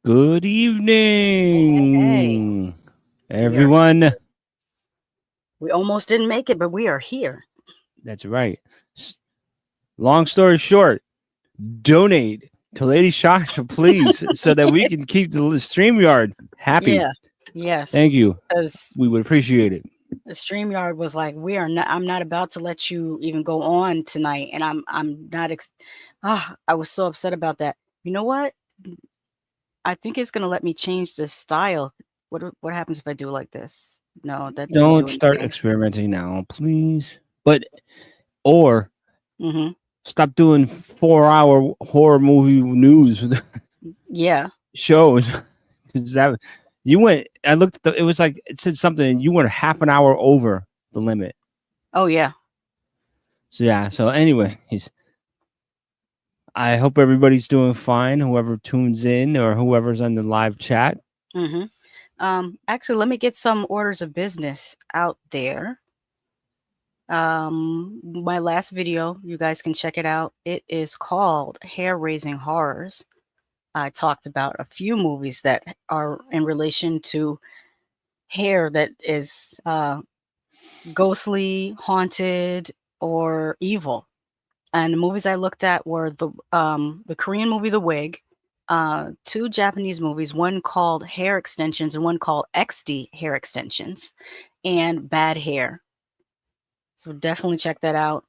Good Hey, evening, we are. everyone. We almost didn't make it, but we are here. That's right. Long story short, donate to Lady Shasha, please, so that we can keep the StreamYard happy. Yeah, yes, Thank you. because We would appreciate it. the StreamYard was like, we are not. I'm not about to let you even go on tonight, and I'm not. I was so upset about that. You know what? I think it's gonna let me change the style. What happens if I do it like this? No, that didn't Don't do start anything. experimenting now, please. Or Mm-hmm. stop doing 4 hour horror movie news Yeah. shows. 'Cause that you went. I looked at it was like it said something, and you went half an hour over the limit. Oh yeah. So yeah. So anyways, I hope everybody's doing fine. Whoever tunes in or whoever's on the live chat. Mm-hmm. Actually, let me get some orders of business out there. My last video, you guys can check it out. It is called Hair Raising Horrors. I talked about a few movies that are in relation to hair that is ghostly, haunted, or evil. And the movies I looked at were the Korean movie The Wig, two Japanese movies, one called Hair Extensions and one called XD Hair Extensions, and Bad Hair. So definitely check that out,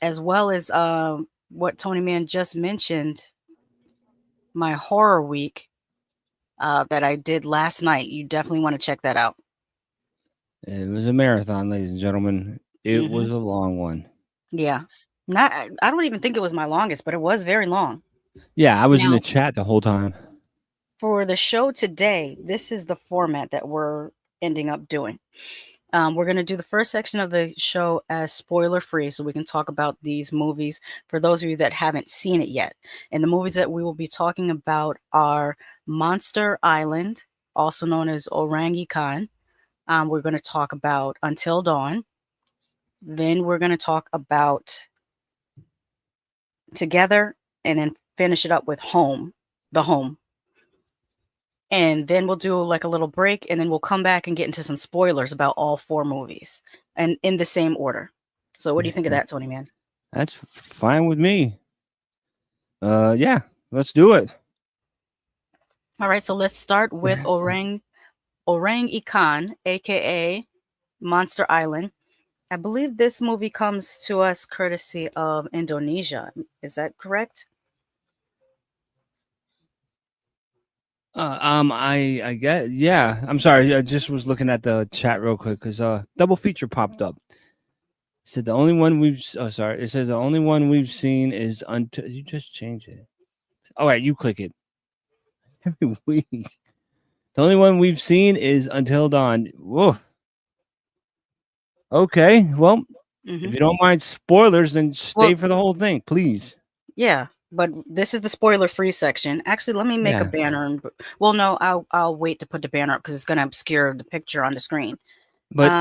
as well as what Tonyman just mentioned, my horror week that I did last night. You definitely want to check that out. It was a marathon, ladies and gentlemen. It Hmm. was a long one. Yeah, not. I don't even think it was my longest, but it was very long. Yeah, I was in the Now, chat the whole time. for the show today, this is the format that we're ending up doing. We're going to do the first section of the show as spoiler free so we can talk about these movies for those of you that haven't seen it yet. And the movies that we will be talking about are Monster Island, also known as Orang Ikan. We're going to talk about Until Dawn. Then we're going to talk about Together, and then finish it up with Home, The Home. And then we'll do like a little break, and then we'll come back and get into some spoilers about all four movies, and in the same order. So, what do you think of that, Tony Man? That's fine with me. Yeah, let's do it. All right, so let's start with Orang Ikan, aka Monster Island. I believe this movie comes to us courtesy of Indonesia. Is that correct? I get yeah. I'm sorry. I just was looking at the chat real quick because double feature popped up. It said the only one we've. Oh, sorry. It says the only one we've seen is until you just changed it. All right, you click it every week. The only one we've seen is Until Dawn. Whoa. Okay, well, Mm-hmm. if you don't mind spoilers, then stay Well, for the whole thing, please. yeah, but this is the spoiler-free section. Actually, let me make a Yeah, banner and well, no, I'll wait to put the banner up because it's gonna obscure the picture on the screen. but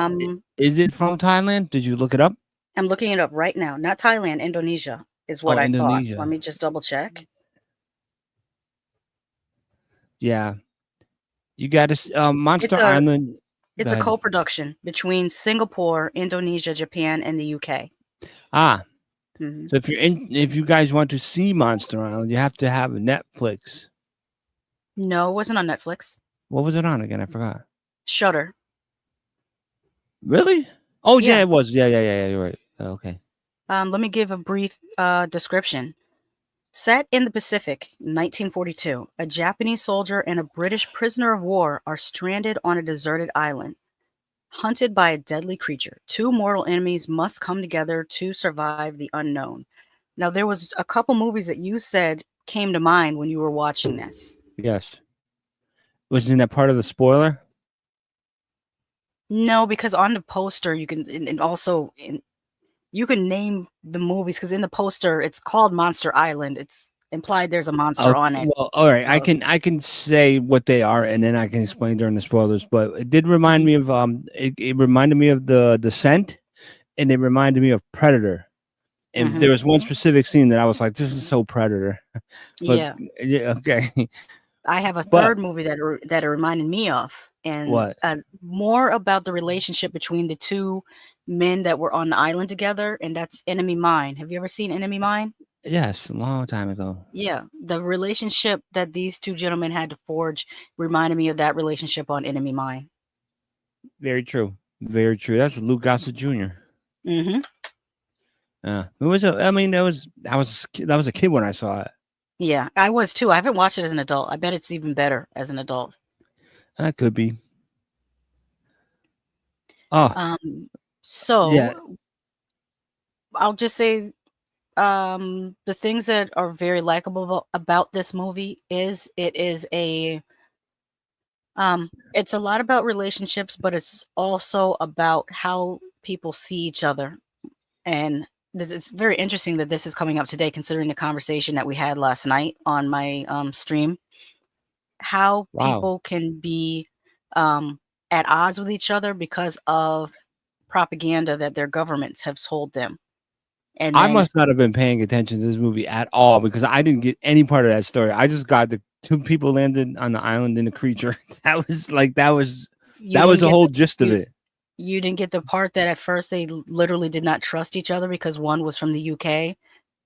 is it from Thailand? Did you look it up? I'm looking it up right now. Not Thailand, Indonesia is what Oh, I thought. Let Indonesia. me just double check. Yeah, you got to It's Monster a Island. Go it's a ahead. co-production between Singapore, Indonesia, Japan, and the UK. Ah, Hmm. so if you guys want to see Monster Island, you have to have Netflix. No, it wasn't on Netflix. What was it on again? I forgot. Shutter. Really? Oh yeah, Yeah. it was. Yeah. You're right. Okay. Let me give a brief description. Set in the Pacific, 1942, a Japanese soldier and a British prisoner of war are stranded on a deserted island. Hunted by a deadly creature, two mortal enemies must come together to survive the unknown. Now, there was a couple movies that you said came to mind when you were watching this. Yes. Wasn't that part of the spoiler? No, because on the poster you can, and also you can name the movies because in the poster it's called Monster Island. It's implied there's a monster Okay. on it. Well, all right. I So, can say what they are, and then I can explain during the spoilers. But it did remind mhm, me of it reminded me of the Descent, and it reminded me of Predator. And mhm. there was one specific scene that I was like, "This is so Predator." But Yeah. yeah, okay. I have a But third movie that it reminded me of, and what? more about the relationship between the two men that were on the island together, and that's Enemy Mine. Have you ever seen Enemy Mine? Yes, a long time ago. Yeah, the relationship that these two gentlemen had to forge reminded me of that relationship on Enemy Mine. Very true. Very true. That's Luke Gossett Jr. Hmm. It was a. I mean, that was a kid when I saw it. Yeah, I was too. I haven't watched it as an adult. I bet it's even better as an adult. That could be. Oh, Um, yeah. so I'll just say the things that are very likable about this movie is it is it's a lot about relationships, but it's also about how people see each other. And it's very interesting that this is coming up today, considering the conversation that we had last night on my stream. How Wow. people can be at odds with each other because of propaganda that their governments have told them. And I then, must not have been paying attention to this movie at all because I didn't get any part of that story. I just got the two people landed on the island and the creature. That was like you that was didn't the get whole the gist of you it. you didn't get the part that at first they literally did not trust each other because one was from the UK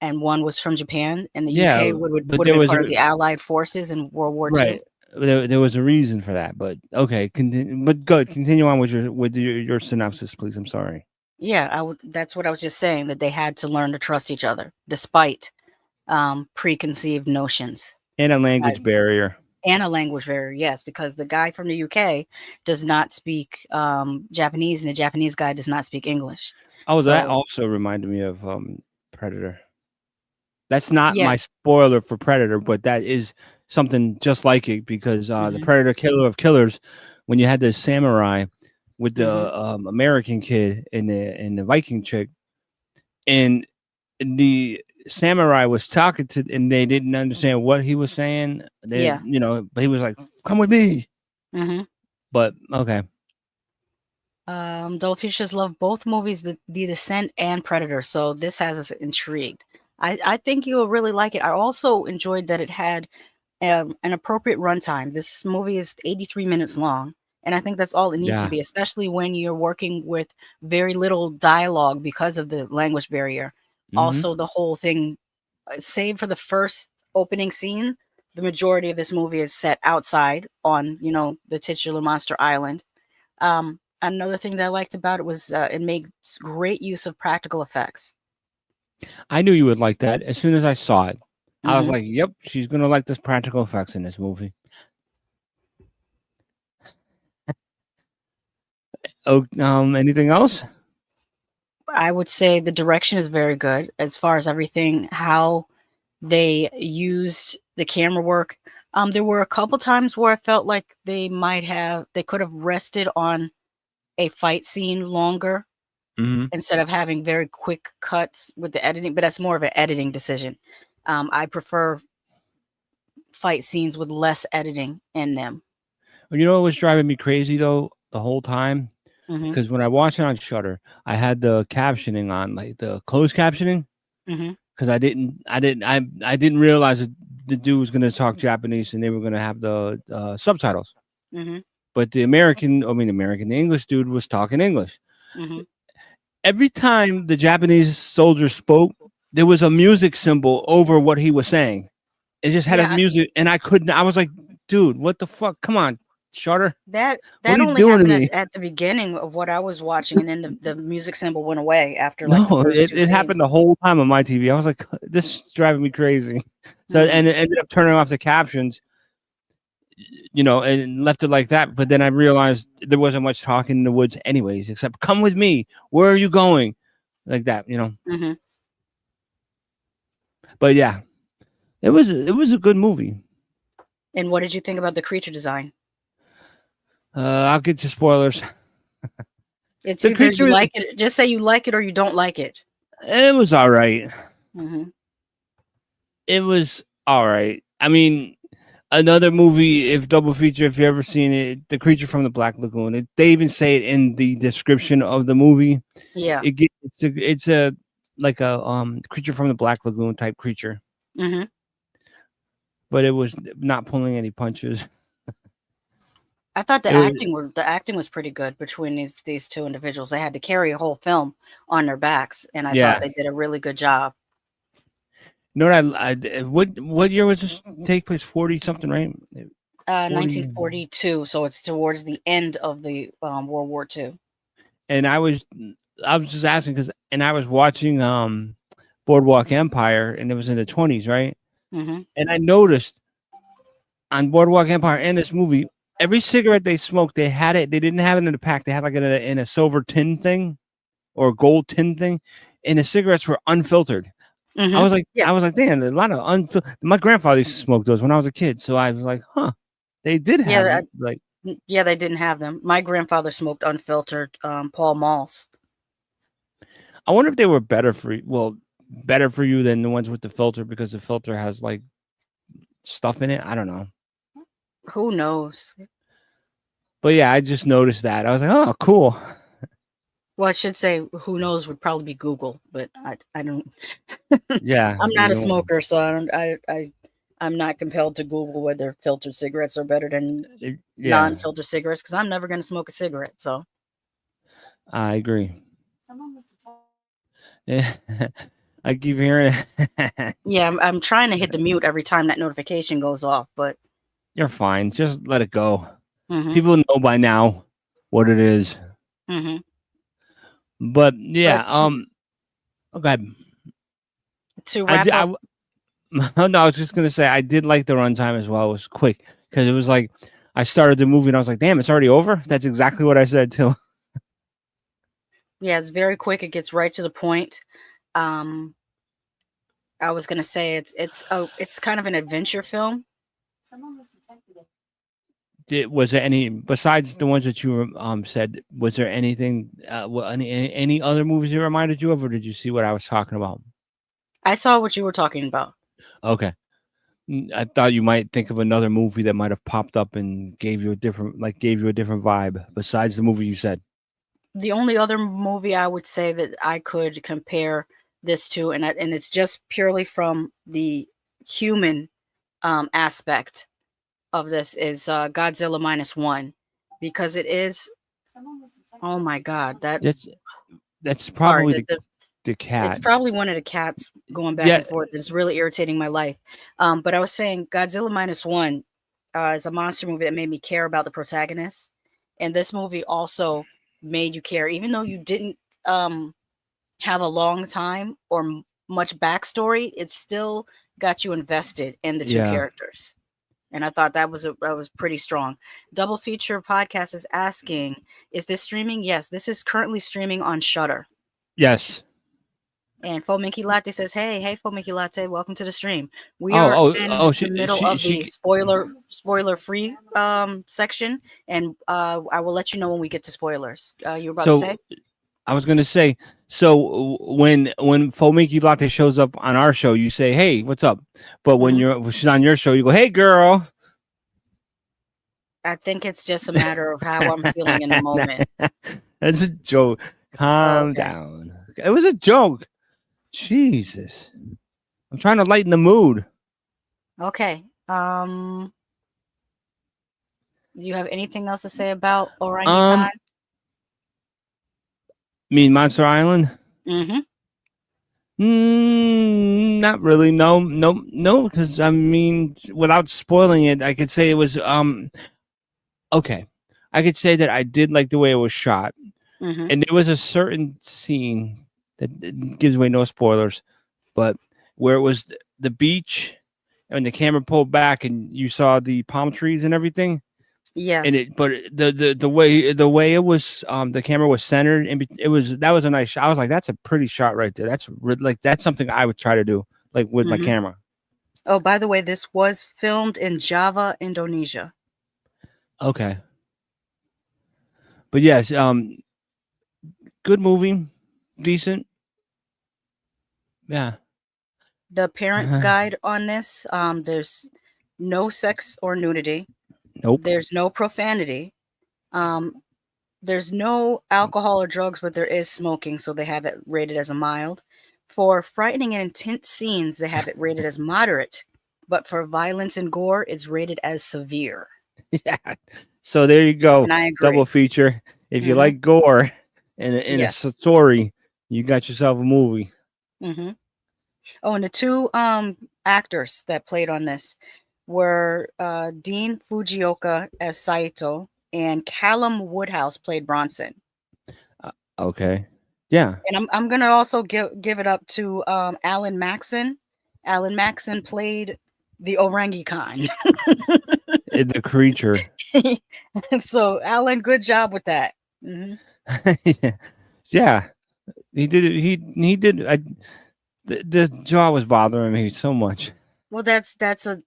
and one was from Japan, and the Yeah, UK would but have there been was part a of the Allied forces in World War II. right. There was a reason for that, but okay. But good. Continue on with your synopsis, please. I'm sorry. Yeah, that's what I was just saying, that they had to learn to trust each other despite preconceived notions. And a Uh, language barrier. and a language barrier, yes, because the guy from the UK does not speak Japanese, and the Japanese guy does not speak English. Oh, that So, also reminded me of Predator. That's not yeah. my spoiler for Predator, but that is something just like it because the Hmm. Predator Killer of Killers, when you had the samurai with Hmm. the American kid and the Viking chick, and the samurai was talking to, and they didn't understand what he was saying. They, Yeah. but he was like, "Come with me." Hmm. But okay, Dollfishers love both movies, the Descent and Predator, so this has us intrigued. I think you'll really like it. I also enjoyed that it had an appropriate runtime. This movie is 83 minutes long, and I think that's all it needs to yeah. be, especially when you're working with very little dialogue because of the language barrier. Hmm. Also, the whole thing, save for the first opening scene, the majority of this movie is set outside on, the titular monster island. Another thing that I liked about it was it made great use of practical effects. I knew you would like that as soon as I saw it. I was Hmm. like, "Yep, she's gonna like this practical effects in this movie." Oh, anything else? I would say the direction is very good as far as everything, how they used the camera work. There were a couple times where I felt like they could have rested on a fight scene longer Hmm. instead of having very quick cuts with the editing, but that's more of an editing decision. I prefer fight scenes with less editing in them. You know what was driving me crazy though the whole time? Hmm. Because when I watched it on Shutter, I had the captioning on, like the closed captioning, Hmm. because I didn't realize that the dude was gonna talk Japanese and they were gonna have the subtitles. Hmm. But the English dude was talking English. Hmm. Every time the Japanese soldier spoke, there was a music symbol over what he was saying. It just had a Yeah, music, and I couldn't. I was like, dude, what the fuck? Come on, Shutter. that What that are you only doing to happened me? at the beginning of what I was watching, and then the music symbol went away after like the No, first two it happened the scenes. whole time on my TV. I was like, this is driving me crazy. So, Hmm. and it ended up turning off the captions, and left it like that. But then I realized there wasn't much talking in the woods, anyways, except come with me. Where are you going? Like that. Hmm. But yeah, it was a good movie. And what did you think about the creature design? I'll get to spoilers. It's The either you creature, like it, just say you like it, or you don't like it. it was all right. Hmm. It was all right. I mean, another movie, if double feature, if you ever seen it, The Creature from the Black Lagoon. They even say it in the description of the movie. Yeah. It's a like a creature from the Black Lagoon type creature. Hmm. but it was not pulling any punches. I thought It was the acting was pretty good between these two individuals. They had to carry a whole film on their backs, and I thought yeah. they did a really good job. You know what? What year was this take place? 40 something, right? 40. 1942, so it's towards the end of the World War II. And I was just asking because, and I was watching Boardwalk Empire, and it was in the 20s, right? Mm-hmm. And I noticed on Boardwalk Empire and this movie, every cigarette they smoked, they had it. They didn't have it in a pack. They had like in a silver tin thing or a gold tin thing, and the cigarettes were unfiltered. Mm-hmm. Yeah. I was like, damn, a lot of unfiltered. My grandfather used to smoke those when I was a kid, so I was like, huh, they did have Yeah, like. yeah, they didn't have them. My grandfather smoked unfiltered Pall Malls. I wonder if they were better for you. Well, better for you than the ones with the filter because the filter has like stuff in it. I don't know. Who knows? But yeah, I just noticed that. I was like, oh, cool. Well, I should say who knows would probably be Google, but I don't. Yeah, I'm you not a know, smoker, so I'm not compelled to Google whether filtered cigarettes are better than yeah, non-filtered cigarettes because I'm never going to smoke a cigarette. So I agree. Yeah, I keep hearing it. yeah, I'm trying to hit the mute every time that notification goes off, but You're fine. Just let it go. mm-hmm, People know by now what it is. mm-hmm. But yeah, But okay. to I wrap did. up, No, I was just gonna say I did like the runtime as well. It was quick because it was like I started the movie and I was like, "Damn, it's already over." That's exactly what I said too. yeah, it's very quick. It gets right to the point. Um, I was gonna say it's kind of an adventure film. Was there any besides the ones that you said? Was there anything? Any other movies that reminded you of, or did you see what I was talking about? I saw what you were talking about. Okay, I thought you might think of another movie that might have popped up and gave you a different vibe besides the movie you said. The only other movie I would say that I could compare this to, and it's just purely from the human aspect of this, is Godzilla -1, because it is. Oh my God, That's sorry, probably the it's cat. probably one of the cats going back Yeah, and forth. It's really irritating my life. But I was saying Godzilla -1 is a monster movie that made me care about the protagonist, and this movie also made you care, even though you didn't have a long time or much backstory. It still got you invested in the two yeah, characters, and I thought that was pretty strong. Double Feature Podcast is asking, is this streaming? Yes, this is currently streaming on Shudder. yes. And Fo Mickey Latte says, hey, Fo Mickey Latte, welcome to the stream. We are in Oh, the middle of the spoiler free section, and I will let you know when we get to spoilers. You were about to So say? I was gonna say, so when Fomiki Latte shows up on our show, you say, "Hey, what's up?" But when she's on your show, you go, "Hey, girl." I think it's just a matter of how I'm feeling in the moment. That's a joke. Oh, Calm okay. down. It was a joke. Jesus, I'm trying to lighten the mood. Okay. Do you have anything else to say about Orangutan? Mean Monster Island? Mm-hmm. Not really. No. Because I mean, without spoiling it, I could say it was okay. I could say that I did like the way it was shot, Mm-hmm. and there was a certain scene that gives away no spoilers, but where it was the beach and the camera pulled back and you saw the palm trees and everything. Yeah. And but the way it was the camera was centered and that was a nice shot. I was like, that's a pretty shot right there. That's something I would try to do like with my camera. Oh, by the way, this was filmed in Java, Indonesia. Okay. But yes, good movie, decent. Yeah. The parent's guide on this, there's no sex or nudity. Nope. There's no profanity. There's no alcohol or drugs, but there is smoking, so they have it rated as a mild. For frightening and intense scenes, they have it rated as moderate. but for violence and gore, it's rated as severe. Yeah. So there you go. And I Double agree. feature. If you Hmm. like gore and a Yes. story, you got yourself a movie. Hmm. Oh, and the two actors that played on this were Dean Fujioka as Saito and Callum Woodhouse played Bronson. Okay. Yeah. And I'm gonna also give it up to Alan Maxon. Alan Maxon played the orangutan. It's a creature. So Alan, good job with that. Hmm. Yeah. He did it. He did. The jaw was bothering me so much. Well, that's the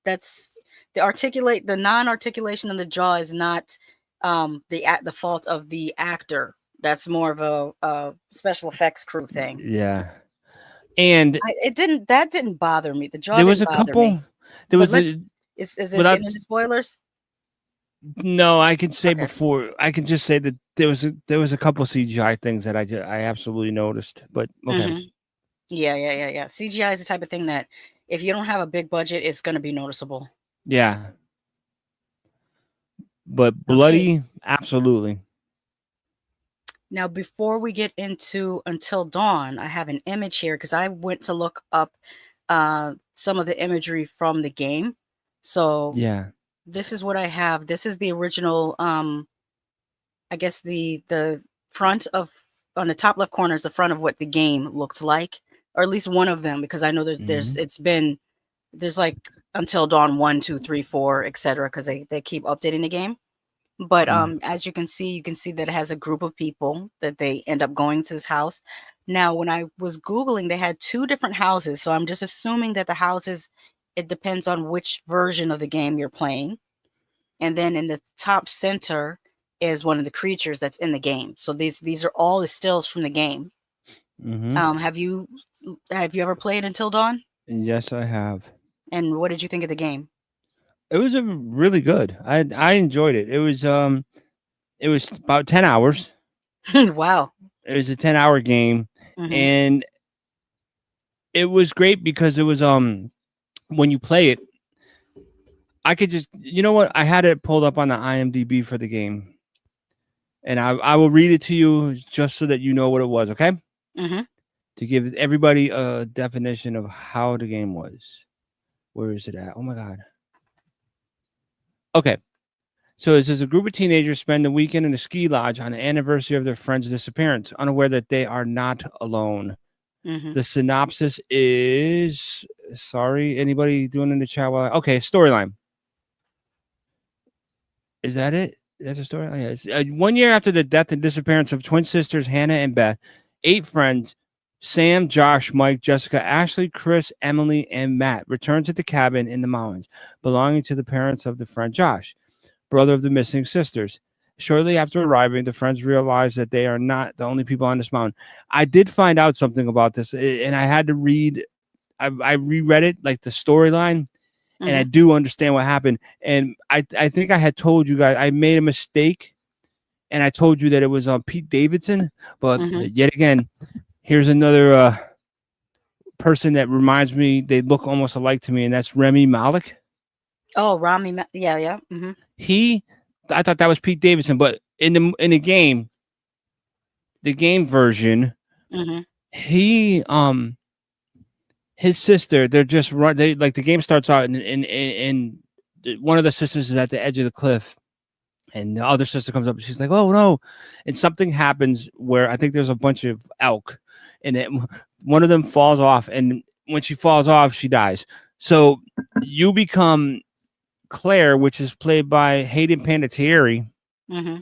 non-articulation of the jaw is not the fault of the actor. That's more of a special effects crew thing. Yeah. And That didn't bother me. The jaw there was didn't a bother me. couple. There But was a is this without. getting into spoilers? No, I can say Okay. before. I can just say that there was a couple CGI things that I absolutely noticed. But okay. Hmm. Yeah. CGI is the type of thing that if you don't have a big budget, it's going to be noticeable. Yeah. But Okay. bloody, absolutely. Now, before we get into Until Dawn, I have an image here because I went to look up some of the imagery from the game. So Yeah. this is what I have. This is the original. I guess the front of on the top left corner is the front of what the game looked like, or at least one of them, because I know that Hmm. there's like Until Dawn 1, 2, 3, 4, etc. Because they keep updating the game. But as you can see that it has a group of people that they end up going to this house. Now, when I was Googling, they had two different houses. So I'm just assuming that the houses, it depends on which version of the game you're playing. And then in the top center is one of the creatures that's in the game. So these are all the stills from the game. Hmm. Have you ever played Until Dawn? Yes, I have. And what did you think of the game? It was a really good. I enjoyed it. It was about 10 hours. Wow. It was a 10-hour game, Hmm. and it was great because it was when you play it, I could just what I had it pulled up on the IMDb for the game, and I will read it to you just so that you know what it was. Okay, Hmm. to give everybody a definition of how the game was. Where is it at? Oh my god. Okay. So it says a group of teenagers spend the weekend in a ski lodge on the anniversary of their friend's disappearance, unaware that they are not alone. Hmm. The synopsis is sorry, anybody doing in the chat? Okay, storyline. Is that it? That's a story. Oh, yeah. 1 year after the death and disappearance of twin sisters Hannah and Beth, 8 friends Sam, Josh, Mike, Jessica, Ashley, Chris, Emily, and Matt return to the cabin in the mountains belonging to the parents of the friend Josh, brother of the missing sisters. Shortly after arriving, the friends realize that they are not the only people on this mountain. I did find out something about this, and I had to read. I reread it, like the storyline, and I Hmm. do understand what happened. And I think I had told you guys I made a mistake, and I told you that it was Pete Davidson. But Hmm. yet again, here's another person that reminds me. They look almost alike to me, and that's Remy Malek. Oh, yeah. Hmm. He, I thought that was Pete Davidson, but in the game version, Hmm. he his sister, they're just run. They like the game starts out and one of the sisters is at the edge of the cliff, and the other sister comes up and she's like, "Oh no!" And something happens where I think there's a bunch of elk, and one of them falls off, and when she falls off, she dies. So you become Claire, which is played by Hayden Panettiere, Hmm.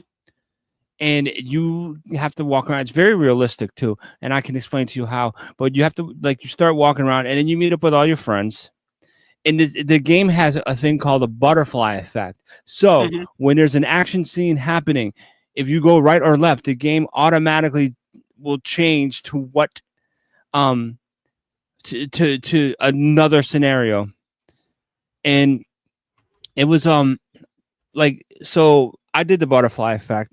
and you have to walk around. It's very realistic too, and I can explain to you how. But you have to you start walking around, and then you meet up with all your friends. And the game has a thing called a butterfly effect. So Hmm. when there's an action scene happening, if you go right or left, the game automatically will change to what to another scenario. And it was so I did the butterfly effect,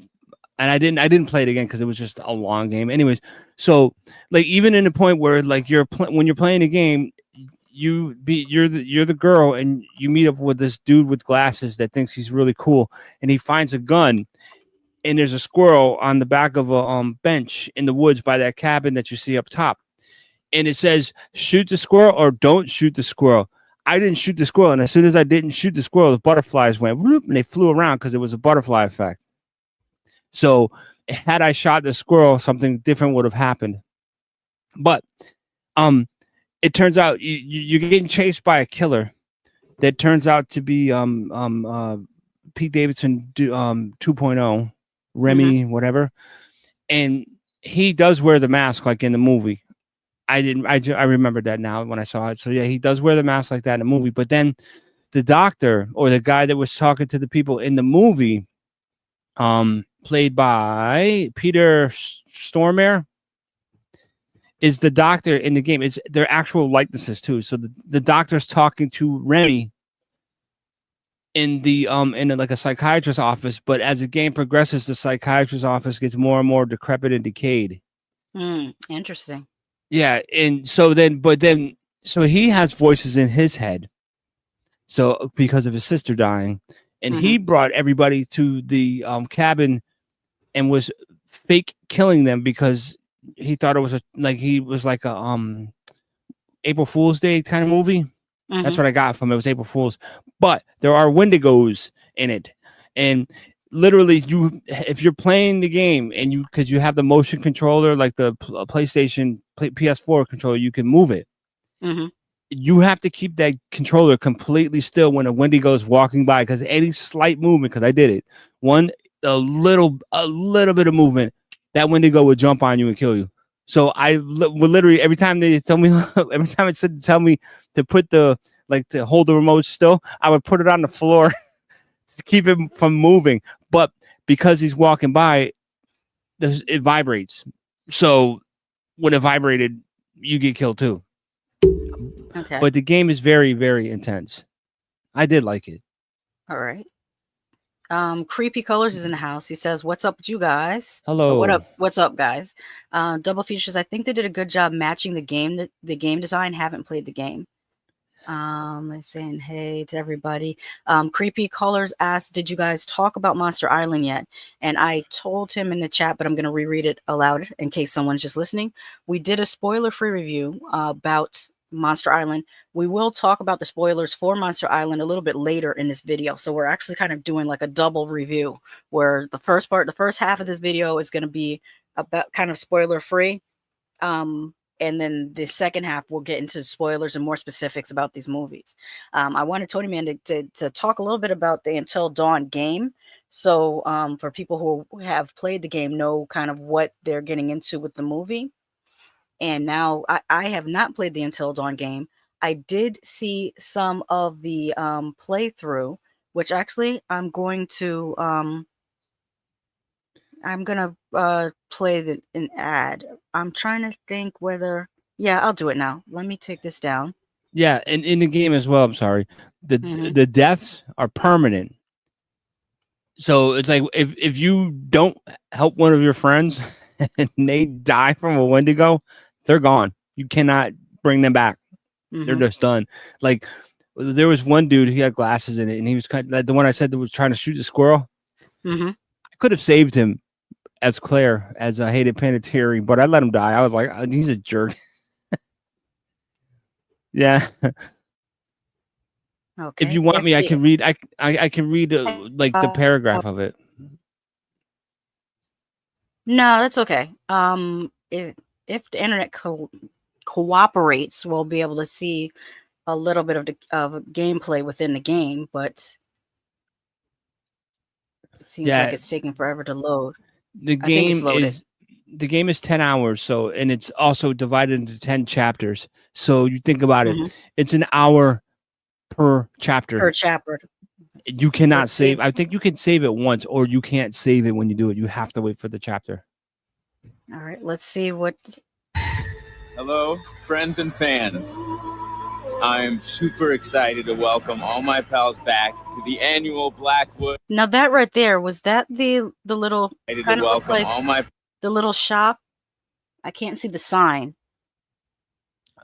and I didn't play it again because it was just a long game. Anyways, so even in the point where when you're playing a game, you're the girl, and you meet up with this dude with glasses that thinks he's really cool, and he finds a gun, and there's a squirrel on the back of a bench in the woods by that cabin that you see up top, and it says shoot the squirrel or don't shoot the squirrel. I didn't shoot the squirrel, and as soon as I didn't shoot the squirrel, the butterflies went whoop, and they flew around because it was a butterfly effect. So had I shot the squirrel, something different would have happened. But it turns out you're getting chased by a killer that turns out to be Pete Davidson 2.0, Remy, whatever, and he does wear the mask like in the movie. I remembered that now when I saw it. So yeah, he does wear the mask like that in the movie. But then the doctor or the guy that was talking to the people in the movie, played by Peter Stormare, is the doctor in the game. It's their actual likenesses too. So the doctor's talking to Remy in like a psychiatrist's office, but as the game progresses, the psychiatrist's office gets more and more decrepit and decayed. Interesting. Yeah, and so he has voices in his head. So because of his sister dying, and he brought everybody to the cabin and was fake killing them because he thought it was like a April Fool's Day kind of movie. That's what I got from it. It was April Fool's, but there are Wendigos in it, and literally, if you're playing the game and because you have the motion controller like the PlayStation PS4 controller, you can move it. You have to keep that controller completely still when a Wendigo is walking by, because any slight movement, because I did it, a little bit of movement, that Wendigo would jump on you and kill you. So I would literally, every time they tell me, every time it said to tell me to put to hold the remote still, I would put it on the floor to keep it from moving. But because he's walking by, it vibrates. So when it vibrated, you get killed too. Okay. But the game is very, very intense. I did like it. All right. Creepy Colors is in the house. He says, "What's up with you guys?" Hello. Or, what up? What's up, guys? Double Features. I think they did a good job matching the game design. Haven't played the game. Saying hey to everybody. Creepy Colors asked, "Did you guys talk about Monster Island yet?" And I told him in the chat, but I'm going to reread it aloud in case someone's just listening. We did a spoiler-free review about Monster Island. We will talk about the spoilers for Monster Island a little bit later in this video. So we're actually kind of doing like a double review, where the first half of this video is going to be about kind of spoiler-free. And then the second half, we'll get into spoilers and more specifics about these movies. I wanted Tonyman to talk a little bit about the Until Dawn game. So for people who have played the game, know kind of what they're getting into with the movie. And now I have not played the Until Dawn game. I did see some of the playthrough, which actually I'm going to play an ad. I'm trying to think whether, yeah, I'll do it now. Let me take this down. Yeah, and in the game as well, I'm sorry, the deaths are permanent. So it's like if you don't help one of your friends and they die from a Wendigo, they're gone. You cannot bring them back. They're just done. Like there was one dude, he had glasses in it, and he was kind of like the one I said that was trying to shoot the squirrel. I could have saved him as Claire, as I hated Panettiere, but I let him die. I was like, he's a jerk. Yeah. Okay. If you want me, I can read. I can read like the paragraph of it. No, that's okay. If the internet cooperates, we'll be able to see a little bit of gameplay within the game, but it seems like it's taking forever to load. The game is 10 hours, so, and it's also divided into 10 chapters. So you think about it, it's an hour per chapter. You cannot save. I think you can save it once, or you can't save it when you do it. You have to wait for the chapter. All right, let's see what. Hello, friends and fans. I'm super excited to welcome all my pals back to the annual Blackwood. Now that right there, was that the little kind of welcome like all my the little shop? I can't see the sign.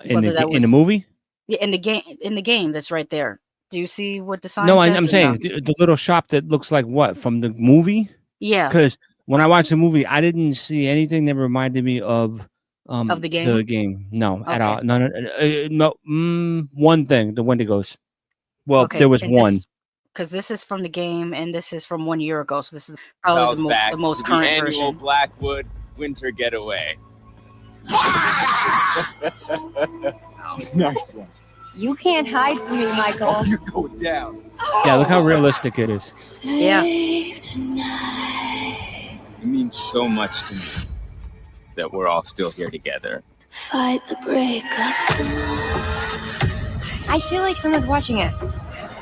In the movie? Yeah, in the game that's right there. Do you see what the sign No, says? I'm or saying no? the little shop that looks like what from the movie. Yeah, Because when I watched the movie, I didn't see anything that reminded me of of the game. the game. No, at Okay, all. No. One thing, the Wendigos. Well, okay, there was and one. because this is from the game, and this is from 1 year ago, so this is probably Pals back the most to the current annual version. Blackwood Winter Getaway. Nice one. You can't hide from me, Michael. You're going down. Yeah, look how realistic it is. Yeah. It means so much to me that we're all still here together. Fight the breakup. I feel like someone's watching us.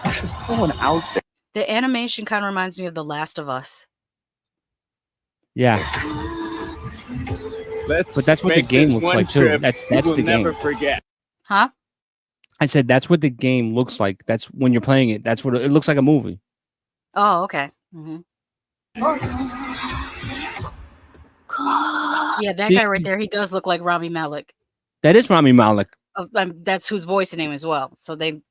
There's no one out there. The animation kind of reminds me of The Last of Us. Yeah, Let's but that's what the make game this looks one like too. trip That's we'll the game. never forget. Huh? I said that's what the game looks like. That's when you're playing it. That's what it looks like, a movie. Oh, okay. Yeah, that See? guy right there, he does look like Rami Malek. That is Rami Malek. That's who's voicing him as well. So they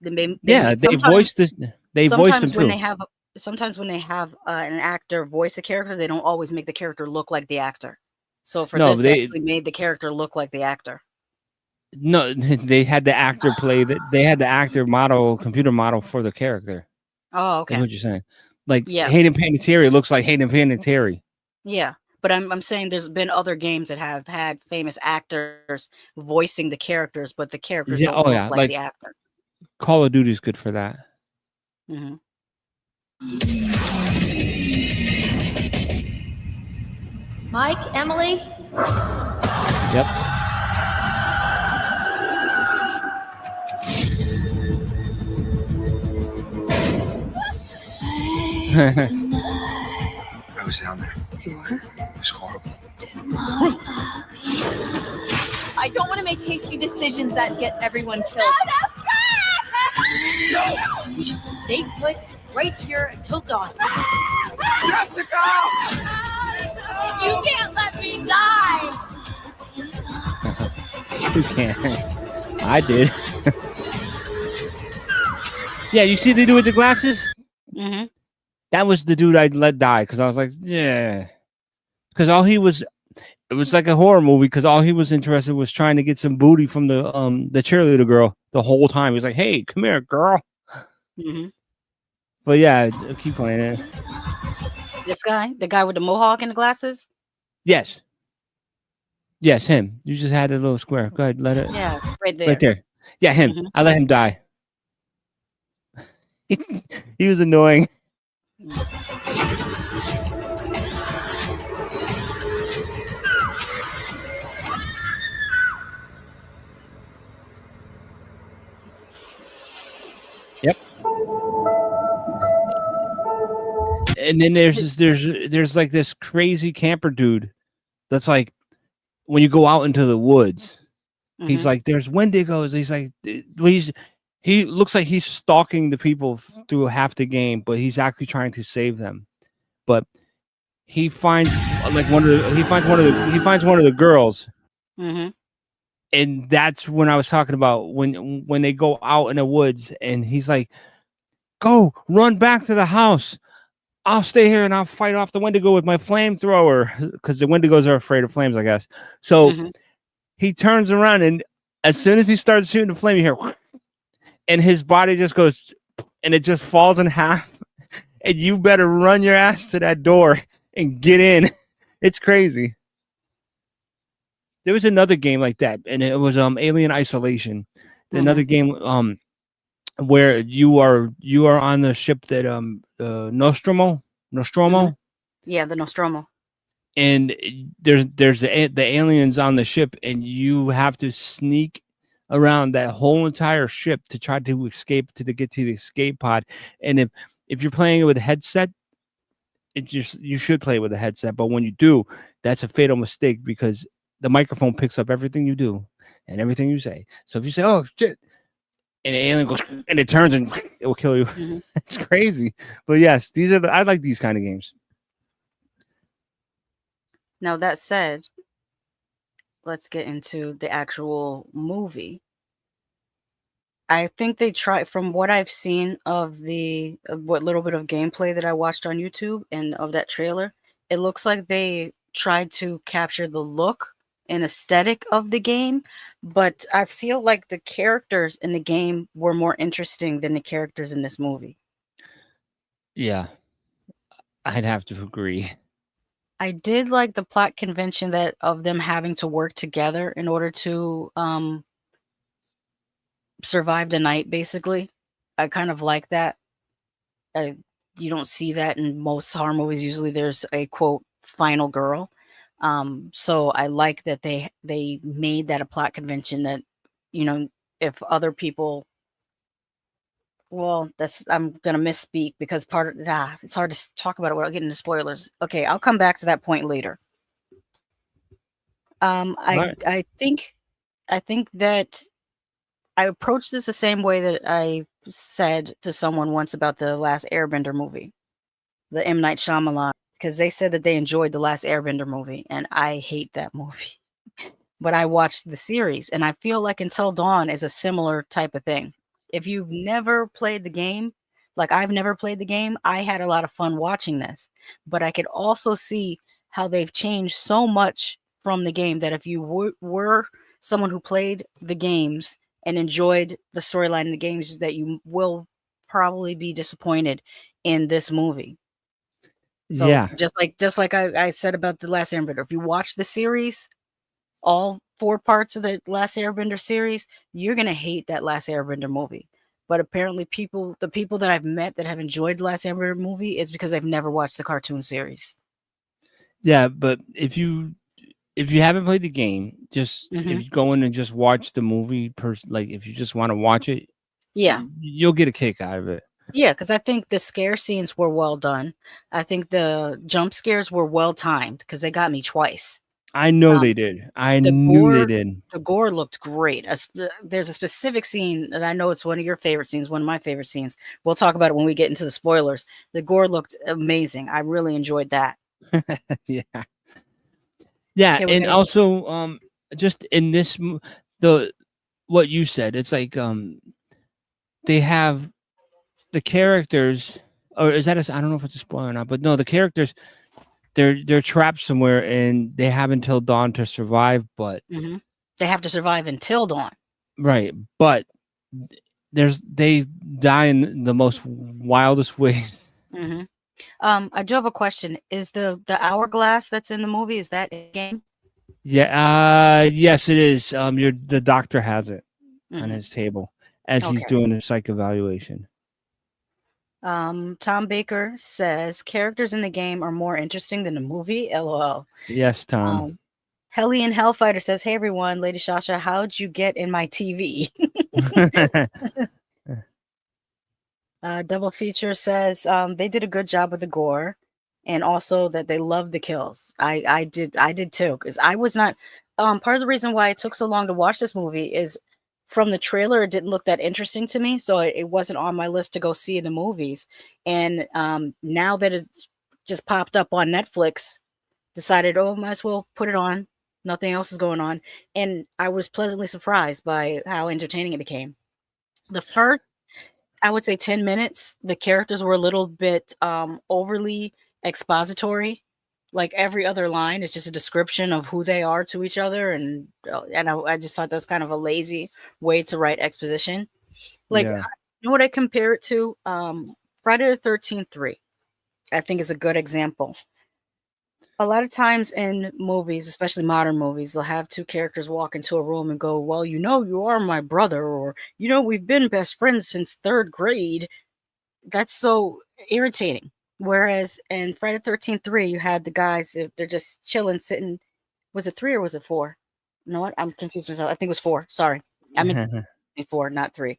Yeah, they voiced this. They voiced him sometimes when too. they have sometimes when they have an actor voice a character, they don't always make the character look like the actor. So for No, this, they they- actually made the character look like the actor. No, they had the actor play that. They had the actor model, computer model for the character. Oh, That's okay. what you're saying. Like Yeah. Hayden Panettiere looks like Hayden Panettiere. Yeah. But I'm saying there's been other games that have had famous actors voicing the characters, but the characters Yeah, don't oh look yeah, like, like- the actor. Call of Duty's good for that. hmm Mike, Emily, Yep. I was down there. You were? It was horrible. I don't want to make hasty decisions that get everyone killed. We should stay put right here until dawn. Jessica! You can't let me die! You can't. I did. Yeah, you see the dude with the glasses? hmm That was the dude I'd let die because I was like, yeah. Because it was like a horror movie because all he was interested was trying to get some booty from the cheerleader girl the whole time. He was like, hey, come here, girl. hmm But yeah, keep playing it. This guy, the guy with the mohawk and the glasses. Yes. Yes, him. You just had a little square. Go ahead, let it. Yeah, right there. Right there. Yeah, him. Mhm. I let him die. He was annoying. Yep. And then there's like this crazy camper dude that's like when you go out into the woods, he's Mhm. like, there's Wendigos. He's like, he looks like he's stalking the people through half the game, but he's actually trying to save them. But he finds like one of the girls, Mhm. and that's when I was talking about when they go out in the woods, and he's like, "Go run back to the house. I'll stay here and I'll fight off the Wendigo with my flamethrower," because the Wendigos are afraid of flames, I guess. So Mhm. he turns around, and as soon as he starts shooting the flame, you hear, and his body just goes, and it just falls in half. And you better run your ass to that door and get in. It's crazy. There was another game like that, and it was Alien Isolation. Another game where you are on the ship that Nostromo, Yeah, the Nostromo. and there's the aliens on the ship, and you have to sneak around that whole entire ship to try to escape to get to the escape pod. And if you're playing it with a headset, you should play with a headset, but when you do, that's a fatal mistake because the microphone picks up everything you do and everything you say. So if you say, "Oh shit," and the alien goes and it turns and it will kill you. Mhm. It's crazy. But yes, I like these kind of games. Now that said, let's get into the actual movie. I think they try, from what I've seen of what little bit of gameplay that I watched on YouTube and of that trailer, it looks like they tried to capture the look and aesthetic of the game, but I feel like the characters in the game were more interesting than the characters in this movie. Yeah, I'd have to agree. I did like the plot convention that of them having to work together in order to survive the night, basically. I kind of like that. You don't see that in most horror movies. Usually there's a quote final girl. So I like that they made that a plot convention that, you know, if other people, well, I'm gonna misspeak because it's hard to talk about it without getting into spoilers. Okay, I'll come back to that point later. Right. I think that I approached this the same way that I said to someone once about the last Airbender movie, the M. Night Shyamalan, because they said that they enjoyed the last Airbender movie, and I hate that movie. But I watched the series, and I feel like Until Dawn is a similar type of thing. If you've never played the game, like I've never played the game, I had a lot of fun watching this. But I could also see how they've changed so much from the game that if you were someone who played the games and enjoyed the storyline in the games, that you will probably be disappointed in this movie. So Yeah. just like I said about the last Airbender, if you watch the series, all 4 parts of the last Airbender series, you're gonna hate that last Airbender movie. But apparently the people that I've met that have enjoyed the last Airbender movie, it's because they've never watched the cartoon series. Yeah, but if you haven't played the game, just if Mhm. you go in and just watch the movie, like if you just want to watch it, Yeah. you'll get a kick out of it. Yeah, because I think the scare scenes were well done. I think the jump scares were well timed because they got me twice. I know Um, they did. I the knew they gore did. the gore looked great. There's a specific scene, and I know it's one of your favorite scenes, one of my favorite scenes. We'll talk about it when we get into the spoilers. The gore looked amazing. I really enjoyed that. Yeah. Yeah, Okay, and also just in this what you said, it's like they have the characters, or is that I don't know if it's a spoiler or not, but no, the characters, they're trapped somewhere and they have until dawn to survive, but they have to survive until dawn. right, but they die in the most wildest ways. I do have a question. Is the hourglass that's in the movie, is that a game? Yeah, yes it is. The doctor has it on his table as he's doing a psych evaluation. Tom Baker says characters in the game are more interesting than the movie. LOL. Yes, Tom. Hellion Hellfighter says, "Hey everyone, Lady Shasha, how'd you get in my TV?" Double Feature says they did a good job with the gore, and also that they loved the kills. I did too, because I was not. Part of the reason why it took so long to watch this movie is from the trailer, it didn't look that interesting to me, so it wasn't on my list to go see in the movies. And now that it's just popped up on Netflix, decided, oh, might as well put it on. Nothing else is going on, and I was pleasantly surprised by how entertaining it became. The first, I would say, 10 minutes, the characters were a little bit overly expository. Like every other line is just a description of who they are to each other, and I just thought that was kind of a lazy way to write exposition. Like, Yeah. you know what I compare it to? Friday the 13th 3, I think, is a good example. A lot of times in movies, especially modern movies, they'll have 2 characters walk into a room and go, well, you know, you are my brother, or, you know, we've been best friends since 3rd grade. That's so irritating. Whereas in Friday the 13th 3, you had the guys, they're just chilling, sitting. Was it 3 or was it 4? You know what? I'm confused myself. I think it was 4. Sorry. I meant 4, not 3.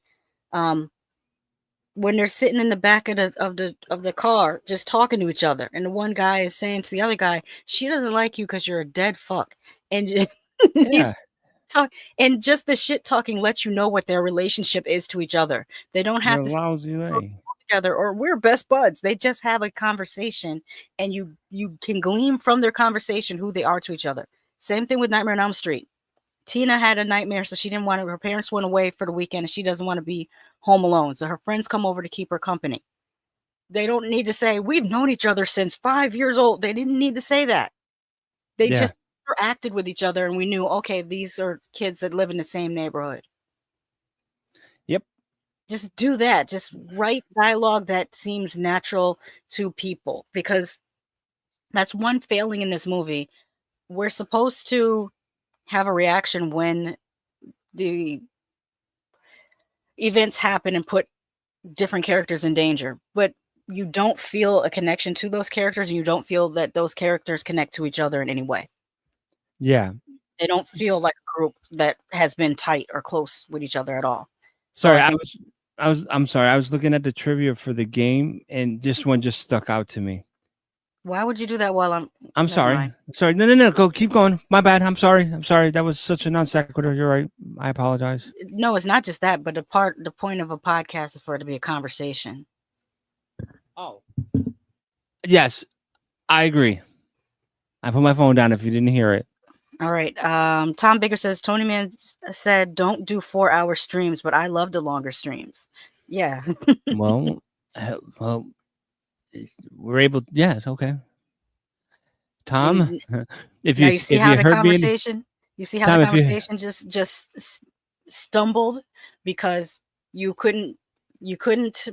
When they're sitting in the back of the car, just talking to each other, and the one guy is saying to the other guy, "She doesn't like you because you're a dead fuck," and he's and just the shit talking lets you know what their relationship is to each other. They don't have to lousy lay together or we're best buds. They just have a conversation, and you can glean from their conversation who they are to each other. Same thing with Nightmare on Elm Street. Tina had a nightmare, so she didn't want to. Her parents went away for the weekend, and she doesn't want to be home alone. So her friends come over to keep her company. They don't need to say, we've known each other since 5 years old. They didn't need to say that. They Yeah. just interacted with each other, and we knew, okay, these are kids that live in the same neighborhood. Yep. Just do that. Just write dialogue that seems natural to people, because that's one failing in this movie. We're supposed to have a reaction when the events happen and put different characters in danger, but you don't feel a connection to those characters, and you don't feel that those characters connect to each other in any way. Yeah. They don't feel like a group that has been tight or close with each other at all. So Sorry, I I think, I'm sorry. I was looking at the trivia for the game, and this one just stuck out to me. why would you do that while I'm never sorry. mind. Sorry. No. Go. Keep going. My bad. I'm sorry. That was such a non sequitur. You're right. I apologize. No, it's not just that, but the point of a podcast is for it to be a conversation. Oh. Yes, I agree. I put my phone down if you didn't hear it. All right. Tom Baker says Tonyman said don't do 4-hour streams, but I love the longer streams. Yeah. Well, we're able. Yes. Okay. Tom, if Now you you see if how you the heard me, conversation Tom, if you conversation just stumbled because you couldn't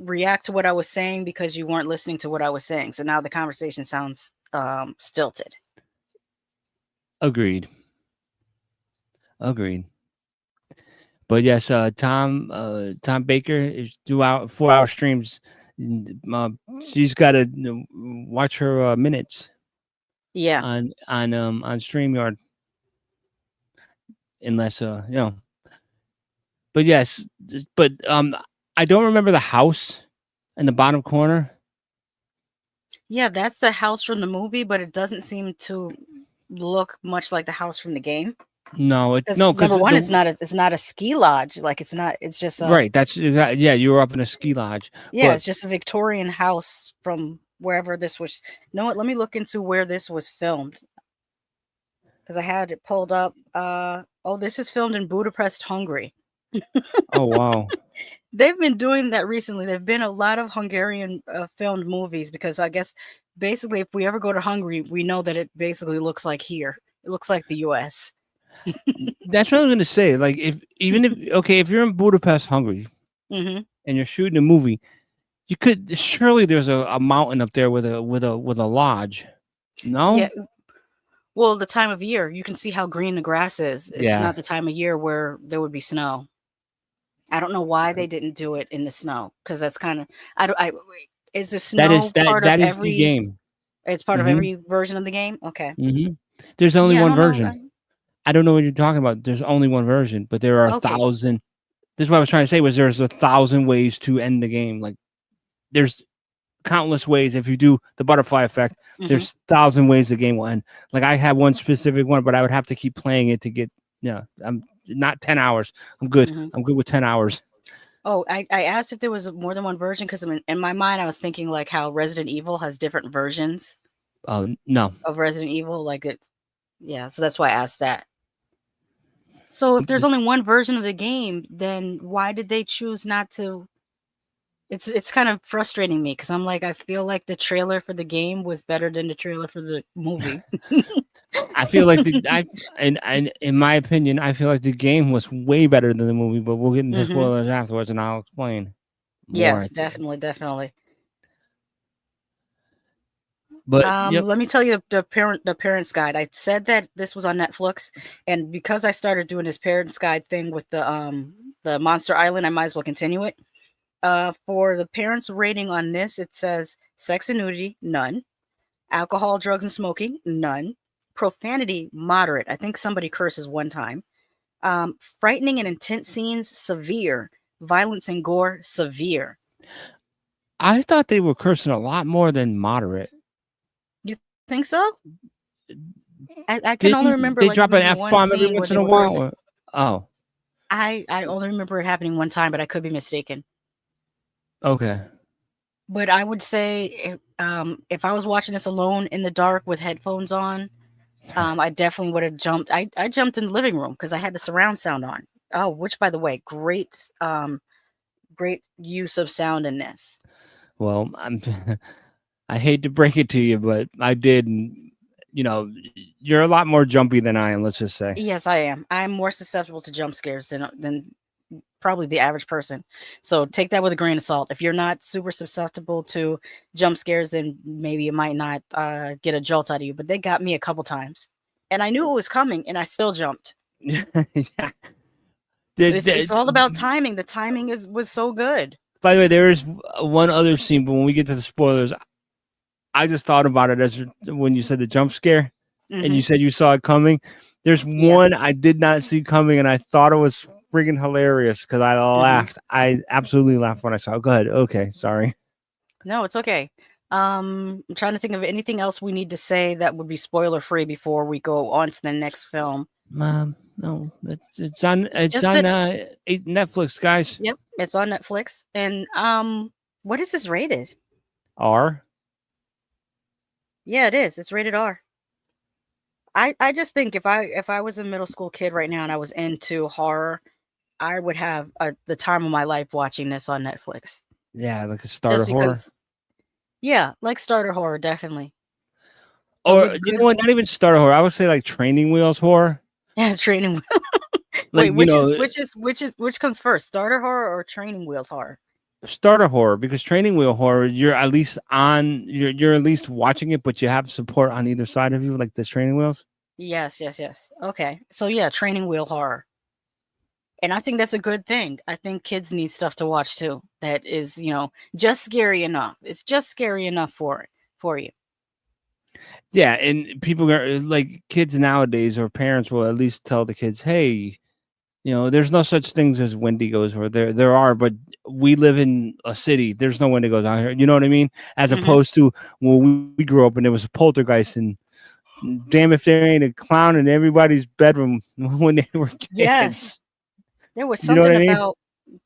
react to what I was saying because you weren't listening to what I was saying. So now the conversation sounds stilted. agreed. But yes, Tom Baker is do out 4-hour streams. She's got to watch her minutes Yeah. on StreamYard, unless But yes, but I don't remember the house in the bottom corner. Yeah, that's the house from the movie, but it doesn't seem to look much like the house from the game. No, Because no, because number one, it's not a ski lodge. Like it's just a right. That's yeah. You were up in a ski lodge. yeah, but it's just a Victorian house from wherever this was. You know what? Let me look into where this was filmed. Because I had it pulled up. This is filmed in Budapest, Hungary. oh wow. They've been doing that recently. There've been a lot of Hungarian filmed movies because I guess basically if we ever go to Hungary, we know that it basically looks like here. It looks like the US. That's what I was gonna say. Like if you're in Budapest, Hungary, Mm-hmm. and you're shooting a movie, you could surely there's a mountain up there with a lodge. No? Yeah. Well, the time of year, you can see how green the grass is. It's Yeah. not the time of year where there would be snow. I don't know why they didn't do it in the snow because that's kind of is the snow part that of is every the game. It's part of Mhm. every version of the game. Okay. There's only Yeah, I one don't know. version. I don't know what you're talking about. There's only one version, but there are Okay. 1,000. This is what I was trying to say was there's 1,000 ways to end the game. Like there's countless ways. If you do the butterfly effect, there's 1,000 ways the game will end. Like I have one specific one, but I would have to keep playing it to get. I'm not 10 hours. I'm good. I'm good with 10 hours. Oh, I asked if there was more than one version because in my mind I was thinking like how Resident Evil has different versions No. of Resident Evil. Like it, yeah. So that's why I asked that. So if there's only one version of the game, then why did they choose not to? It's kind of frustrating me because I'm like I feel like the trailer for the game was better than the trailer for the movie. I feel like in my opinion, I feel like the game was way better than the movie, but we'll get into spoilers afterwards, and I'll explain. Yes, definitely. But let me tell you the parents guide. I said that this was on Netflix, and because I started doing this parents guide thing with the Monster Island, I might as well continue it. For the parents rating on this, it says sex and nudity, none. Alcohol, drugs, and smoking, none. Profanity, moderate. I think somebody curses one time. Frightening and intense scenes, severe. Violence and gore, severe. I thought they were cursing a lot more than moderate. You think so? I can only remember they like, drop an maybe one F-bomb every scene once where in a they were while. cursing. Oh, I only remember it happening one time, but I could be mistaken. okay. But I would say if I was watching this alone in the dark with headphones on I definitely would have jumped. I jumped in the living room because I had the surround sound on. Oh, which by the way, great use of sound in this. Well, I hate to break it to you, but I did. You know, you're a lot more jumpy than I am. Let's just say. Yes, I am. I'm more susceptible to jump scares than probably the average person. So take that with a grain of salt. If you're not super susceptible to jump scares, then maybe it might not get a jolt out of you. But they got me a couple times, and I knew it was coming, and I still jumped. Yeah. It's all about timing. The timing was so good. By the way, there is one other scene, but when we get to the spoilers, I just thought about it as when you said the jump scare, and you said you saw it coming. There's one I did not see coming, and I thought it was friggin' hilarious because I laughed. I absolutely laughed when I saw it. Go ahead. Okay, sorry. No, it's okay. I'm trying to think of anything else we need to say that would be spoiler free before we go on to the next film. No, it's on Netflix, guys. Yep, it's on Netflix. And what is this rated? R. Yeah, it is. It's rated R. I just think if I was a middle school kid right now and I was into horror, I would have the time of my life watching this on Netflix. Yeah, like a starter horror. Yeah, like starter horror, definitely. Or you know what? Not even starter horror. I would say like training wheels horror. Yeah, training. Like, Wait, which comes first, starter horror or training wheels horror? Starter horror, because training wheel horror, you're at least you're at least watching it, but you have support on either side of you, like the training wheels. Yes. Okay, so yeah, training wheel horror, and I think that's a good thing. I think kids need stuff to watch too. That is, just scary enough. It's just scary enough for you. Yeah, and people are like kids nowadays, or parents will at least tell the kids, "Hey, there's no such things as Wendigos, or there are, but we live in a city. There's no Wendigos out here." You know what I mean? As opposed to when we grew up and there was a poltergeist, and damn if there ain't a clown in everybody's bedroom when they were kids. Yes, there was something about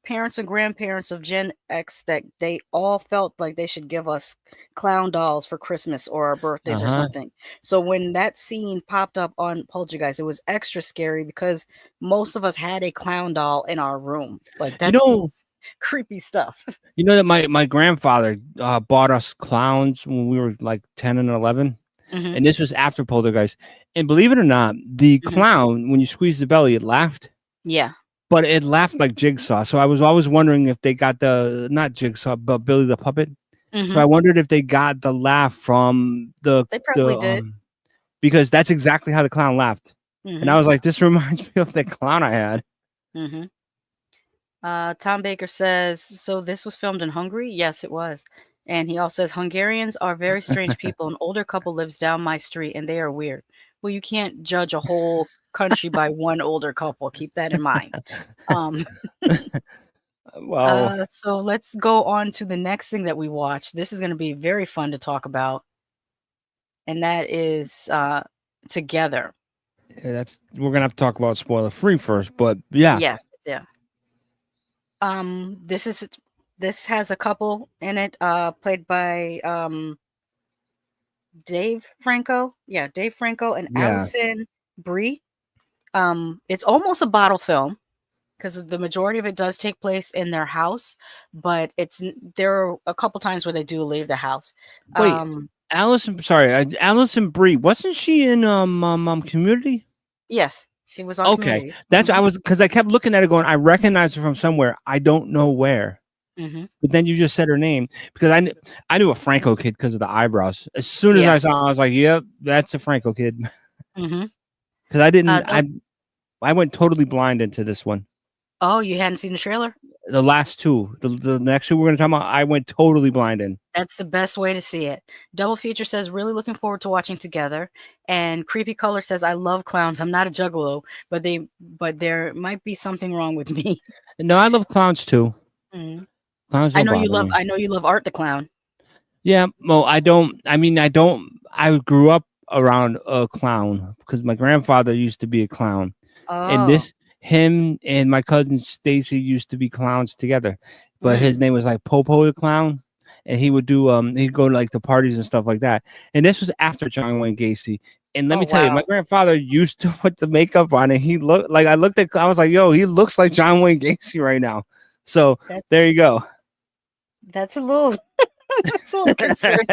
parents and grandparents of Gen X that they all felt like they should give us clown dolls for Christmas or our birthdays or something. So when that scene popped up on Poltergeist, it was extra scary because most of us had a clown doll in our room. Like, that's creepy stuff. You know that my grandfather bought us clowns when we were like 10 and 11. And this was after Poltergeist. And believe it or not, the clown, when you squeeze the belly, it laughed. Yeah. But it laughed like Jigsaw. So I was always wondering if they got not Jigsaw, but Billy the Puppet. So I wondered if they got the laugh from They probably did. Because that's exactly how the clown laughed. And I was like, this reminds me of the clown I had. Tom Baker says, so this was filmed in Hungary? Yes, it was. And he also says, Hungarians are very strange people. An older couple lives down my street and they are weird. Well, you can't judge a whole country by one older couple. Keep that in mind. So let's go on to the next thing that we watched. This is going to be very fun to talk about. And that is Together. Yeah, we're going to have to talk about spoiler free first, but yeah. Yes. Yeah. This has a couple in it, played by Dave Franco. Yeah, Dave Franco and Allison Brie. It's almost a bottle film because the majority of it does take place in their house, but there are a couple times where they do leave the house. Wait, Allison Brie, wasn't she in Community? Yes, she was on Community. That's because I kept looking at it going, I recognize her from somewhere. I don't know where. But then you just said her name because I knew a Franco kid because of the eyebrows. As soon as I saw her, I was like, yep, that's a Franco kid. Because I didn't, I went totally blind into this one. Oh, you hadn't seen the trailer? The last two, the next two we're going to talk about, I went totally blind in. That's the best way to see it. Double Feature says, really looking forward to watching Together. And Creepy Color says, I love clowns. I'm not a juggalo, but there might be something wrong with me. No, I love clowns too. I know you love Art the Clown. Yeah, well, I grew up around a clown because my grandfather used to be a clown. And him and my cousin Stacy used to be clowns together. But his name was like Popo the Clown. And he would do he'd go to like the parties and stuff like that. And this was after John Wayne Gacy And let Oh, me tell you, my wow. grandfather used to put the makeup on, and he looked like I was like, yo, he looks like John Wayne Gacy right now. So That's there you go. that's a little that's a little concerning.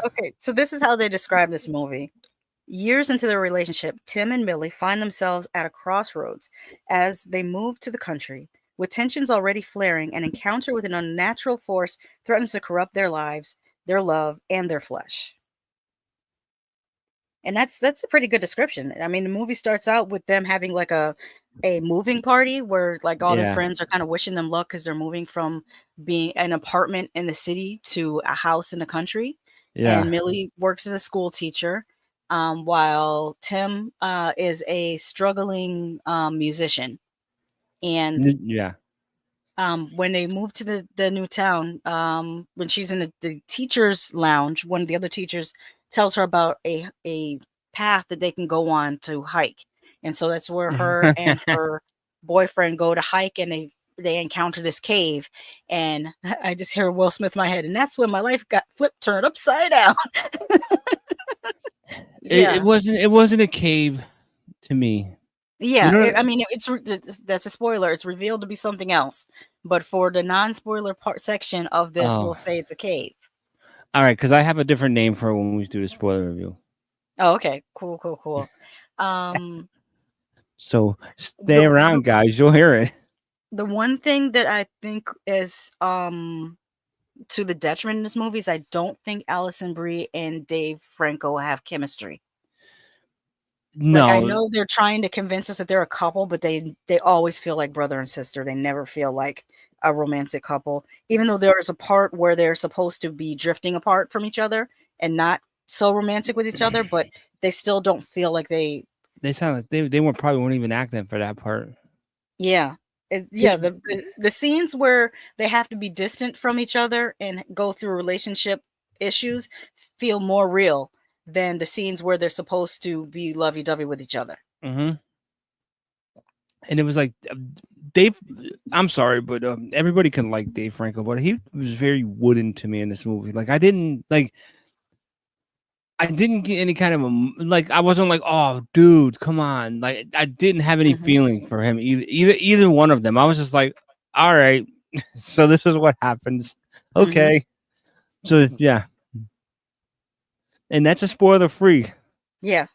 Okay, so this is how they describe this movie. Years into their relationship, Tim and Millie find themselves at a crossroads as they move to the country. With tensions already flaring, an encounter with an unnatural force threatens to corrupt their lives, their love, and their flesh. And that's a pretty good description. I mean, the movie starts out with them having like a moving party where like all their Yeah. friends are kind of wishing them luck because they're moving from being an apartment in the city to a house in the country. And Yeah. Millie works as a school teacher, while Tim is a struggling musician. And Yeah. when they move to the new town, when she's in the teacher's lounge, one of the other teachers tells her about a path that they can go on to hike. And so that's where her and her boyfriend go to hike, and they encounter this cave. And I just hear Will Smith in my head, and that's when my life got flipped, turned upside down. It Yeah. wasn't a cave to me. Yeah, know, I mean, that's a spoiler. It's revealed to be something else, but for the non-spoiler part section of this, oh, we'll say it's a cave. all right, because I have a different name for when we do the spoiler review. Oh, okay, cool. Um, So stay the around, guys. You'll hear it. the one thing that I think is to the detriment in this movie is I don't think Allison Brie and Dave Franco have chemistry. Like, I No, know they're trying to convince us that they're a couple, but they always feel like brother and sister. They never feel like a romantic couple, even though there is a part where they're supposed to be drifting apart from each other and not so romantic with each other, but they still don't feel like they. they sound like they weren't probably weren't even acting for that part. Yeah, the scenes where they have to be distant from each other and go through relationship issues feel more real than the scenes where they're supposed to be lovey-dovey with each other. Mm-hmm. And it was like Dave. I'm sorry, but everybody can like Dave Franco, but he was very wooden to me in this movie. Like I didn't get any kind of like I wasn't like, oh dude, come on. Like I didn't have any feeling for him either one of them. I was just like, all right, so this is what happens. Okay. So yeah. And that's a spoiler free. Yeah.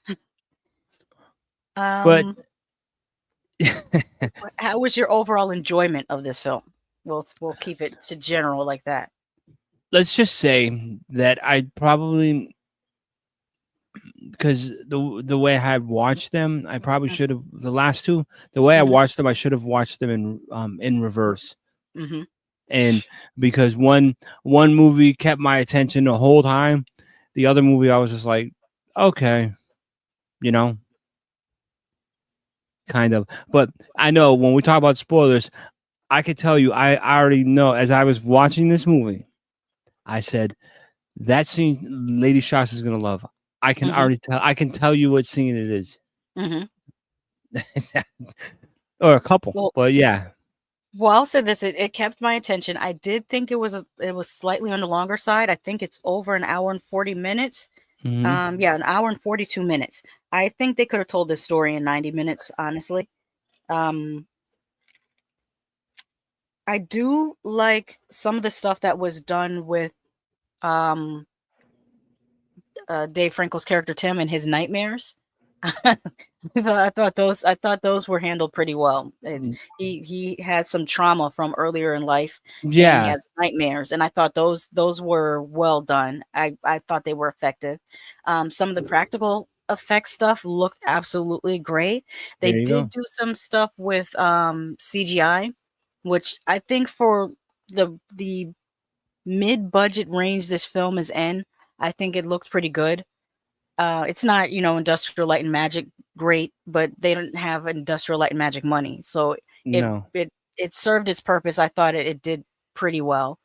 But how was your overall enjoyment of this film? We'll keep it to general like that. let's just say that I probably, because the way I had watched them, I probably should have the last two. The way I watched them, I should have watched them in reverse. Mm-hmm. And because one movie kept my attention the whole time, the other movie I was just like, okay, kind of. But I know when we talk about spoilers, I could tell you, I already know as I was watching this movie, I said that scene Lady Shasha is gonna love. I can already tell. I can tell you what scene it is, or a couple. Well, but yeah. Well, I'll say this: it kept my attention. I did think it was slightly on the longer side. I think it's over an hour and 40 minutes. Yeah, an hour and 42 minutes. I think they could have told this story in 90 minutes. Honestly, I do like some of the stuff that was done with Dave Franco's character Tim and his nightmares. I thought those were handled pretty well. He had some trauma from earlier in life. Yeah, and he has nightmares, and I thought those were well done. I thought they were effective. Some of the practical effects stuff looked absolutely great. They did do some stuff with CGI, which I think for the mid-budget range this film is in, I think it looked pretty good. It's not, Industrial Light and Magic great, but they don't have Industrial Light and Magic money. So it served its purpose. I thought it did pretty well.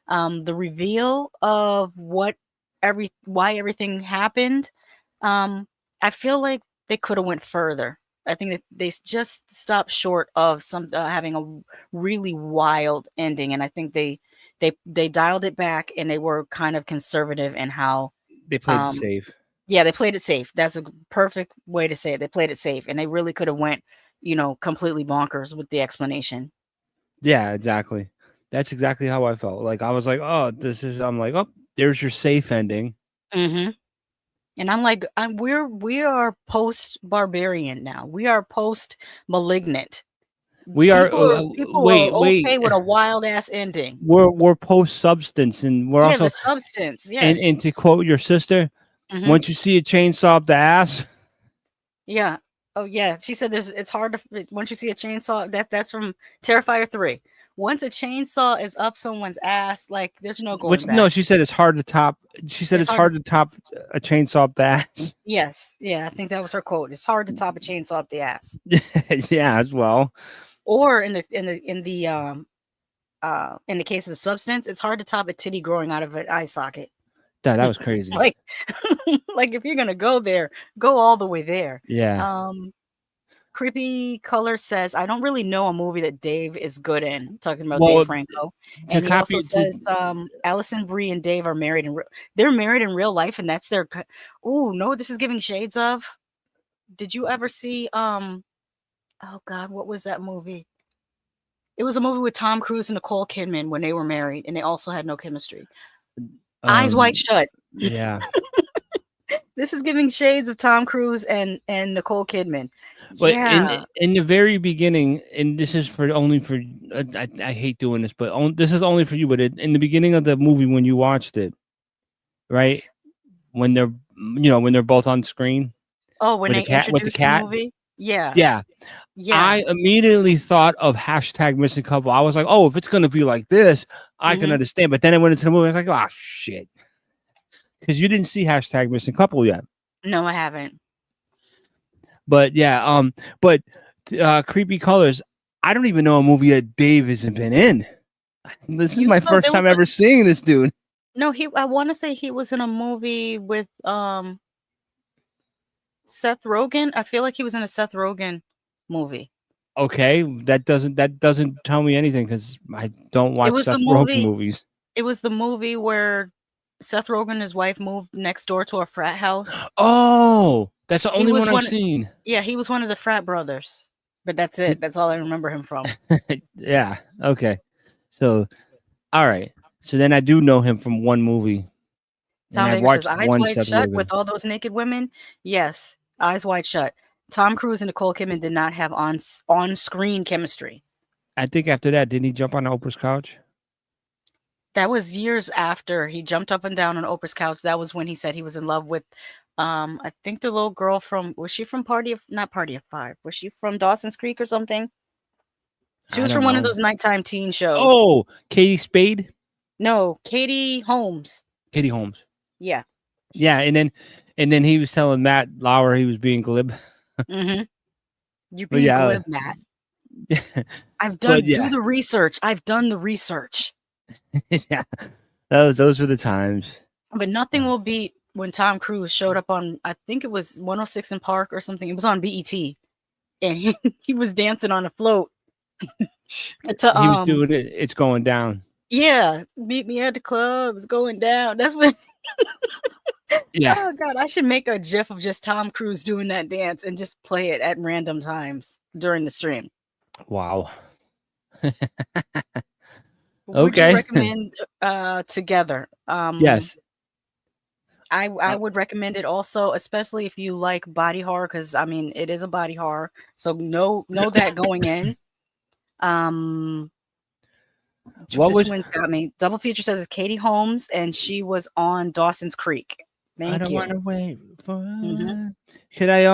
The reveal of why everything happened, I feel like they could have went further. I think that they just stopped short of having a really wild ending, and I think they dialed it back, and they were kind of conservative in how they played it safe. Yeah, they played it safe. That's a perfect way to say it. They played it safe, and they really could have went, completely bonkers with the explanation. Yeah, exactly. That's exactly how I felt. Like I was like, oh, I'm like, oh, there's your safe ending. Mm-hmm. And I'm like, we are post barbarian now. We are post malignant. We are People wait, are wait. okay with a wild ass ending. We're post substance, and we're Yeah, also the substance. Yes. and to quote your sister, Mhm. once you see a chainsaw up the ass, Yeah. Oh yeah. She said it's hard to once you see a chainsaw, that's from Terrifier 3. Once a chainsaw is up someone's ass, like there's no going which back. no, she said it's hard to top. She said it's hard to top a chainsaw up the ass. Yes. Yeah, I think that was her quote. It's hard to top a chainsaw up the ass. Yeah, as well. Or in the case of the substance, it's hard to top a titty growing out of an eye socket. That was crazy. Like like if you're gonna go there, go all the way there. Yeah. Creepy Color says, I don't really know a movie that Dave is good in. Talking about Well, Dave Franco. And he also says Allison Brie and Dave are married they're married in real life, and that's their oh no, this is giving shades of. Did you ever see oh god, what was that movie? It was a movie with Tom Cruise and Nicole Kidman when they were married, and they also had no chemistry. Eyes Wide Shut. Yeah. This is giving shades of Tom Cruise and Nicole Kidman. But Yeah. in the very beginning, and this is only for I hate doing this, but this is only for you. But in the beginning of the movie, when you watched it, right, when they're when they're both on screen. Oh, when they introduced the movie? Yeah. Yeah. I immediately thought of #missing couple. I was like, oh, if it's gonna be like this, I can understand. But then I went into the movie, I was like, oh shit. Because you didn't see #missing couple yet. No, I haven't. But yeah, but Creepy Colors, I don't even know a movie that Dave hasn't been in. This is my first time ever seeing this dude. No, I want to say he was in a movie with Seth Rogen. I feel like he was in a Seth Rogen movie. Okay, that doesn't tell me anything because I don't watch Seth Rogen movies. It was the movie where Seth Rogen and his wife moved next door to a frat house. Oh, that's the only one I've seen. Yeah, he was one of the frat brothers. But that's it. That's all I remember him from. Yeah. Okay. So, all right. So then I do know him from one movie. Tom Baker says, Eyes Wide Shut with all those naked women. Yes, Eyes Wide Shut. Tom Cruise and Nicole Kidman did not have on-screen chemistry. I think after that, didn't he jump on Oprah's couch? That was years after he jumped up and down on Oprah's couch. That was when he said he was in love with, I think the little girl was she from not Party of Five? Was she from Dawson's Creek or something? She was from one of those nighttime teen shows. Oh, Katie Spade? No, Katie Holmes. Katie Holmes. Yeah. Yeah, and then he was telling Matt Lauer he was being glib. Mm-hmm. You're being glib, Matt. Do the research. I've done the research. Yeah, those were the times. But nothing will beat when Tom Cruise showed up on, I think it was 106 in Park or something. It was on BET, and he was dancing on a float. He was doing it. It's going down. Yeah, meet me at the club. It's going down. That's what. Yeah. Oh God, I should make a GIF of just Tom Cruise doing that dance and just play it at random times during the stream. Wow. Would you recommend Together? Yes. I would recommend it also, especially if you like body horror, because I mean it is a body horror. So know that going in. Twins got me. Double feature says it's Katie Holmes, and she was on Dawson's Creek. Thank you. I don't want to wait for. Should I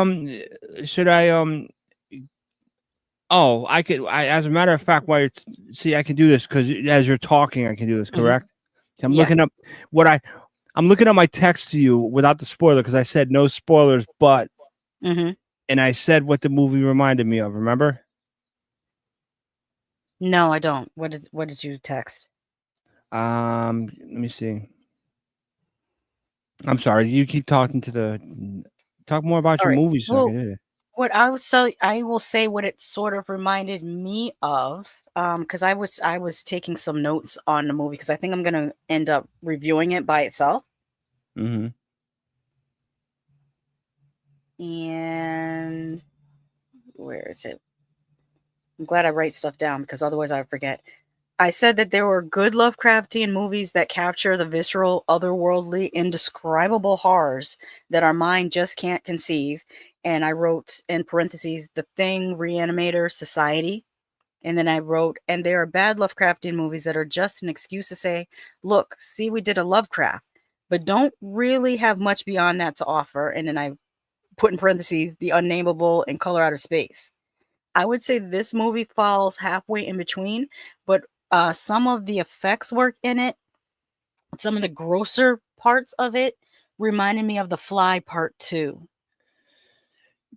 Oh, I could. As a matter of fact, while I can do this because as you're talking, I can do this. Correct. I'm looking up I'm looking at my text to you without the spoiler because I said no spoilers, but and I said what the movie reminded me of. Remember? No, I don't. What did you text? Let me see. I'm sorry. You keep talking talk more about your movies. So what I will say what it sort of reminded me of, because I was taking some notes on the movie because I think I'm gonna end up reviewing it by itself. And where is it? I'm glad I write stuff down because otherwise I forget. I said that there were good Lovecraftian movies that capture the visceral, otherworldly, indescribable horrors that our mind just can't conceive. And I wrote in parentheses, The Thing, Reanimator, Society. And then I wrote, and there are bad Lovecraftian movies that are just an excuse to say, look, see, we did a Lovecraft, but don't really have much beyond that to offer. And then I put in parentheses, The Unnameable and Color Out of Space. I would say this movie falls halfway in between, but some of the effects work in it, some of the grosser parts of it reminded me of The Fly Part 2. So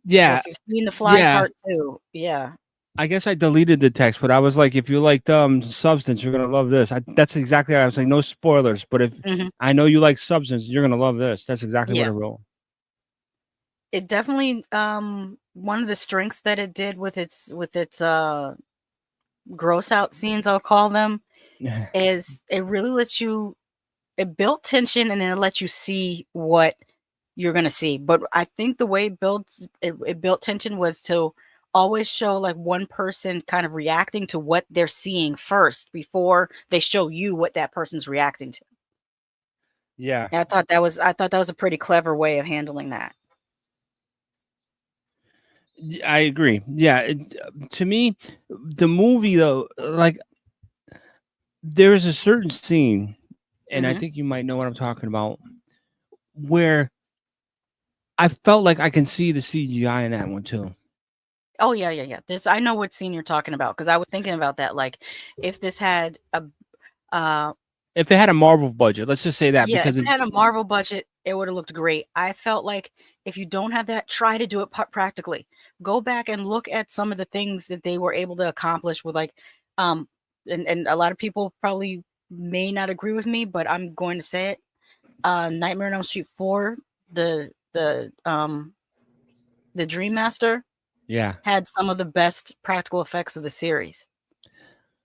Yeah, if you've seen The Fly yeah. Part 2, yeah. I guess I deleted the text, but I was like, if you liked Substance, you're gonna love this. That's exactly how I was like, no spoilers. But if I know you like Substance, you're gonna love this. That's exactly what I wrote. It definitely one of the strengths that it did with its gross out scenes, I'll call them, is it really lets you, it built tension and then it lets you see what you're gonna see. But I think the way it built tension was to always show like one person kind of reacting to what they're seeing first before they show you what that person's reacting to. Yeah, And I thought that was a pretty clever way of handling that. I agree. Yeah, to me, the movie though, like there is a certain scene, and I think you might know what I'm talking about, where I felt like I can see the CGI in that one too. Oh yeah. I know what scene you're talking about because I was thinking about that. Like, if this had a, if it had a Marvel budget, let's just say that, yeah, because if it had a Marvel budget, it would have looked great. I felt like if you don't have that, try to do it practically. Go back and look at some of the things that they were able to accomplish with like, and a lot of people probably may not agree with me, but I'm going to say it. Nightmare on Elm Street 4, the Dream Master, had some of the best practical effects of the series.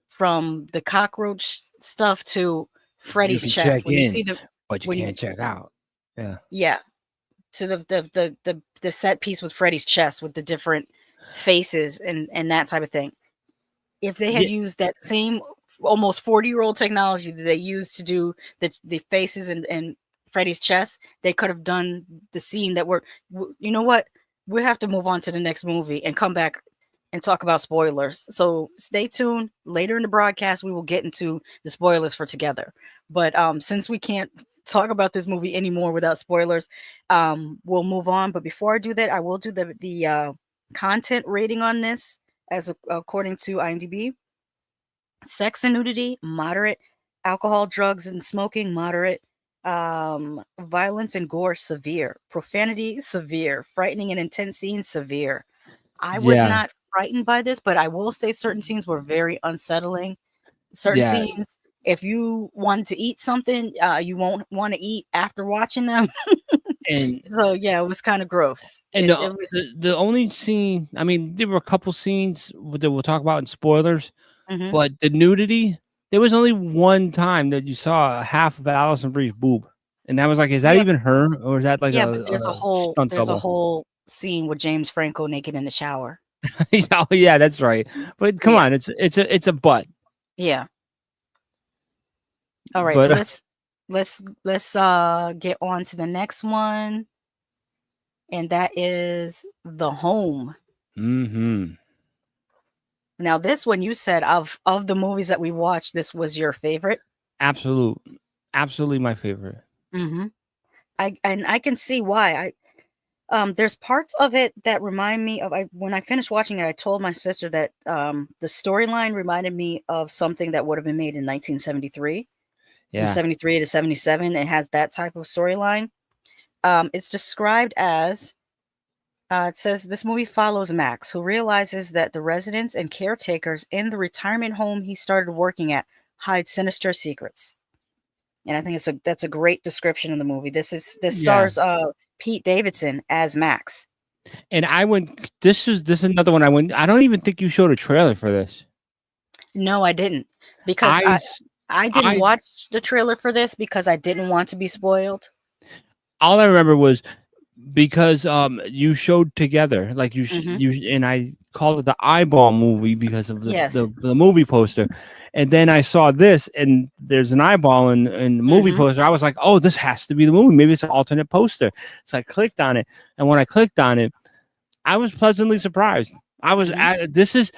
From the cockroach stuff to Freddy's chest. When you see the, but you can't check out. Yeah. To the set piece with Freddy's chest with the different faces and that type of thing. If they had used that same almost 40-year-old technology that they used to do the faces and Freddy's chest, they could have done the scene that you know what? We'll have to move on to the next movie and come back and talk about spoilers. So stay tuned. Later in the broadcast, we will get into the spoilers for Together. But since we can't talk about this movie anymore without spoilers, we'll move on. But before I do that, I will do the content rating on this according to IMDb. Sex and nudity, moderate. Alcohol, drugs, and smoking, moderate. Violence and gore, severe. Profanity, severe. Frightening and intense scenes, severe. I was not frightened by this, but I will say certain scenes were very unsettling. Certain scenes, if you wanted to eat something, you won't want to eat after watching them. And so yeah, it was kind of gross. And the only scene, I mean, there were a couple scenes that we'll talk about in spoilers, but the nudity, there was only one time that you saw half of Alison Brie's boob, and that was like, is that even her, or is that like but there's a double? whole scene with James Franco naked in the shower. Oh yeah, that's right. But come on, it's a butt. Yeah. All right, but, so let's get on to the next one, and that is The Home. Now, this one you said of the movies that we watched, this was your favorite. Absolutely my favorite. I can see why. There's parts of it that remind me of. When I finished watching it, I told my sister that the storyline reminded me of something that would have been made in 1973. From 73 to 77, it has that type of storyline. It's described as, it says, this movie follows Max, who realizes that the residents and caretakers in the retirement home he started working at hide sinister secrets. And I think that's a great description of the movie. This stars Pete Davidson as Max. And this is another one I don't even think you showed a trailer for this. No, I didn't, because I didn't watch the trailer for this because I didn't want to be spoiled. All I remember was because you showed together like Mhm. you and I called it the eyeball movie because of Yes. the movie poster, and then I saw this and there's an eyeball in the movie Mhm. poster. I was like, oh, this has to be the movie. Maybe it's an alternate poster. So I clicked on it, and when I clicked on it, I was pleasantly surprised. I was Mhm. this is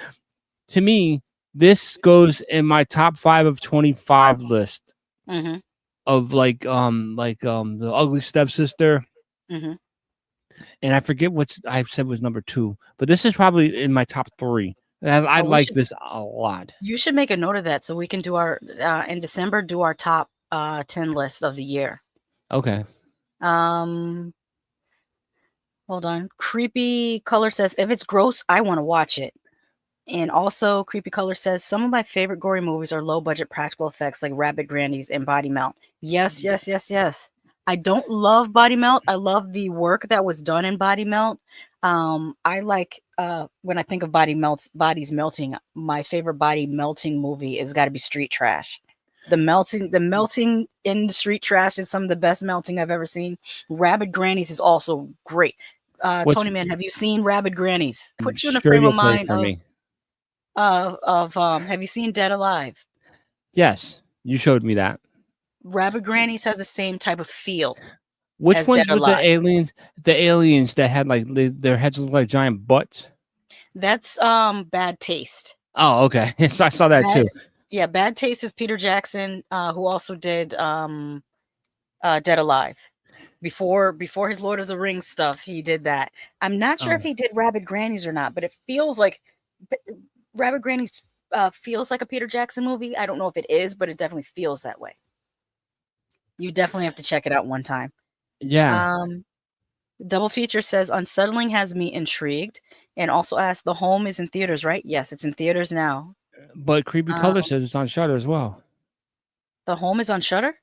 to me, this goes in my top 5 of 25 list Mhm. of the Ugly Stepsister, Mhm. and I forget what I said was number 2, but this is probably in my top 3. I Oh, we like should. this a lot. You should make a note of that so we can do our in December do our top 10 list of the year. Okay. Um, hold on. Creepy Color says if it's gross, I want to watch it. And also, Creepy Color says some of my favorite gory movies are low budget practical effects like Rabbit Grannies and Body Melt. Yes, yes, yes, yes. I don't love Body Melt. I love the work that was done in Body Melt. I like when I think of bodies melting. My favorite body melting movie has got to be Street Trash. The melting in Street Trash is some of the best melting I've ever seen. Rabbit Grannies is also great. What's Tony Man, have you seen Rabbit Grannies? Put you in a frame Stranger of Play mind for me? have you seen Dead Alive? Yes, you showed me that. Rabbit Grannies has the same type of feel Which as Dead ones was the Alive. aliens? The aliens that had like their heads look like giant butts. That's Bad Taste. Oh, okay. So I saw that too. Bad Taste is Peter Jackson, who also did Dead Alive. Before his Lord of the Rings stuff, he did that. I'm not sure if Oh, he did Rabbit Grannies or not, but it feels like Rabbit Grannies feels like a Peter Jackson movie. I don't know if it is, but it definitely feels that way. You definitely have to check it out one time. yeah. Double Feature says Unsettling has me intrigued, and also asks The Home is in theaters, right? Yes, it's in theaters now. But Creepy Um, Color says it's on Shutter as well. The Home is on Shutter.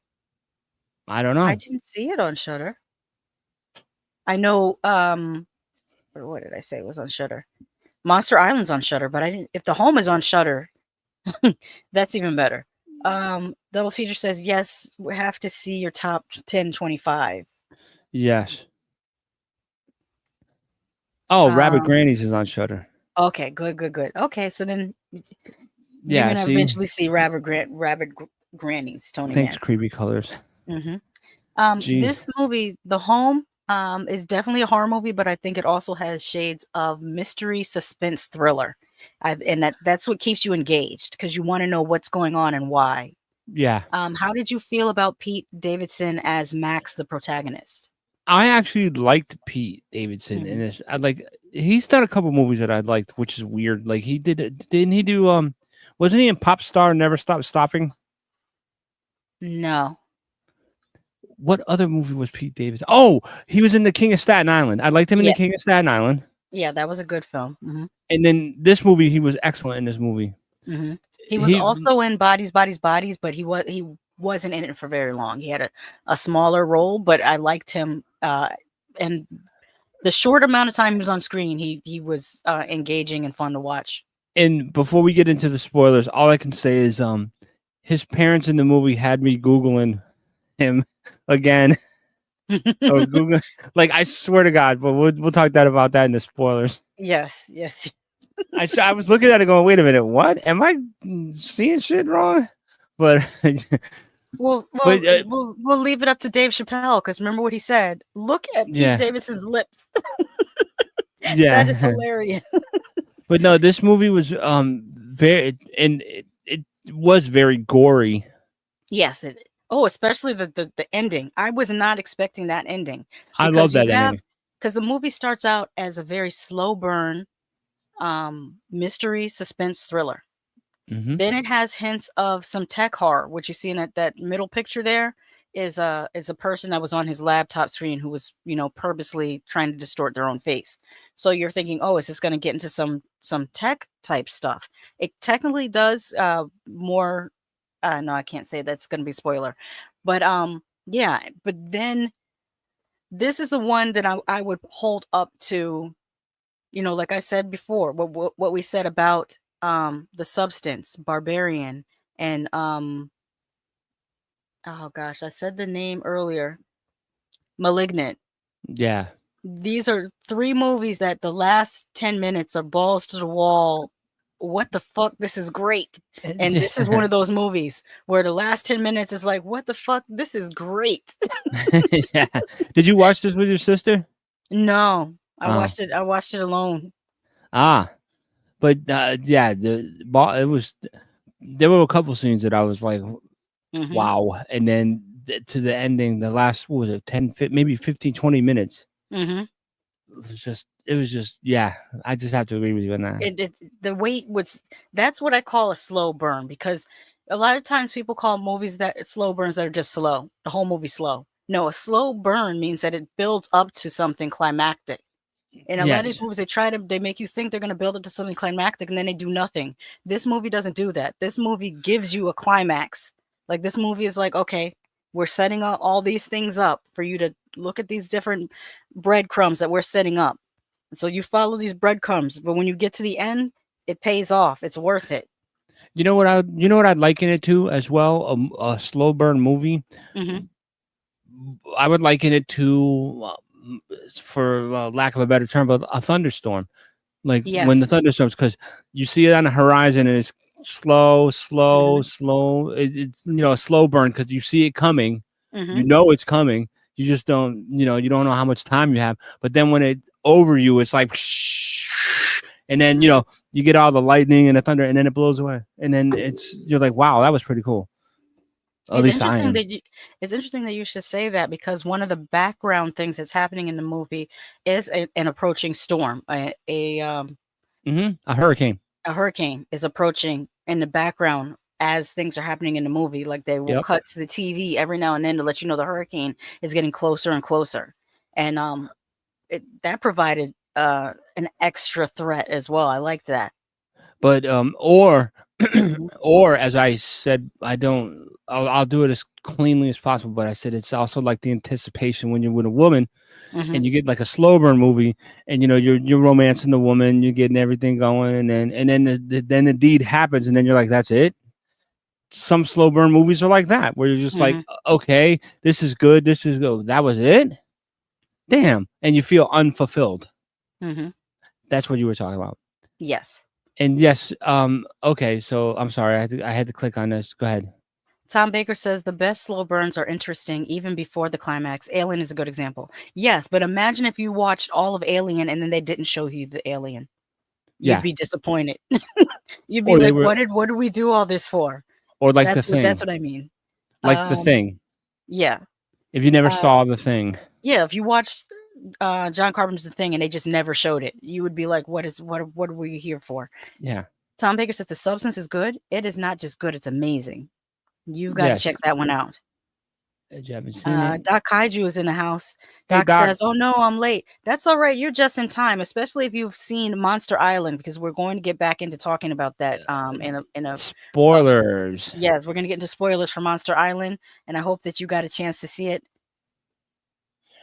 I don't I know. didn't see it on Shutter. I know. Or what did I say was on Shutter? Monster Island's on Shutter, but I didn't. If The Home is on Shutter, that's even better. Double Feature says yes. We have to see your top 10, 25. Yes. Oh, Rabbit Um, Grannies is on Shutter. okay, good, good, good. Okay, so then you're Yeah. gonna See, eventually see Grannies, Tony thanks, Man. Creepy Colors. hmm Jeez. This movie, The Home, is definitely a horror movie, but I think it also has shades of mystery, suspense, thriller, and that's what keeps you engaged because you want to know what's going on and why. Yeah. How did you feel about Pete Davidson as Max, the protagonist? I actually liked Pete Davidson in Mhm. this. I like he's done a couple movies that I liked, which is weird. Like didn't he do wasn't he in Pop Star Never Stop Stopping? No. What other movie was Pete Davidson? Oh, he was in The King of Staten Island. I liked him in The Yeah, King of Staten Island. yeah, that was a good film. And then this movie, he was excellent in this movie. He was He also in Bodies, Bodies, Bodies, but he wasn't in it for very long. He had a smaller role, but I liked him. And the short amount of time he was on screen, he was engaging and fun to watch. and before we get into the spoilers, all I can say is his parents in the movie had me Googling him again. Or Google like I swear to God, but we'll talk about that in the spoilers. Yes, yes. I was looking at it going, wait a minute, what? Am I seeing shit wrong? But Well, but we'll leave it up to Dave Chappelle because remember what he said. Look at Pete yeah, Davidson's lips. That is yeah. hilarious. But no, this movie was it was very gory. Yes, it. Oh, especially the ending. I was not expecting that ending I love because that ending. because the movie starts out as a very slow burn, mystery suspense thriller. Hmm. Then it has hints of some tech horror. What you see in that middle picture there is a person that was on his laptop screen who was purposely trying to distort their own face. So you're thinking, oh, is this going to get into some tech type stuff? It technically does more. No, I can't say that's going to be spoiler, but yeah. But then this is the one that I would hold up to, like I said before, what we said about The Substance, Barbarian, and oh gosh, I said the name earlier, Malignant. Yeah. These are 3 movies that the last 10 minutes are balls to the wall. What the fuck? This is great. And this is one of those movies where the last 10 minutes is like, what the fuck? This is great. Yeah. Did you watch this with your sister? No, I Oh. watched it alone. Ah, but yeah, it was. There were a couple scenes that I was like, Mhm. wow, and then to the ending, the last what was it 10, maybe 15, 20 minutes. Mhm. It was just yeah. I just have to agree with you on that. The weight was that's what I call a slow burn, because a lot of times people call movies that slow burns that are just slow. The whole movie slow. No, a slow burn means that it builds up to something climactic. In a lot of Yes. these movies, they make you think they're going to build up to something climactic, and then they do nothing. This movie doesn't do that. This movie gives you a climax. Like, this movie is like, okay, we're setting up all these things up for you to look at these different breadcrumbs that we're setting up. So you follow these breadcrumbs, but when you get to the end, it pays off. It's worth it. You know what I'd liken it to as well? A slow burn movie. Mhm. I would liken it to, for lack of a better term, but a thunderstorm. Like when the Yes. thunderstorms, because you see it on the horizon and it's slow. Mhm. It's a slow burn because you see it coming. You Mhm. know it's coming. You just don't, you don't know how much time you have. But then when it's over you, it's like, and then Mhm. you get all the lightning and the thunder, and then it blows away, and then you're like, wow, that was pretty cool. At It's least I interesting am. that you should say that, because one of the background things that's happening in the movie is an approaching storm. A hurricane. A hurricane is approaching in the background as things are happening in the movie. Like, they will Yep. cut to the TV every now and then to let you know the hurricane is getting closer and closer. And that provided an extra threat as well. I like that. But or Mhm. or as I said, I'll do it as cleanly as possible, but I said it's also like the anticipation when you're with a woman Mhm. and you get like a slow burn movie, and you're romancing the woman, you're getting everything going, and then the deed happens, and then you're like, that's it. Some slow burn movies are like that, where you're just like, Mhm. okay, this is good, this is good, that was it, damn, and you feel unfulfilled. Mhm. That's what you were talking about. Yes. And yes, okay, so I'm sorry, I had to click on this. Go ahead. Tom Baker says the best slow burns are interesting even before the climax. Alien is a good example. Yes, but imagine if you watched all of Alien and then they didn't show you the alien. You'd Yeah. be disappointed. You'd be Or they like, were, what did we do all this for? or like the That's thing, what I mean. like the thing. Yeah. If you never Uh, saw the thing, yeah, if you watched John Carpenter's The Thing and they just never showed it, you would be like, what are we here for? yeah, Tom Baker says the substance is good. It is not just good, it's amazing. You got to yes. check that one out. You haven't seen it. Doc Kaiju is in the house. Hey, Doc Doc. says, "Oh no, I'm late." That's all right. You're just in time, especially if you've seen Monster Island, because we're going to get back into talking about that. In a Spoilers. yes, we're going to get into spoilers for Monster Island, and I hope that you got a chance to see it.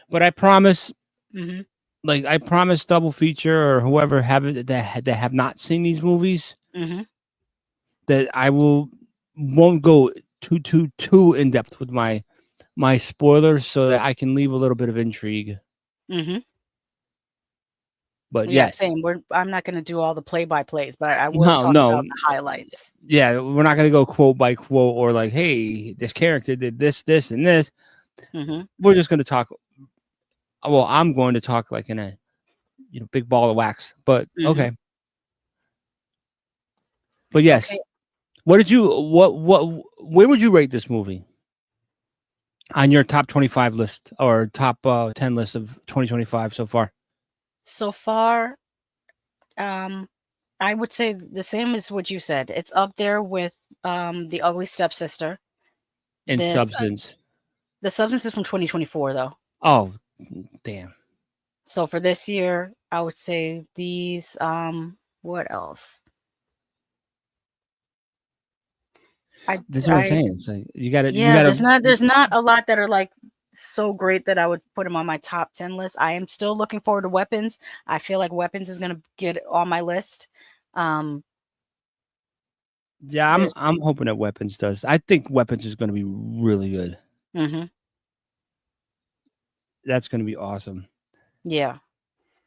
But I promise, Mhm. like I promise, Double Feature or whoever that have not seen these movies, Mhm. that I won't go too in depth with my spoilers, so that I can leave a little bit of intrigue. Mhm. But Yeah, yes, same. I'm not going to do all the play-by-plays, but I will no, talk about no, the highlights. yeah, we're not gonna go quote by quote or like, hey, this character did this, and this. Mhm. We're just gonna talk. Well, I'm going to talk like in a big ball of wax. But Mhm. okay. But yes, Okay. where would you rate this movie on your top 25 list or top 10 list of 2025 so far? So far, I would say the same as what you said. It's up there with The Ugly Stepsister. In This substance. The Substance is from 2024 though. Oh, damn. So for this year, I would say these what else? This is what I'm I saying. It's like you gotta yeah, there's not a lot that are like so great that I would put them on my top 10 list. I am still looking forward to Weapons. I feel like Weapons is gonna get on my list. yeah, There's I'm hoping that Weapons does. I think Weapons is gonna be really good. Mhm. That's gonna be awesome. Yeah.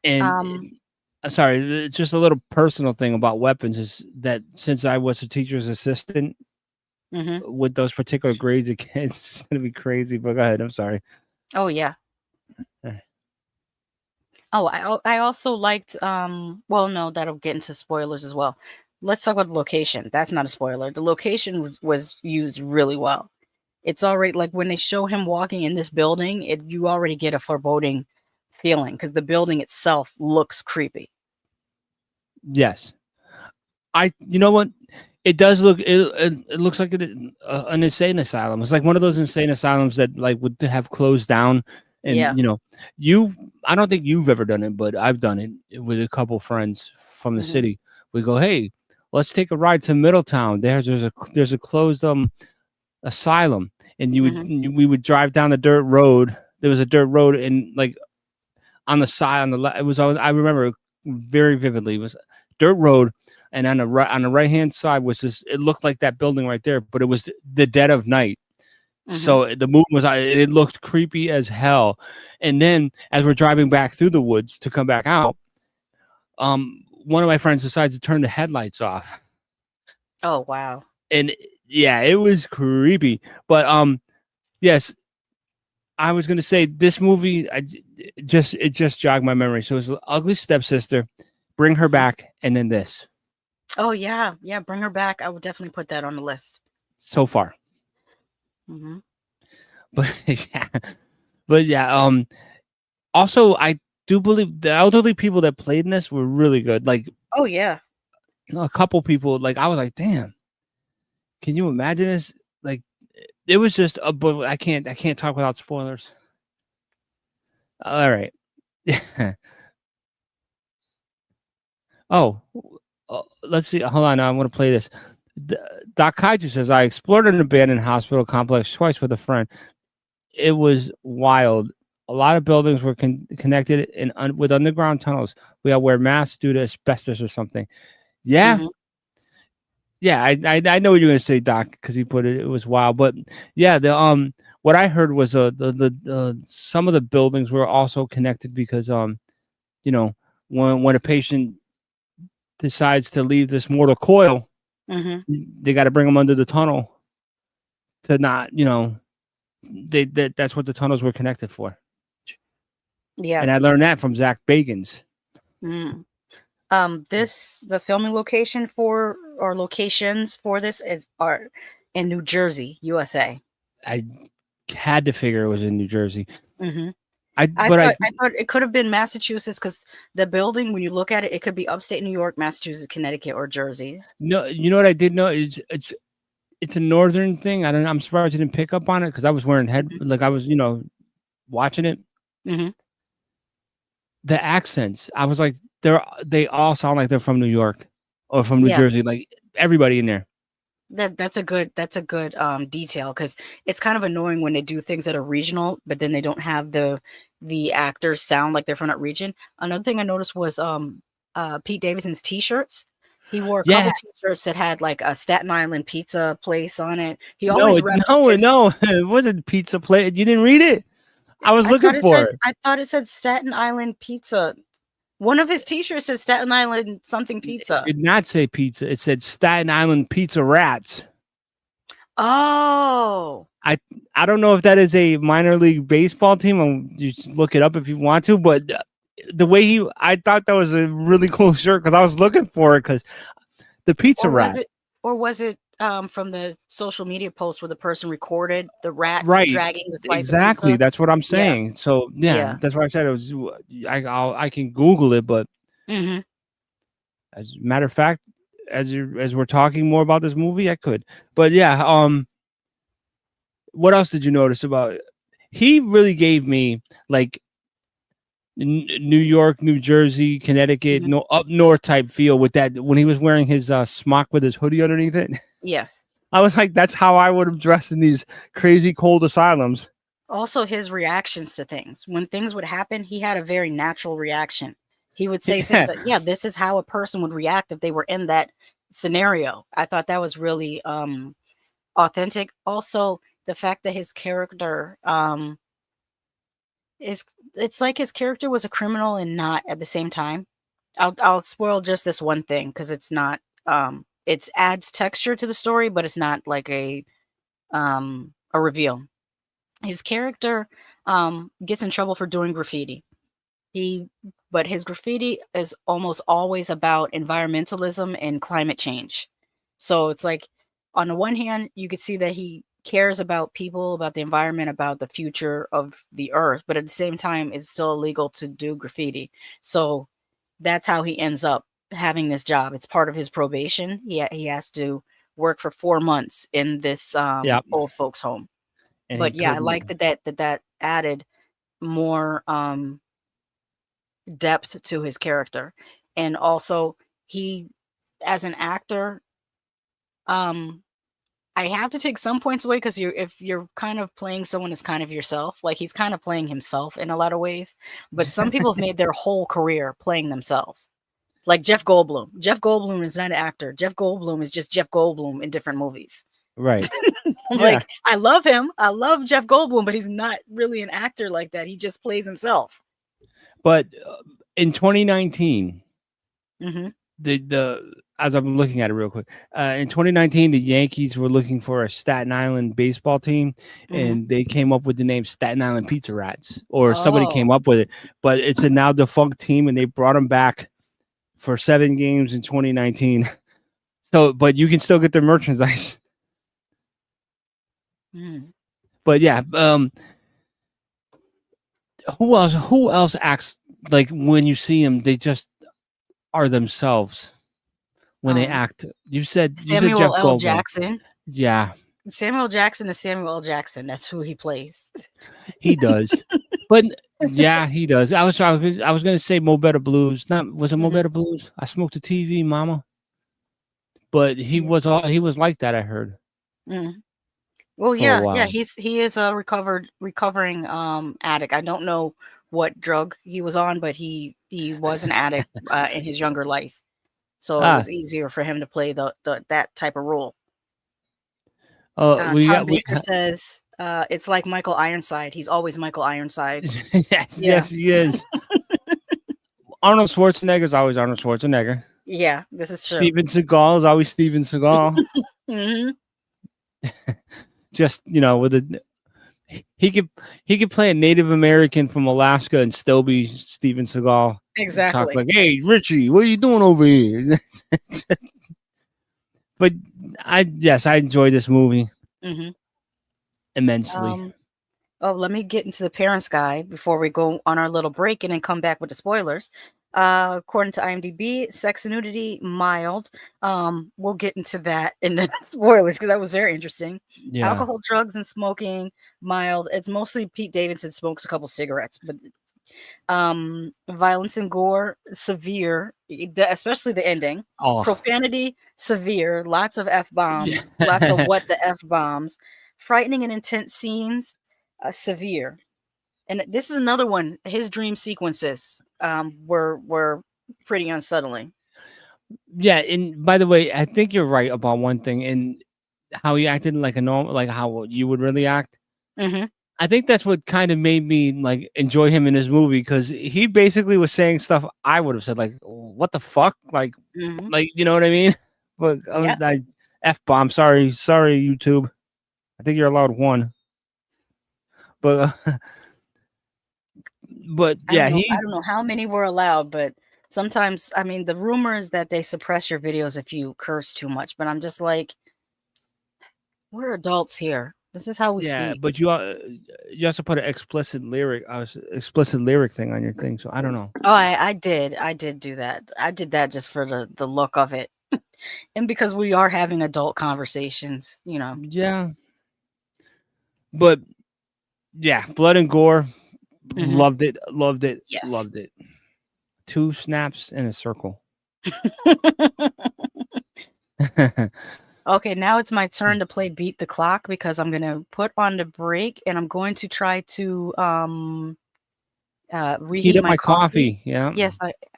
And sorry, just a little personal thing about weapons is that since I was a teacher's assistant hmm with those particular grades of kids, it's gonna be crazy. But go ahead. I'm sorry. Oh yeah. Eh. Oh, I also liked well no, that'll get into spoilers as well. Let's talk about the location. That's not a spoiler. The location was used really well. It's already like when they show him walking in this building, you already get a foreboding feeling because the building itself looks creepy. Yes, you know what? It does look. It looks like an insane asylum. It's like one of those insane asylums that like would have closed down. Yeah. And you. I don't think you've ever done it, but I've done it with a couple friends from the Mhm. city. We go, hey, let's take a ride to Middletown. There's a closed asylum, and we would drive down the dirt road. There was a dirt road, and like on the side on the left, it was always, I remember very vividly. It was dirt road, and on the right hand side was this. It looked like that building right there, but it was the dead of night. So the moon was. It looked creepy as hell. And then as we're driving back through the woods to come back out, one of my friends decides to turn the headlights off, Oh wow. and yeah, it was creepy. But yes, I was gonna say this movie. It just jogged my memory. So it was Ugly Stepsister, Bring Her Back, and then this. Oh yeah, yeah. Bring her back. I would definitely put that on the list. So far. hmm But yeah, but yeah. Also, I do believe the elderly people that played in this were really good. Like Oh yeah. a couple people, like I was like, damn, can you imagine this? Like it was just a. But I can't talk without spoilers. All right. Oh, let's see. Hold on. I'm going to play this. Doc Kaiju says, I explored an abandoned hospital complex twice with a friend. It was wild. A lot of buildings were connected with underground tunnels. We all wear masks due to asbestos or something. Yeah. Mhm. Yeah. I know what you're going to say, Doc, because he put it. It was wild. But yeah, what I heard was the some of the buildings were also connected because when a patient decides to leave this mortal coil, Mhm. they got to bring them under the tunnel to not, that's what the tunnels were connected for. Yeah. And I learned that from Zach Bagans. Mm. The filming location for or locations for this are in New Jersey, USA. I had to figure it was in New Jersey. hmm I I thought it could have been Massachusetts because the building, when you look at it, it could be upstate New York, Massachusetts, Connecticut, or Jersey. no, you know what I did know? It's a northern thing. I don't know. I'm surprised you didn't pick up on it because I was wearing like I was, watching it. hmm The accents, I was like, they all sound like they're from New York or from New Yeah. Jersey. Like everybody in there. That's a good detail because it's kind of annoying when they do things that are regional, but then they don't have the actors sound like they're from that region. Another thing I noticed was Pete Davidson's t-shirts. He wore a couple Yeah. t-shirts that had like a Staten Island pizza place on it. He No, always repped his- it wasn't pizza plate. You didn't read it. I was I looking thought for it. I thought it said Staten Island pizza. One of his t-shirts said Staten Island something pizza. It did not say pizza. It said Staten Island Pizza Rats. Oh. I don't know if that is a minor league baseball team. You should look it up if you want to. But the way I thought that was a really cool shirt because I was looking for it because the Pizza Rat. Was it from the social media post where the person recorded the rat Right. dragging the slice Exactly. of pizza? That's what I'm saying. So Yeah. that's why I said it was. I can Google it, but Mm-hmm. as a matter of fact, as we're talking more about this movie, I could. But yeah, what else did you notice about it? He really gave me like New York, New Jersey, Connecticut, Mhm. no up north type feel with that when he was wearing his smock with his hoodie underneath it. Yes. I was like, that's how I would have dressed in these crazy cold asylums. Also, his reactions to things. When things would happen, he had a very natural reaction. He would say things like, yeah, this is how a person would react if they were in that scenario. I thought that was really authentic. Also, the fact that his character it's like his character was a criminal and not at the same time. I'll spoil just this one thing because it's not it adds texture to the story, but it's not like a reveal. His character gets in trouble for doing graffiti. But his graffiti is almost always about environmentalism and climate change. So it's like, on the one hand, you could see that he cares about people, about the environment, about the future of the earth, but at the same time, it's still illegal to do graffiti. So that's how he ends up having this job. It's part of his probation. He has to work for 4 months in this Yep. old folks home. And But he yeah, I couldn't- like that added more depth to his character. And also, he, as an actor, I have to take some points away because if you're kind of playing someone as kind of yourself, like he's kind of playing himself in a lot of ways. But some people have made their whole career playing themselves. Like Jeff Goldblum. Jeff Goldblum is not an actor. Jeff Goldblum is just Jeff Goldblum in different movies. Right. I'm Yeah. like, I love him. I love Jeff Goldblum, but he's not really an actor like that. He just plays himself. But in 2019, Hmm. the as I'm looking at it real quick, in 2019, the Yankees were looking for a Staten Island baseball team, and they came up with the name Staten Island Pizza Rats, or somebody came up with it. But it's a now defunct team, and they brought them back for 7 games in 2019. So, but you can still get their merchandise. Mm. But yeah, who else acts like when you see them, they just are themselves when they act. You said Samuel Jeff L. Goldblum. Jackson. Yeah, Samuel Jackson is Samuel L. Jackson. That's who he plays. he does. But yeah, he does. I was gonna say Mo Better Blues. Was it Mo Better Blues? I smoked a TV, mama. But he was like that, I heard. Mm. Well, for a yeah, while. he is a recovering addict. I don't know what drug he was on, but he was an addict in his younger life, so it was easier for him to play that type of role. Tom Baker says it's like Michael Ironside. He's always Michael Ironside. Yes, he is. Arnold Schwarzenegger is always Arnold Schwarzenegger. Yeah, this is true. Steven Seagal is always Steven Seagal. Hmm. Just with he could play a Native American from Alaska and still be Steven Seagal. Exactly. Talk like, hey, Richie, what are you doing over here? But I enjoy this movie immensely. Let me get into the parents guide before we go on our little break and then come back with the spoilers. According to IMDb, sex and nudity, mild. We'll get into that in the spoilers because that was very interesting. Yeah. Alcohol, drugs, and smoking, mild. It's mostly Pete Davidson smokes a couple cigarettes, but violence and gore, severe, especially the ending. Profanity, severe. Lots of F-bombs. Lots of what the F-bombs. Frightening and intense scenes, severe. And this is another one. His dream sequences were pretty unsettling. Yeah, and by the way, I think you're right about one thing, and how he acted like a normal, like how you would really act. Mm-hmm. I think that's what kind of made me like enjoy him in this movie, because he basically was saying stuff I would have said, like, "What the fuck?" Like you know what I mean? But F-bomb. Sorry, YouTube. I think you're allowed one. But yeah, I don't know how many were allowed, but sometimes, I mean, the rumor is that they suppress your videos if you curse too much. But I'm just like, we're adults here. This is how we speak. But you also put an explicit lyric thing on your thing, so I don't know. Oh, I did do that. I did that just for the look of it, and because we are having adult conversations, Yeah. But yeah, blood and gore. Loved it. Yes. Loved it. 2 snaps in a circle. Okay, now it's my turn to play Beat the Clock because I'm gonna put on the break and I'm going to try to reheat Heat up my coffee. Yeah. Yes,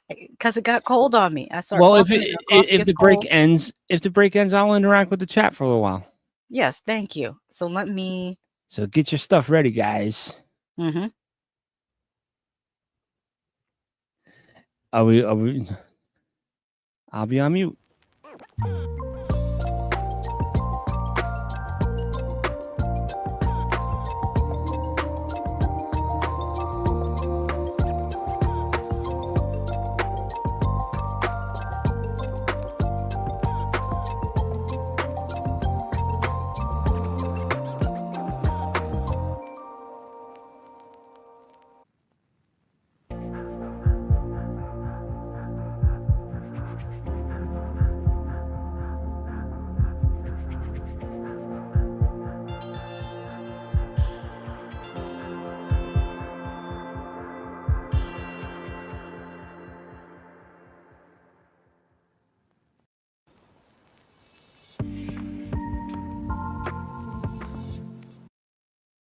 because it got cold on me. I started. Well, if the break ends, I'll interact with the chat for a little while. Yes, thank you. So let me. So get your stuff ready, guys. Mm-hmm. Are we? Are we? I'll be on mute.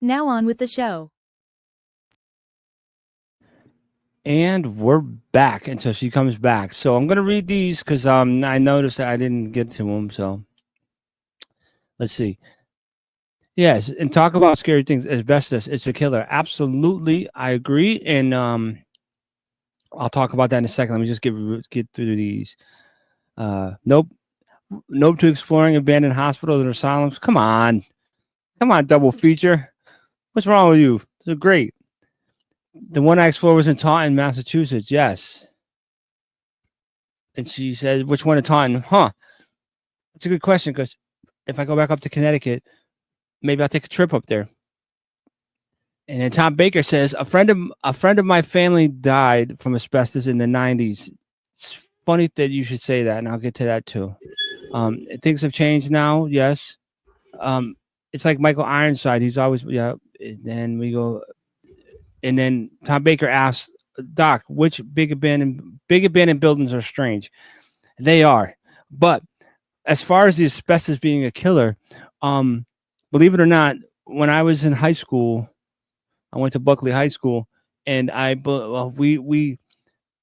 Now on with the show. And we're back until she comes back. So I'm gonna read these because I noticed that I didn't get to them. So let's see. Yes, and talk about scary things. Asbestos, it's a killer. Absolutely, I agree. And I'll talk about that in a second. Let me just get through these. Nope. Nope to exploring abandoned hospitals and asylums. Come on, double feature. What's wrong with you? They're great. The one I explored was in Taunton, Massachusetts. Yes. And she said, which one in Taunton? Huh. That's a good question because if I go back up to Connecticut, maybe I'll take a trip up there. And then Tom Baker says, a friend of my family died from asbestos in the 90s. It's funny that you should say that, and I'll get to that too. Things have changed now. Yes. It's like Michael Ironside. He's always, yeah. And then we go, and then Tom Baker asks, Doc, which big abandoned buildings are strange? They are. But as far as the asbestos being a killer, believe it or not, when I was in high school, I went to Buckley High School, and it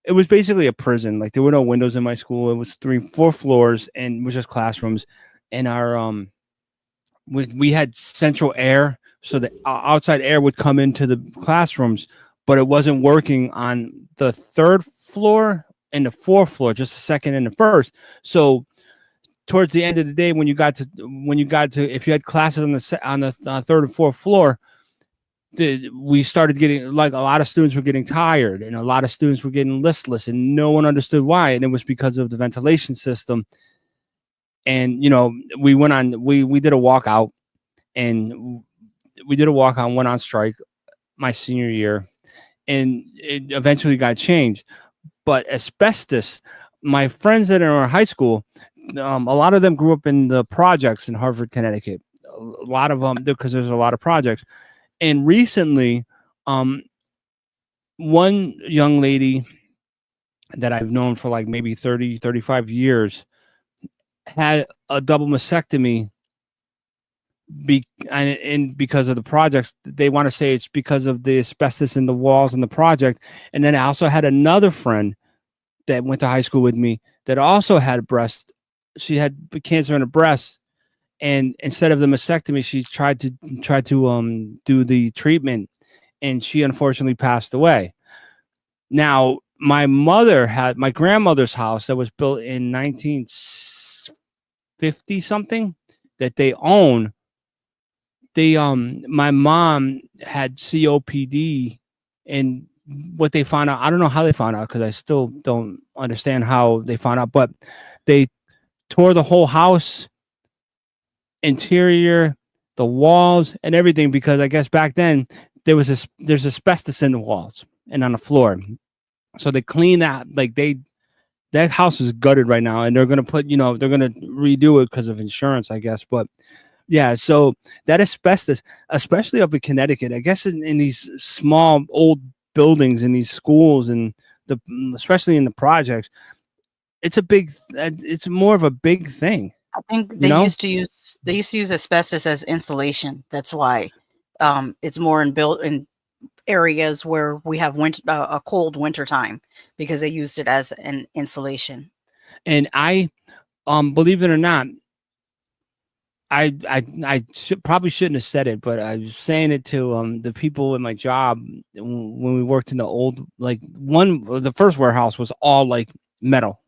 was basically a prison. Like there were no windows in my school. It was 4 floors, and it was just classrooms. And our we had central air, so the outside air would come into the classrooms, but it wasn't working on the 3rd floor and the 4th floor, just the 2nd and the 1st. So towards the end of the day, when you got to if you had classes on the 3rd and 4th floor, we started getting, like, a lot of students were getting tired, and a lot of students were getting listless, and no one understood why. And it was because of the ventilation system. And we went on, we did a walkout, and went on strike my senior year, and it eventually got changed. But asbestos, my friends that are in our high school, a lot of them grew up in the projects in Hartford, Connecticut. A lot of them, because there's a lot of projects. And recently, one young lady that I've known for like maybe 30, 35 years had a double mastectomy and because of the projects. They want to say it's because of the asbestos in the walls in the project. And then I also had another friend that went to high school with me that also had she had cancer in her breast. And instead of the mastectomy, she tried to do the treatment, and she unfortunately passed away. Now, my grandmother's house that was built in 1950 something that they own. My mom had COPD, and what they found out, I don't know how they found out, because I still don't understand how they found out, but they tore the whole house, interior, the walls, and everything, because I guess back then there's asbestos in the walls and on the floor. So they clean that, that house is gutted right now, and they're gonna they're gonna redo it because of insurance, I guess. But yeah, so that asbestos, especially up in Connecticut, I guess in these small old buildings in these schools, and especially in the projects, it's more of a big thing. I think they used to use asbestos as insulation. That's why it's more in areas where we have a cold winter time, because they used it as an insulation. And I believe it or not, probably shouldn't have said it, but I was saying it to the people at my job when we worked in the old the first warehouse was all like metal,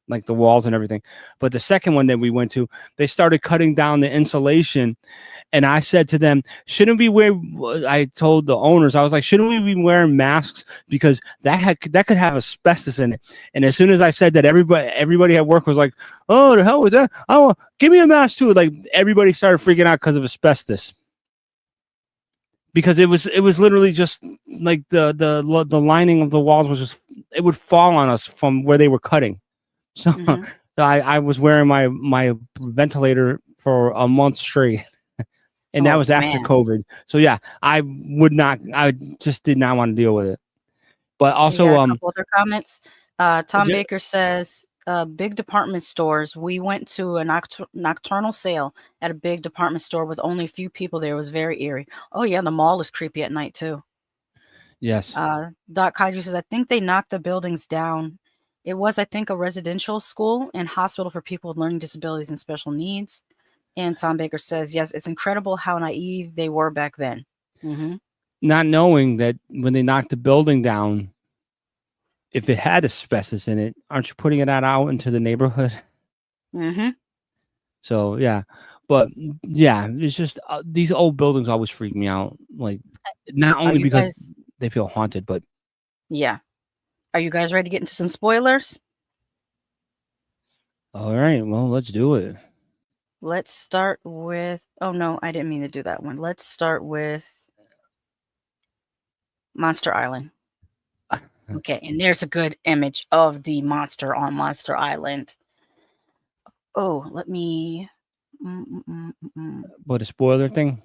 like the walls and everything. But the second one that we went to, they started cutting down the insulation. And I said to them, shouldn't we wear, I told the owners, I was like, shouldn't we be wearing masks? Because that could have asbestos in it. And as soon as I said that, everybody at work was like, oh, the hell with that? Oh, give me a mask too. Like everybody started freaking out because of asbestos. Because it was literally just like the lining of the walls was just, it would fall on us from where they were cutting. So, so I was wearing my ventilator for a month straight. And that was after COVID. So yeah, I just did not want to deal with it. But also, a couple other comments. Tom Baker says, big department stores. We went to a nocturnal sale at a big department store with only a few people there. It was very eerie. Oh yeah, the mall is creepy at night too. Yes. Doc Kaiju says, I think they knocked the buildings down. It was, I think, a residential school and hospital for people with learning disabilities and special needs. And Tom Baker says, yes, it's incredible how naive they were back then. Not knowing that when they knocked the building down, if it had asbestos in it, aren't you putting it out into the neighborhood? So, yeah. But, yeah, it's just these old buildings always freak me out. Like, not only because they feel haunted, but... Yeah. Are you guys ready to get into some spoilers? All right. Well, let's do it. Let's start with... Oh, no, I didn't mean to do that one. Let's start with Monster Island. Okay, and there's a good image of the monster on Monster Island. Oh, let me... What, a spoiler thing?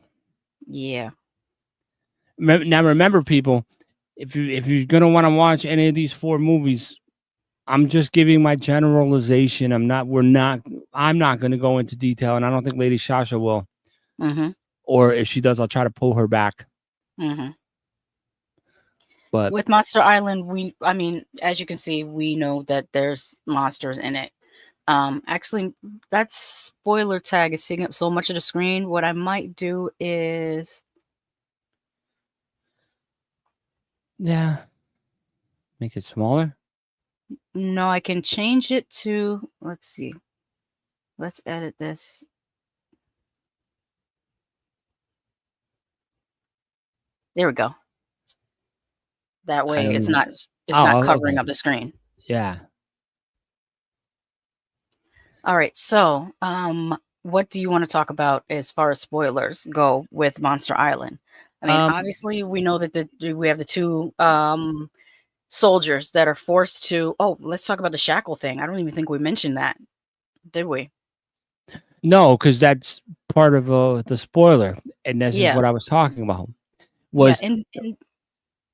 Yeah. Now, remember, people, if you're going to want to watch any of these 4 movies, I'm just giving my generalization. I'm not going to go into detail, and I don't think Lady Shasha will. Or if she does, I'll try to pull her back. But with Monster Island, I mean, as you can see, we know that there's monsters in it. Actually, that spoiler tag is taking up so much of the screen. What I might do is... Yeah. Make it smaller? No, I can change it to... Let's see. Let's edit this. There we go. That way it's not covering up the screen. Yeah. All right. So, what do you want to talk about as far as spoilers go with Monster Island? I mean, obviously we know that we have the 2 soldiers that are forced to... Oh, let's talk about the shackle thing. I don't even think we mentioned that. Did we? No, because that's part of the spoiler. And that's what I was talking about.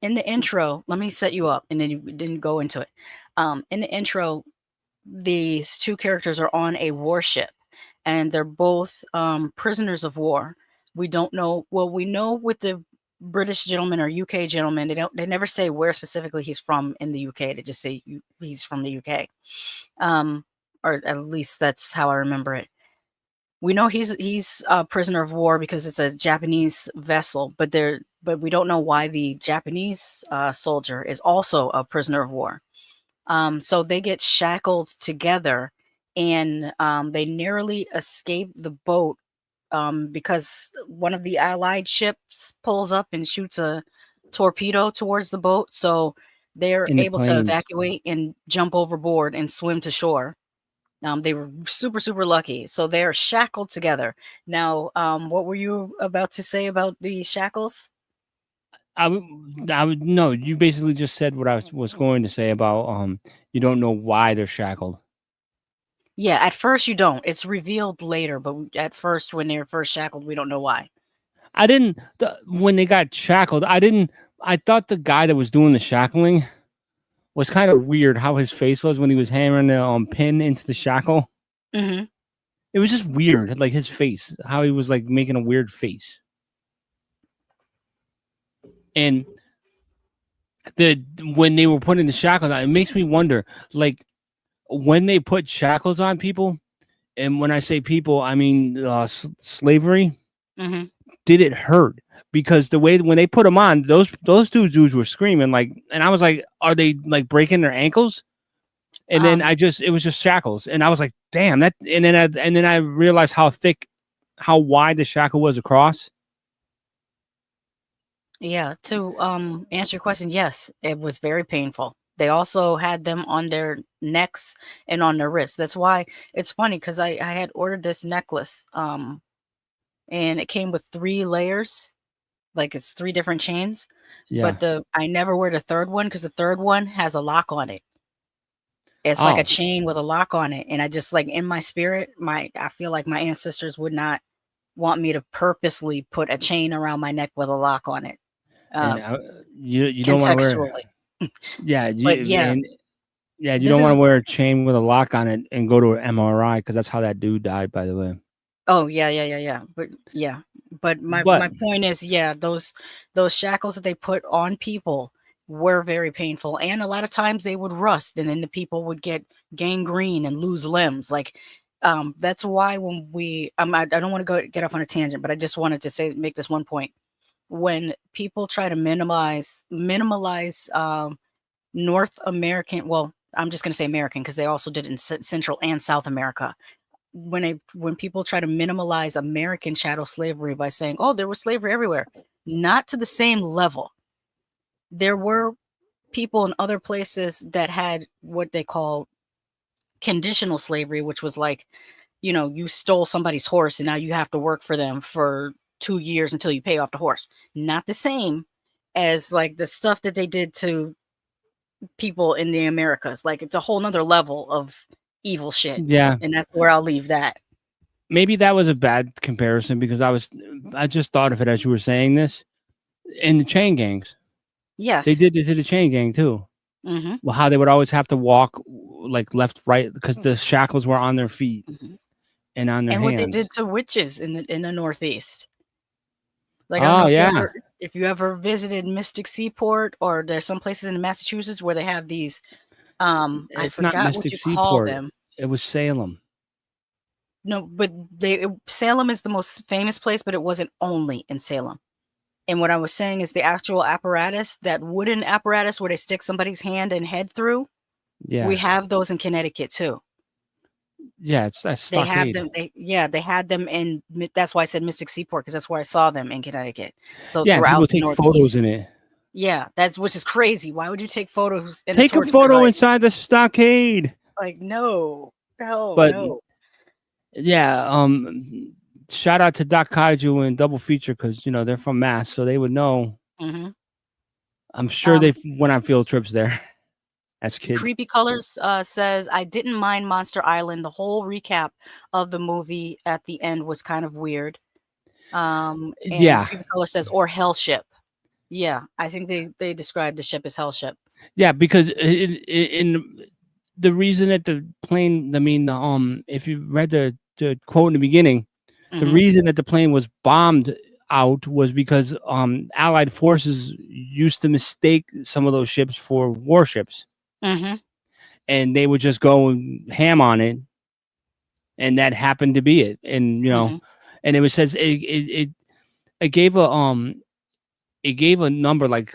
In the intro, let me set you up, and then you didn't go into it. In the intro, these 2 characters are on a warship, and they're both prisoners of war. We don't know. Well, we know with the British gentleman or UK gentleman, they never say where specifically he's from in the UK. They just say he's from the UK, or at least that's how I remember it. We know he's a prisoner of war because it's a Japanese vessel, but we don't know why the Japanese soldier is also a prisoner of war. So they get shackled together, and they narrowly escape the boat because one of the Allied ships pulls up and shoots a torpedo towards the boat. So they're able to evacuate and jump overboard and swim to shore. They were super, super lucky. So they're shackled together. Now, what were you about to say about the shackles? I would no. You basically just said what I was going to say about you don't know why they're shackled. Yeah, at first you don't. It's revealed later, but at first, when they're first shackled, we don't know why. When they got shackled, I thought the guy that was doing the shackling was kind of weird how his face was when he was hammering the pin into the shackle. It was just weird, like his face, how he was like making a weird face. And when they were putting the shackles on, it makes me wonder, like when they put shackles on people, And when I say people, I mean slavery. Mm-hmm. Did it hurt? Because the way when they put them on, those two dudes were screaming like, and I was like, are they like breaking their ankles? And then it was just shackles, and I was like, damn that. And then I realized how thick, how wide the shackle was across. Yeah, to answer your question, yes, it was very painful. They also had them on their necks and on their wrists. That's why it's funny because I had ordered this necklace, and it came with 3 layers, like it's 3 different chains. Yeah. But I never wear the third one because the third one has a lock on it. It's like a chain with a lock on it, and I just like in my spirit, I feel like my ancestors would not want me to purposely put a chain around my neck with a lock on it. And you don't want to wear. Yeah, but yeah, you don't want to wear a chain with a lock on it and go to an MRI because that's how that dude died, by the way. Oh yeah. But my point is, yeah, those shackles that they put on people were very painful, and a lot of times they would rust, and then the people would get gangrene and lose limbs. Like, that's why when we, I don't want to get off on a tangent, but I just wanted to make this one point. When people try to minimize North American, well, I'm just going to say American because they also did it in Central and South America. When people try to minimize American chattel slavery by saying, oh, there was slavery everywhere, not to the same level. There were people in other places that had what they call conditional slavery, which was like, you stole somebody's horse and now you have to work for them for 2 years until you pay off the horse. Not the same as like the stuff that they did to people in the Americas. Like it's a whole nother level of evil shit. Yeah. And that's where I'll leave that. Maybe that was a bad comparison because I just thought of it as you were saying this. In the chain gangs. Yes. They did it to the chain gang too. Mm-hmm. Well, how they would always have to walk like left, right, because the shackles were on their feet and on their hands. And what they did to witches in the Northeast. Like, I don't know if you ever visited Mystic Seaport, or there's some places in Massachusetts where they have these. I forgot not Mystic what you call them. It was Salem. No, but Salem is the most famous place, but it wasn't only in Salem. And what I was saying is the actual apparatus, that wooden apparatus where they stick somebody's hand and head through. Yeah, we have those in Connecticut too. Yeah, it's a stockade. They have them. They had them in. That's why I said Mystic Seaport, because that's where I saw them in Connecticut. So yeah, people take photos in it. Yeah, which is crazy. Why would you take photos? Take a photo inside the stockade. Like no. Yeah, shout out to Doc Kaiju and Double Feature because they're from Mass, so they would know. Mm-hmm. I'm sure they went on field trips there as kids. Creepy Colors says, I didn't mind Monster Island. The whole recap of the movie at the end was kind of weird. And Creepy Colors says, or Hell Ship. Yeah, I think they described the ship as Hell Ship. Yeah, because in the reason that the plane, if you read the quote in the beginning, the reason that the plane was bombed out was because Allied forces used to mistake some of those ships for warships. Mm-hmm. And they would just go ham on it, and that happened to be it. And and it says it gave a number like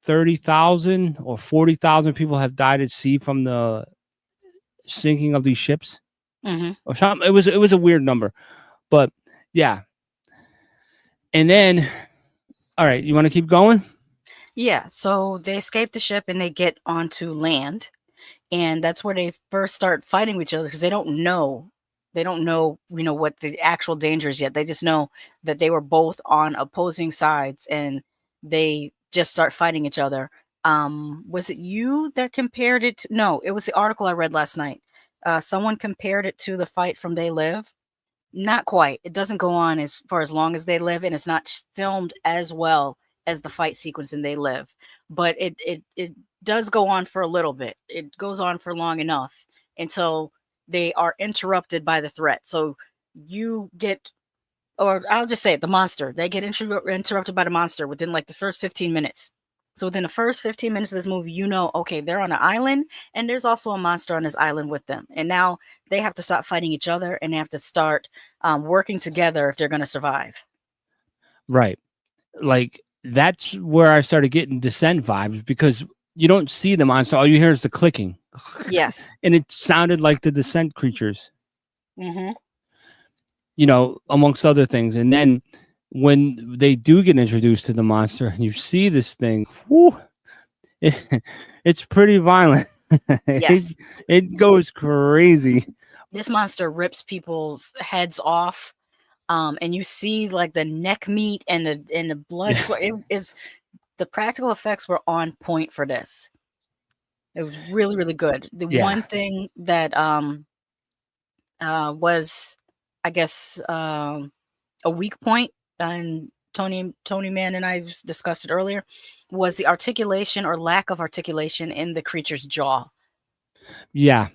30,000 or 40,000 people have died at sea from the sinking of these ships. Or something. It was a weird number, but yeah. And then, all right, you want to keep going? Yeah. So they escape the ship and they get onto land, and that's where they first start fighting with each other because they don't know, what the actual danger is yet. They just know that they were both on opposing sides, and they just start fighting each other. Was it you that compared it to? No, it was the article I read last night. Someone compared it to the fight from They Live. Not quite. It doesn't go on as long as They Live, and it's not filmed as well as the fight sequence in They Live. But it does go on for a little bit. It goes on for long enough until they are interrupted by the threat. So you get, or I'll just say it, the monster. They get interrupted by the monster within like the first 15 minutes. So within the first 15 minutes of this movie, you know, okay, they're on an island and there's also a monster on this island with them. And now they have to stop fighting each other and they have to start working together if they're going to survive. Right. Like that's where I started getting Descent vibes because you don't see the monster. All you hear is the clicking. Yes. And it sounded like the Descent creatures, Mm-hmm. you know, amongst other things. And then when they do get introduced to the monster and you see this thing, whoo, it's pretty violent. Yes. It goes crazy. This monster rips people's heads off. And you see like the neck meat and the blood. So it is, the practical effects were on point for this. It was really, really good. The one thing that was, I guess, a weak point, and Tonyman and I discussed it earlier, was the articulation or lack of articulation in the creature's jaw. Yeah.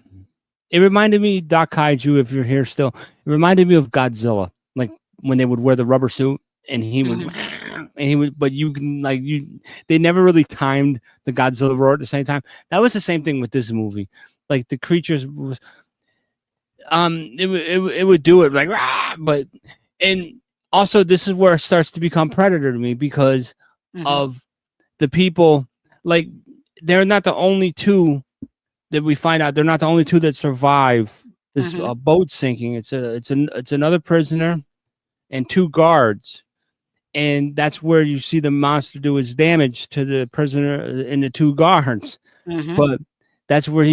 It reminded me, Doc Kaiju, if you're here still, it reminded me of Godzilla. Like when they would wear the rubber suit and he would, but you can they never really timed the Godzilla roar at the same time. That was the same thing with this movie. Like the creatures was, it would do it like, rah, but, and also this is where it starts to become Predator to me because of the people, like they're not the only two that we find out. They're not the only two that survive this boat sinking. It's another prisoner and two guards, and that's where you see the monster do his damage to the prisoner and the two guards. But that's where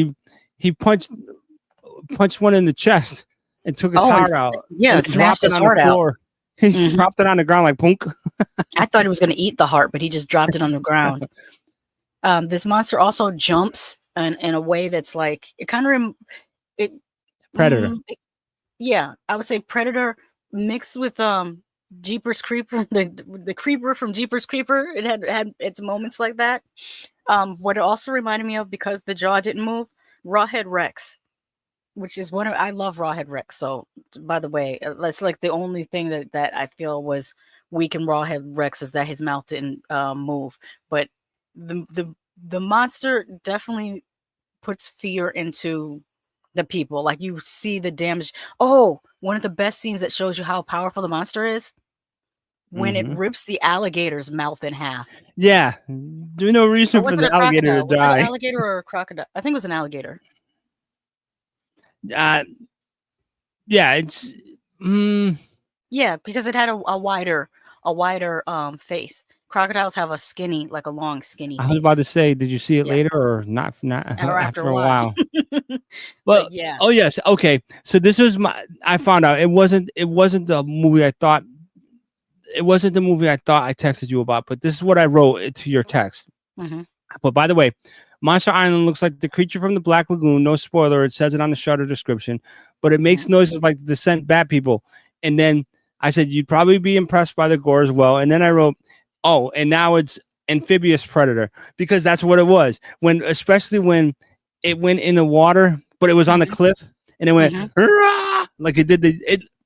he punched one in the chest and took his heart out. Yeah, smashed his heart out. He dropped it on the ground like punk. I thought he was going to eat the heart, but he just dropped it on the ground. This monster also jumps in a way that's like, it kind of Predator. Yeah, I would say Predator mixed with Jeepers Creeper, the creeper from Jeepers Creeper. It had its moments like that. What it also reminded me of, because the jaw didn't move, Rawhead Rex, which is I love Rawhead Rex. So by the way, that's like the only thing that I feel was weak in Rawhead Rex is that his mouth didn't move. But the monster definitely puts fear into the people. Like you see the damage. Oh, one of the best scenes that shows you how powerful the monster is when it rips the alligator's mouth in half. Yeah, there's no reason for the alligator to die. Was it an alligator or a crocodile? I think it was an alligator. Yeah, it's yeah, because it had a wider face. Crocodiles have a skinny, like a long skinny face. I was about to say, did you see it later or not or after a while? Well, yeah. Oh yes, okay. So this was I found out it wasn't the movie I thought. It wasn't the movie I thought I texted you about, but this is what I wrote to your text. But by the way, Monster Island looks like the creature from the Black Lagoon. No spoiler, it says it on the Shutter description, but it makes noises like the Descent Bat people. And then I said, you'd probably be impressed by the gore as well. And then I wrote, oh, and now it's amphibious predator, because that's what it was. Especially when it went in the water, but it was on the cliff and it went like it did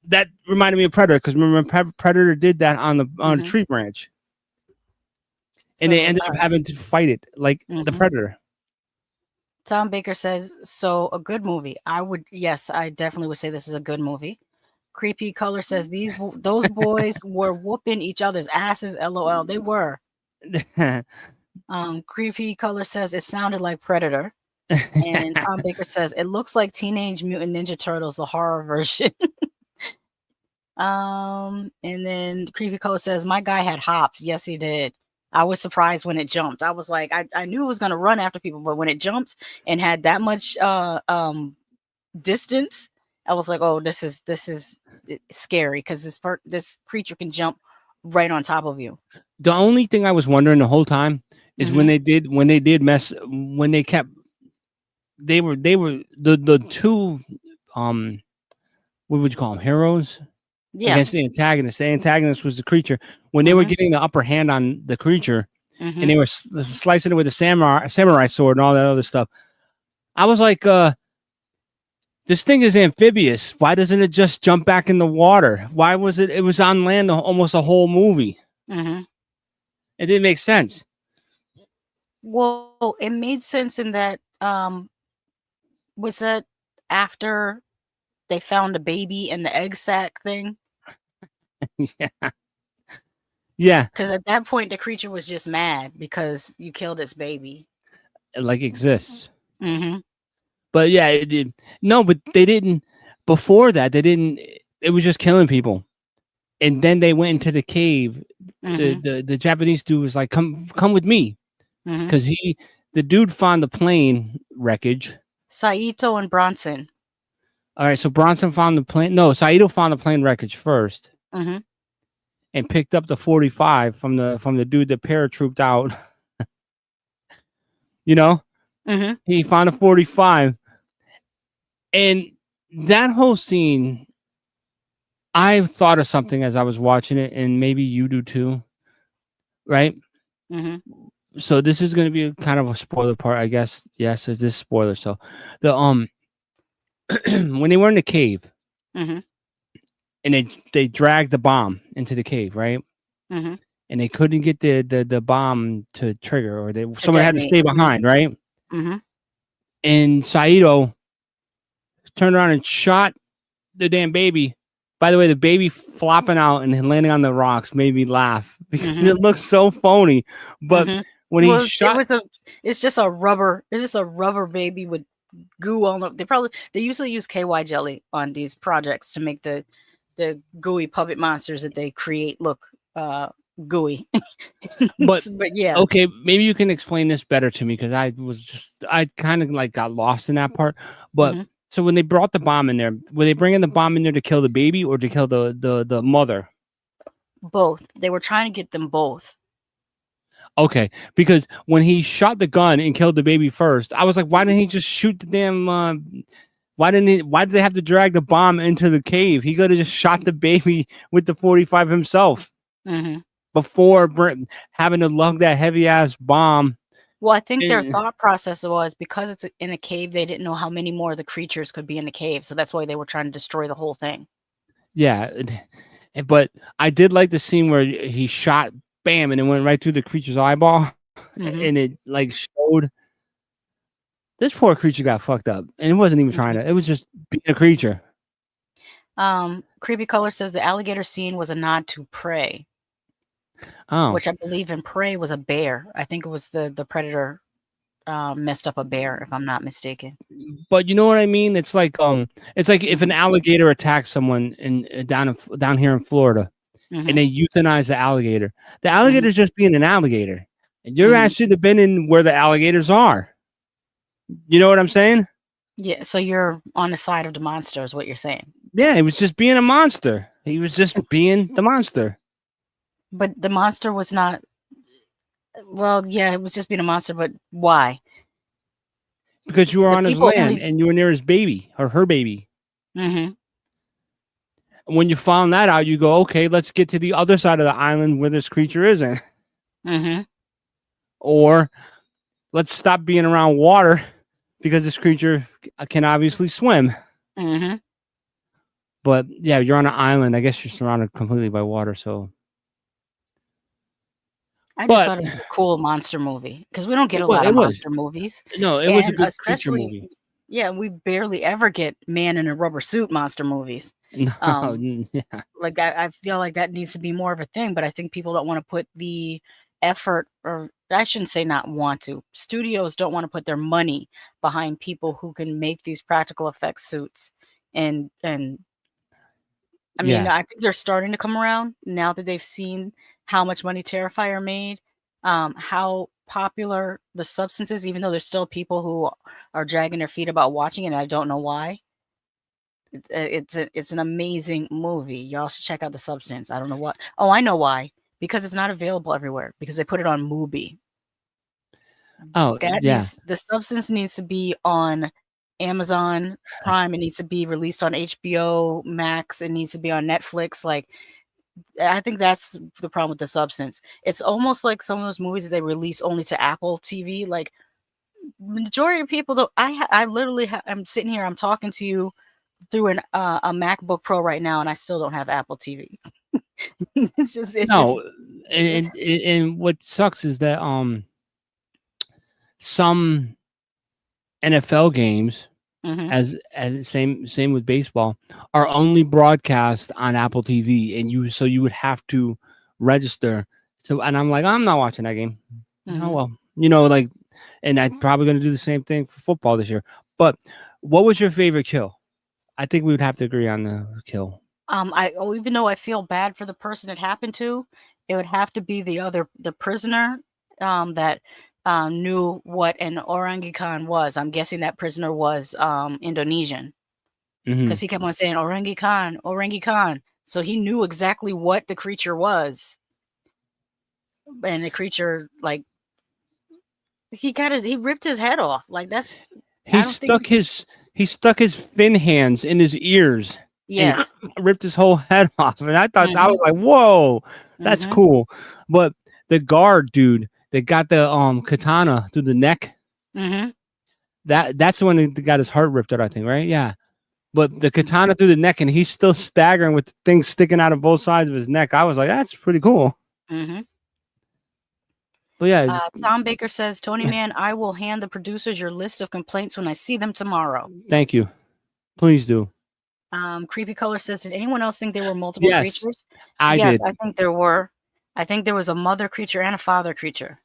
that reminded me of Predator, because remember Predator did that on the tree branch. And they ended up having to fight it like the Predator. Tom Baker says, so a good movie. I definitely would say this is a good movie. Creepy Color says those boys were whooping each other's asses. LOL. They were. Creepy Color says it sounded like Predator. And Tom Baker says it looks like Teenage Mutant Ninja Turtles, the horror version. And then Creepy Color says my guy had hops. Yes, he did. I was surprised when it jumped. I was like, I knew it was gonna run after people, but when it jumped and had that much distance, I was like, oh, this is scary, because this creature can jump right on top of you. The only thing I was wondering the whole time is when they did they were the two what would you call them, heroes? Yeah. Against the antagonist. The antagonist was the creature. When they were getting the upper hand on the creature, and they were slicing it with a samurai sword and all that other stuff, I was like, this thing is amphibious. Why doesn't it just jump back in the water? Why was it? It was on land almost a whole movie. It didn't make sense. Well, it made sense in that was that after they found a baby in the egg sac thing? Yeah. Yeah, Because at that point the creature was just mad because you killed its baby. it like exists. Mm-hmm. But yeah, it did. No, but they didn't. Before that, they didn't. It was just killing people, and then they went into the cave. Mm-hmm. The Japanese dude was like, "Come with me," Mm-hmm. because the dude found the plane wreckage. Saito and Bronson. All right, so Bronson found the plane. No, Saito found the plane wreckage first, Mm-hmm. and picked up the 45 from the dude that paratrooped out. You know, Mm-hmm. he found a 45, and that whole scene. I thought of something as I was watching it, and maybe you do too, right? Mm-hmm. So this is going to be a kind of a spoiler part, I guess. Yes, it's this spoiler. So the when they were in the cave, Mm-hmm. and they dragged the bomb into the cave, right? Mm-hmm. And they couldn't get the bomb to trigger, or someone had to detonate. stay behind, right? Mm-hmm. And Saito turned around and shot the damn baby. By the way, the baby flopping out and then landing on the rocks made me laugh because Mhm. it looks so phony. But Mhm. when Well, he shot, it's just a rubber baby with goo on it. They usually use KY jelly on these projects to make the gooey puppet monsters that they create look gooey. But yeah. okay, maybe you can explain this better to me because I kind of like got lost in that part. But Mhm. so when they brought the bomb in there, were they bringing the bomb in there to kill the baby or to kill the mother? Both. They were trying to get them both. Okay, because when he shot the gun and killed the baby first, I was like, why didn't he just shoot the damn? Why did they have to drag the bomb into the cave? He could have just shot the baby with the 45 himself Mm-hmm. before having to lug that heavy ass bomb. Well, I think their Eh. thought process was because it's in a cave, they didn't know how many more of the creatures could be in the cave, so that's why they were trying to destroy the whole thing. Yeah, but I did like the scene where he shot, bam, and it went right through the creature's eyeball, Mhm. and it like showed this poor creature got fucked up, and it wasn't even trying to. It was just being a creature. Creepy Color says the alligator scene was a nod to Prey, Oh, which I believe in Prey was a bear. I think it was the predator messed up a bear, if I'm not mistaken. but you know what I mean? It's like if an alligator attacks someone down here in Florida, Mhm. and they euthanize the alligator. The Mm-hmm. alligator's just being an alligator, and you're actually been in where the alligators are. You know what I'm saying? Yeah, so you're on the side of the monster, is what you're saying. Yeah, he was just being a monster. He was just being the monster. But the monster was not. Well, yeah, it was just being a monster, but why? Because you were The on his people land only- and you were near his baby or her baby. Mm-hmm. When you found that out, you go, okay, let's get to the other side of the island where this creature isn't. Mm-hmm. Or let's stop being around water because this creature can obviously swim. Mm-hmm. But yeah, you're on an island. I guess you're surrounded completely by water. So I just But- thought it was a cool monster movie because we don't get a Well, lot it of was. monster movies. no, it was a And good creature especially- movie. Yeah, we barely ever get man in a rubber suit monster movies. No, yeah. Like I feel like that needs to be more of a thing, but I think people don't want to put the effort, or I shouldn't say not want to. Studios don't want to put their money behind people who can make these practical effects suits, and I mean, Yeah. I think they're starting to come around now that they've seen how much money Terrifier made, how popular the substance is, even though there's still people who are dragging their feet about watching it, and I don't know why. It's an amazing movie. Y'all should check out The Substance. I don't know what. Oh, I know why. Because it's not available everywhere. Because they put it on Mubi. Oh, yeah. The Substance needs to be on Amazon Prime. It needs to be released on HBO Max. It needs to be on Netflix. Like, I think that's the problem with The Substance. It's almost like some of those movies that they release only to Apple TV. Like, majority of people don't. I literally I'm sitting here. I'm talking to you through a MacBook Pro right now, and I still don't have Apple TV. it's No, and what sucks is that some NFL games, Mhm. as same with baseball, are only broadcast on Apple TV, and you would have to register. So, and I'm like, I'm not watching that game. Oh Mhm. well, like, and I'm probably going to do the same thing for football this year. But what was your favorite kill? I think we would have to agree on the kill. Even though I feel bad for the person it happened to, it would have to be the prisoner, that knew what an orangutan was. I'm guessing that prisoner was Indonesian, Mhm. because he kept on saying orangutan, orangutan. So he knew exactly what the creature was, and the creature, like, he ripped his head off. Like, that's He I don't think. stuck his fin hands in his ears and Yes. ripped his whole head off. And I thought I Mhm. was like, whoa, that's Mhm. cool. But the guard dude that got the katana through the neck, Mhm. that's the one that got his heart ripped out, I think, right? Yeah. But the Mhm. katana through the neck, and he's still staggering with things sticking out of both sides of his neck. I was like, that's pretty cool. Mhm. But yeah, Tom Baker says, Tony Man, I will hand the producers your list of complaints when I see them tomorrow. thank you. Please do. Creepy Color says, did anyone else think there were multiple Yes, creatures? I Yes, did. I think there were. I think there was a mother creature and a father creature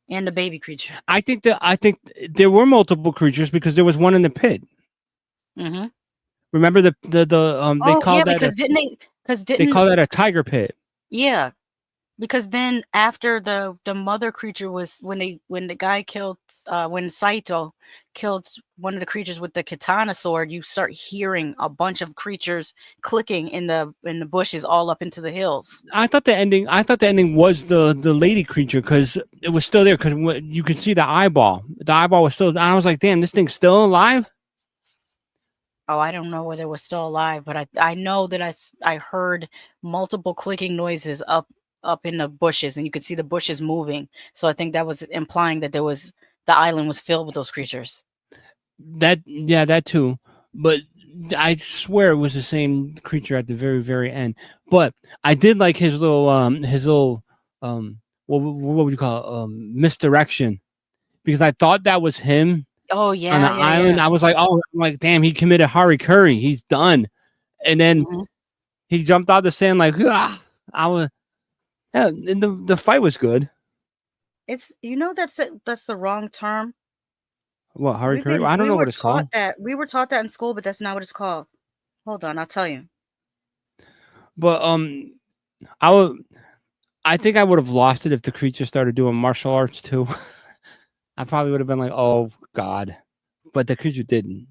and a baby creature. I think there were multiple creatures because there was one in the pit. Mm-hmm. Remember they Oh, called yeah, that because they call that a tiger pit. yeah, because then after the mother creature was when the guy killed when Saito killed one of the creatures with the katana sword, you start hearing a bunch of creatures clicking in the bushes all up into the hills. I thought the ending was the lady creature because it was still there because you could see the eyeball. The eyeball was still. And I was like, damn, this thing's still alive. Oh, I don't know whether it was still alive, but I know that I heard multiple clicking noises up in the bushes, and you could see the bushes moving. So I think that was implying that the island was filled with those creatures. That too. But I swear it was the same creature at the very very end. But I did like his little what would you call it? Misdirection, because I thought that was him Oh on the yeah, yeah, island. yeah. I was like, oh, I'm like, damn, he committed Hari Curry. He's done. And then Mhm. he jumped out the sand like, ah. I was, yeah, and the fight was good. It's that's the wrong term. What, Hari Curry? I don't We know were what it's called. we were taught that in school, but that's not what it's called. Hold on, I'll tell you. But I think I would have lost it if the creature started doing martial arts too. I probably would have been like, oh God. But the creature didn't.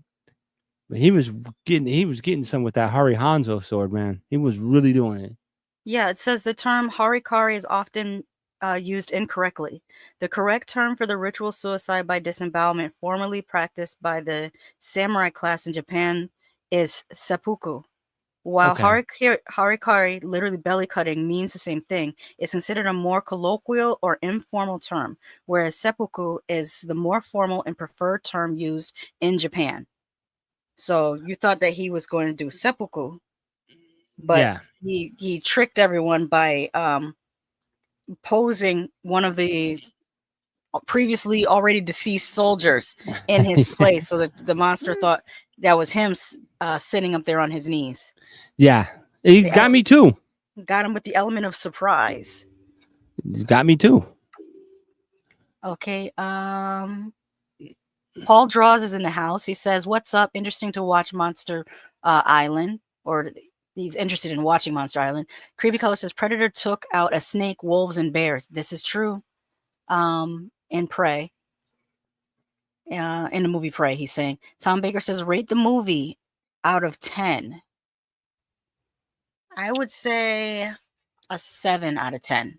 But he was getting some with that Hari Hanzo sword, man. He was really doing it. Yeah, it says the term harikari is often used incorrectly. The correct term for the ritual suicide by disembowelment formerly practiced by the samurai class in Japan is seppuku. While Okay. harikari, literally belly cutting, means the same thing, it's considered a more colloquial or informal term, whereas seppuku is the more formal and preferred term used in Japan. So you thought that he was going to do seppuku, but Yeah. he tricked everyone by posing one of the previously already deceased soldiers in his place, so that the monster thought that was him sitting up there on his knees. Yeah. He The got me too. got him with the element of surprise. He's got me too. Okay. Paul Draws is in the house. He says, "What's up? Interesting to watch Monster Island," or he's interested in watching Monster Island. Creepy Color says, "Predator took out a snake, wolves, and bears." This is true. In Prey, in the movie Prey, he's saying. Tom Baker says, "Rate the movie out of 10." I would say a 7 out of 10.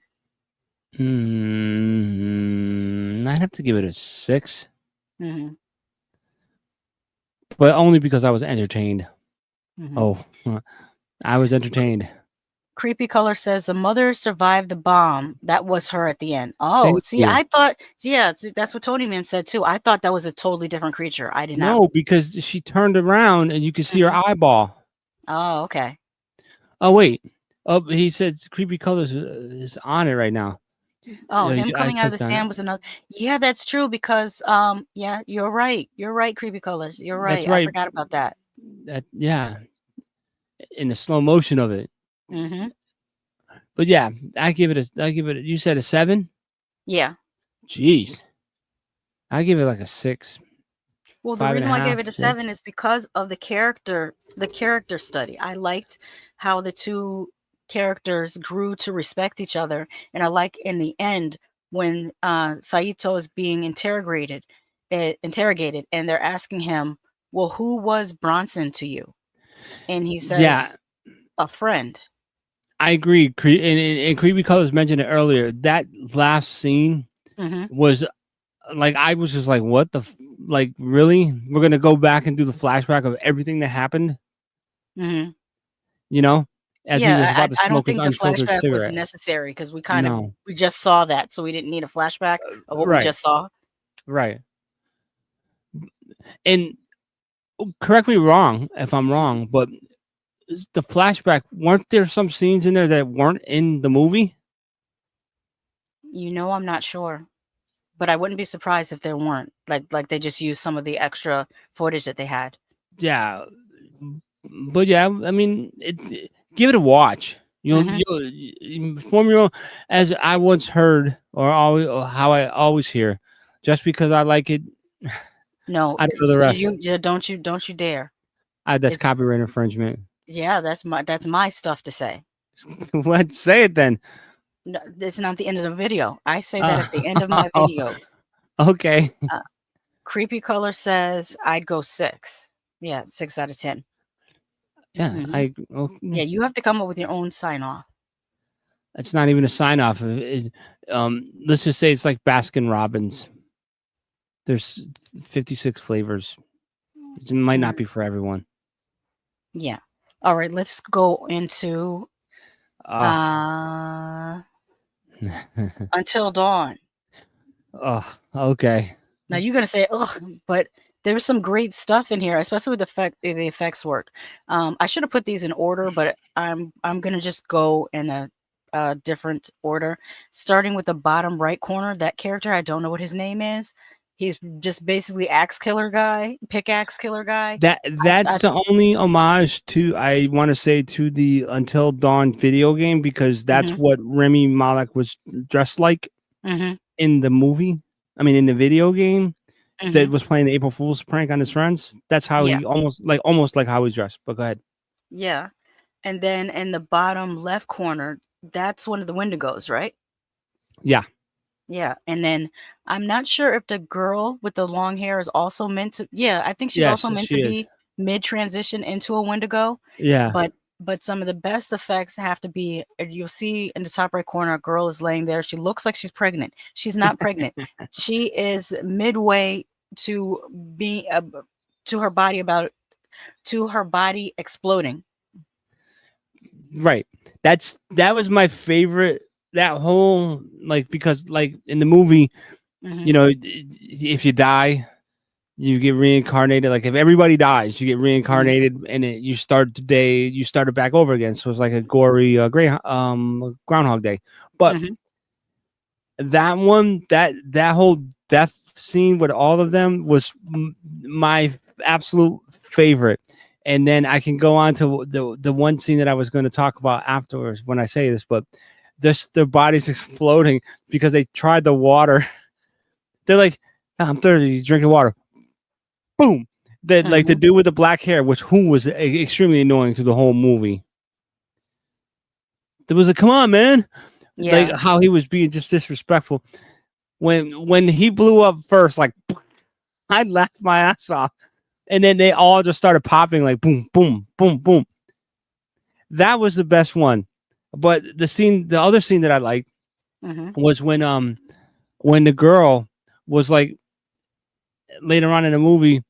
I'd have to give it a 6, Mm-hmm. but only because I was entertained. Mm-hmm. Oh, I was entertained. Creepy Color says the mother survived the bomb. That was her at the end. Oh, Thank see, you. I thought, yeah, that's what Tony Man said too. I thought that was a totally different creature. I did not. No, because she turned around and you could see her eyeball. Oh, okay. Oh wait. Oh, he said Creepy Colors is on it right now. Oh, Yeah, him I coming out of the clicked on it. sand was another. Yeah, that's true because yeah, you're right. You're right, creepy colors. You're That's right. I right. forgot about that. That yeah, in the slow motion of it. Mm-hmm. But yeah, I give it a. You said a 7. Yeah. Jeez, I give it like a 6, Well, the 5 and a reason why I gave half, it a 6. 7 is because of the character study. I liked how the two characters grew to respect each other, and I like in the end when Saito is being interrogated, and they're asking him, "Well, who was Bronson to you?" And he Yeah, says, "A friend." I agree. And Creepy Colors mentioned it earlier. That last scene Mm-hmm. was like I was just like, what the like really? We're gonna go back and do the flashback of everything that happened. Mm-hmm. You know, as he was Yeah, about to I don't smoke his think the unfiltered flashback was cigarette. necessary because No, we just saw that, so we didn't need a flashback of what we right, just saw. right. And correct me wrong if I'm wrong, but the flashback, weren't there some scenes in there that weren't in the movie? You know, I'm not sure, but I wouldn't be surprised if there weren't. Like they just used some of the extra footage that they had. Yeah, but yeah, I mean, give it a watch. Mhm. You'll form your own. As I once heard, or how I always hear, just because I like it, No, I don't know the rest. don't you dare. That's It's copyright infringement. yeah, that's my stuff to say. Let's say it then. No, it's not the end of the video. I say that at the end of my videos. Okay. Creepy Color says I'd go 6. Yeah, 6 out of 10. Yeah, Mhm. Yeah, you have to come up with your own sign off. It's not even a sign off. Let's just say it's like Baskin Robbins. There's 56 flavors. It might not be for everyone. Yeah. All right, let's go into Until Dawn. Oh, okay. Now you're gonna say, "Ugh," but there's some great stuff in here, especially with the effects work. I should have put these in order, but I'm gonna just go in a different order, starting with the bottom right corner. That character, I don't know what his name is. He's just basically pickaxe killer guy. That's the only homage to I want to say to the Until Dawn video game because that's what Remy Malek was dressed like in the movie. I mean, in the video game that was playing the April Fool's prank on his friends. That's how he almost like how he's dressed. But go ahead. Yeah, and then in the bottom left corner, that's one of the Wendigos, right? Yeah. Yeah, and then I'm not sure if the girl with the long hair is also meant to. Yeah, I think she's Yes, also meant to she is. be mid transition into a Wendigo. Yeah. But some of the best effects have to be. You'll see in the top right corner, a girl is laying there. She looks like she's pregnant. She's not pregnant. She is midway to being to her body exploding. Right. That was my favorite. That whole because in the movie, you know, if you die, you get reincarnated. Like if everybody dies, you get reincarnated, and you started back over again. So it's like a gory Groundhog Day. But that one, that whole death scene with all of them was my absolute favorite. And then I can go on to the one scene that I was going to talk about afterwards when I say this, but their bodies exploding because they tried the water. They're like, I'm thirsty, drinking water. Boom. Like the dude with the black hair, who was extremely annoying through the whole movie. There was a come on, man. Yeah. Like how he was being just disrespectful. When he blew up first, like I laughed my ass off. And then they all just started popping like boom, boom, boom, boom. That was the best one. But the other scene that I liked was when the girl was like later on in the movie,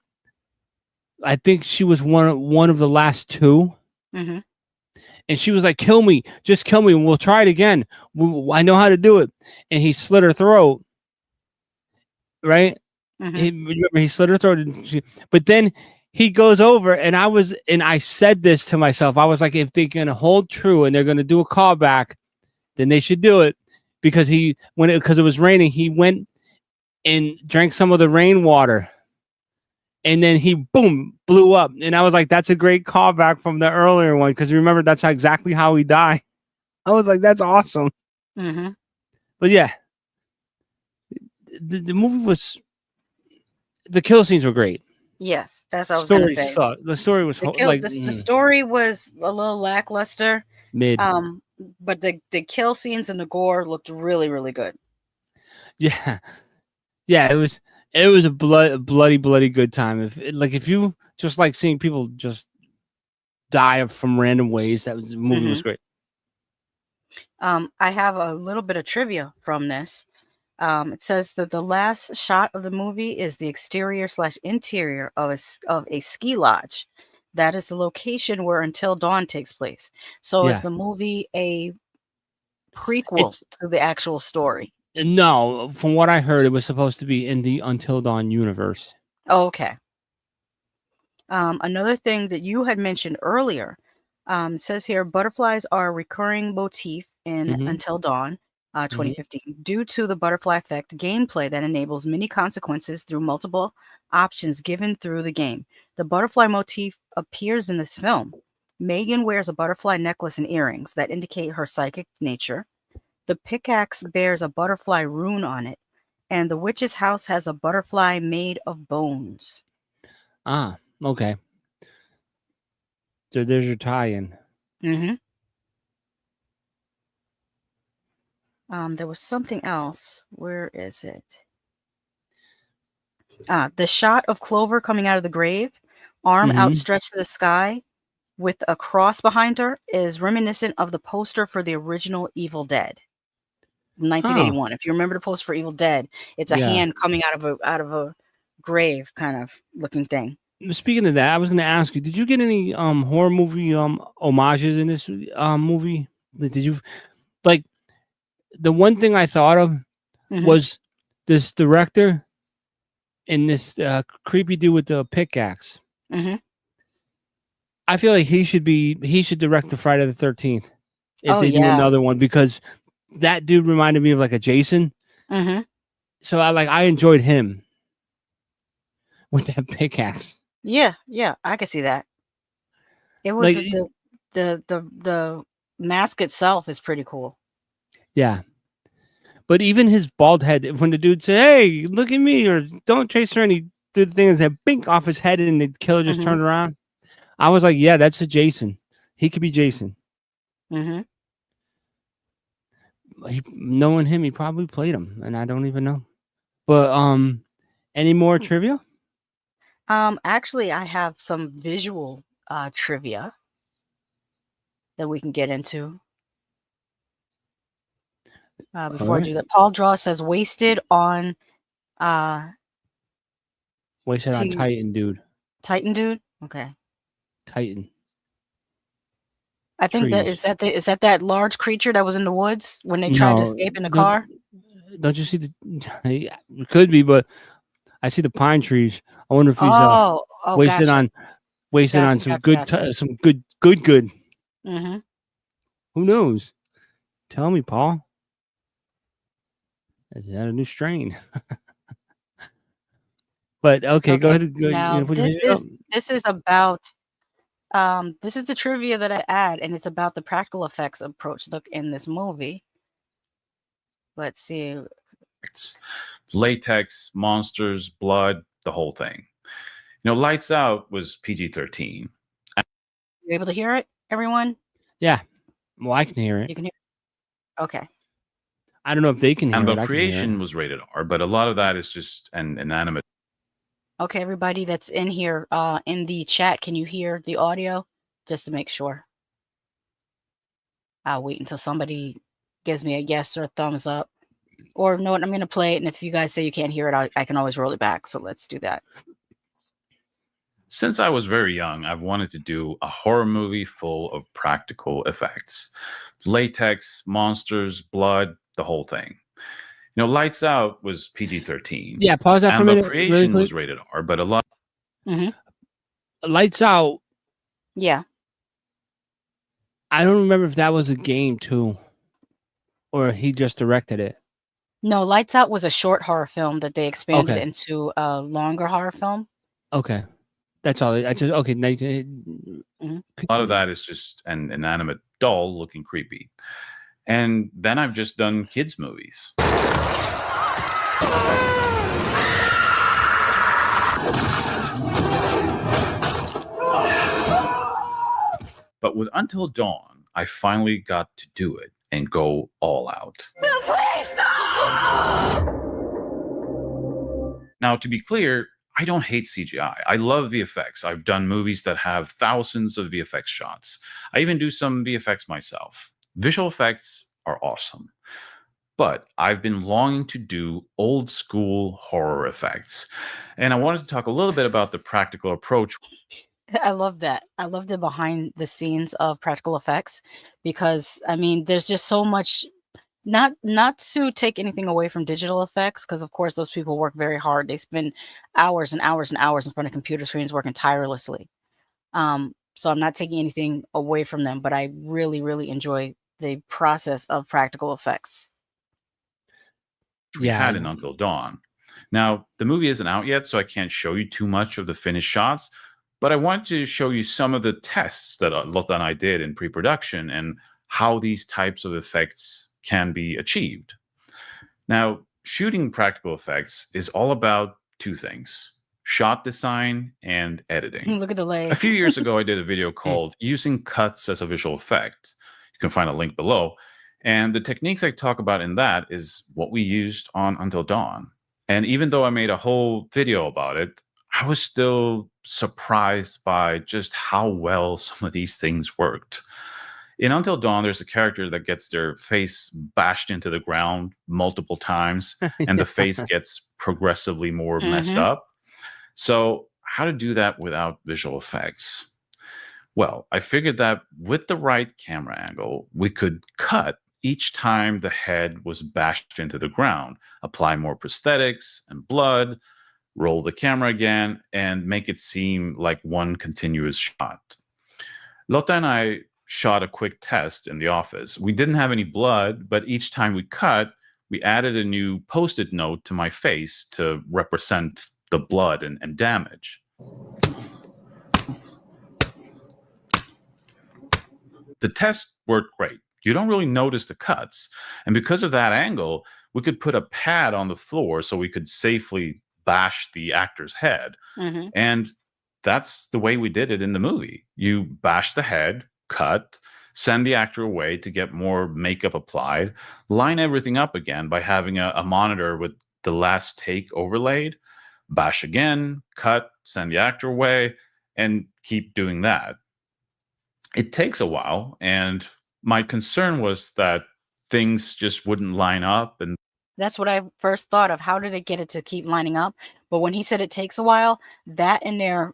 I think she was one of the last two. And she was like, kill me, just kill me, and we'll try it again. I know how to do it. And he slit her throat. Right? He slit her throat. But then he goes over, and I said this to myself. I was like, if they're going to hold true and they're going to do a callback, then they should do it. because because it was raining, he went and drank some of the rainwater, and then he boom blew up. And I was like, that's a great callback from the earlier one, because remember that's exactly how he died. I was like, that's awesome. Mm-hmm. But yeah, the movie was, the kill scenes were great. Yes, that's what I was gonna Story say. sucked. The story was The story was a little lackluster. mid. But the kill scenes and the gore looked really, really good. Yeah, yeah. It was a bloody good time. If you just like seeing people just die from random ways, the movie was great. I have a little bit of trivia from this. It says that the last shot of the movie is the exterior/interior of a ski lodge. That is the location where Until Dawn takes place. So is Yeah. the movie a prequel to the actual story? No, from what I heard, it was supposed to be in the Until Dawn universe. Oh, okay. Another thing that you had mentioned earlier, it says here, butterflies are a recurring motif in Until Dawn, 2015, due to the butterfly effect gameplay that enables many consequences through multiple options given through the game. The butterfly motif appears in this film. Megan wears a butterfly necklace and earrings that indicate her psychic nature. The pickaxe bears a butterfly rune on it, and the witch's house has a butterfly made of bones. Ah, okay. So there's your tie-in. Mm-hmm. There was something else. Where is it? The shot of Clover coming out of the grave, arm outstretched to the sky with a cross behind her, is reminiscent of the poster for the original Evil Dead, 1981. If you remember the poster for Evil Dead, it's a hand coming out of a grave kind of looking thing. Speaking of that, I was going to ask you: did you get any horror movie homages in this movie? Did you like? The one thing I thought of was this director and this creepy dude with the pickaxe. I feel like he should direct the Friday the 13th if they do another one, because that dude reminded me of like a Jason. So I enjoyed him with that pickaxe. Yeah, I can see that. It was the mask itself is pretty cool. Yeah. But even his bald head, when the dude said, "Hey, look at me," or "Don't chase her," and he did the thing and said bink off his head and the killer just turned around, I was like, yeah, that's a Jason. He could be Jason. Knowing him, he probably played him, and I don't even know. But any more trivia? Actually, I have some visual trivia that we can get into. Before I do that, Paul Draw says wasted on Titan dude. Titan dude? Okay. Titan. I think Trees. is that large creature that was in the woods when they tried to escape in the car? Don't you see the it could be, but I see the pine trees. I wonder if he's wasted on some good. Who knows? Tell me, Paul. Is that a new strain? But okay, go ahead. Now this is about this is the trivia that I add, and it's about the practical effects approach look in this movie. Let's see. It's latex, monsters, blood, the whole thing. Lights Out was PG-13. You able to hear it, everyone? Yeah. Well, I can hear it. You can hear it? Okay. I don't know if they can hear it. And Creation was rated R, but a lot of that is just an inanimate. Okay, everybody that's in here in the chat, can you hear the audio? Just to make sure. I'll wait until somebody gives me a yes or a thumbs up. Or no, I'm going to play it, and if you guys say you can't hear it, I can always roll it back. So let's do that. Since I was very young, I've wanted to do a horror movie full of practical effects. Latex, monsters, blood, the whole thing. Lights Out was PG-13. Yeah, pause that for a minute. Creation was rated R, but a lot. Lights Out. Yeah. I don't remember if that was a game too. or he just directed it? No, Lights Out was a short horror film that they expanded Okay. into a longer horror film. Okay, that's all. I just okay. Now you can. Mhm. A lot of that is just an inanimate doll looking creepy. And then I've just done kids' movies. But with Until Dawn, I finally got to do it and go all out. Now, to be clear, I don't hate CGI. I love VFX. I've done movies that have thousands of VFX shots. I even do some VFX myself. Visual effects are awesome. But I've been longing to do old school horror effects. And I wanted to talk a little bit about the practical approach. I love that. I love the behind the scenes of practical effects because I mean, there's just so much. Not to take anything away from digital effects, because of course those people work very hard. They spend hours and hours and hours in front of computer screens working tirelessly. So I'm not taking anything away from them, but I really, really enjoy the process of practical effects. We had in Until Dawn. Now, the movie isn't out yet, so I can't show you too much of the finished shots, but I want to show you some of the tests that Lotta and I did in pre-production and how these types of effects can be achieved. Now, shooting practical effects is all about two things: shot design and editing. Look at the legs. A few years ago, I did a video called Using Cuts as a Visual Effect. You can find a link below. And the techniques I talk about in that is what we used on Until Dawn. And even though I made a whole video about it, I was still surprised by just how well some of these things worked. In Until Dawn, there's a character that gets their face bashed into the ground multiple times, and the face gets progressively more messed up. So how to do that without visual effects? Well, I figured that with the right camera angle, we could cut each time the head was bashed into the ground, apply more prosthetics and blood, roll the camera again, and make it seem like one continuous shot. Lotta and I shot a quick test in the office. We didn't have any blood, but each time we cut, we added a new post-it note to my face to represent the blood and damage. The test worked great. You don't really notice the cuts. And because of that angle, we could put a pad on the floor so we could safely bash the actor's head. And that's the way we did it in the movie. You bash the head, cut, send the actor away to get more makeup applied, line everything up again by having a monitor with the last take overlaid, bash again, cut, send the actor away, and keep doing that. It takes a while, and my concern was that things just wouldn't line up. And that's what I first thought of. How did they get it to keep lining up? But when he said it takes a while, that in there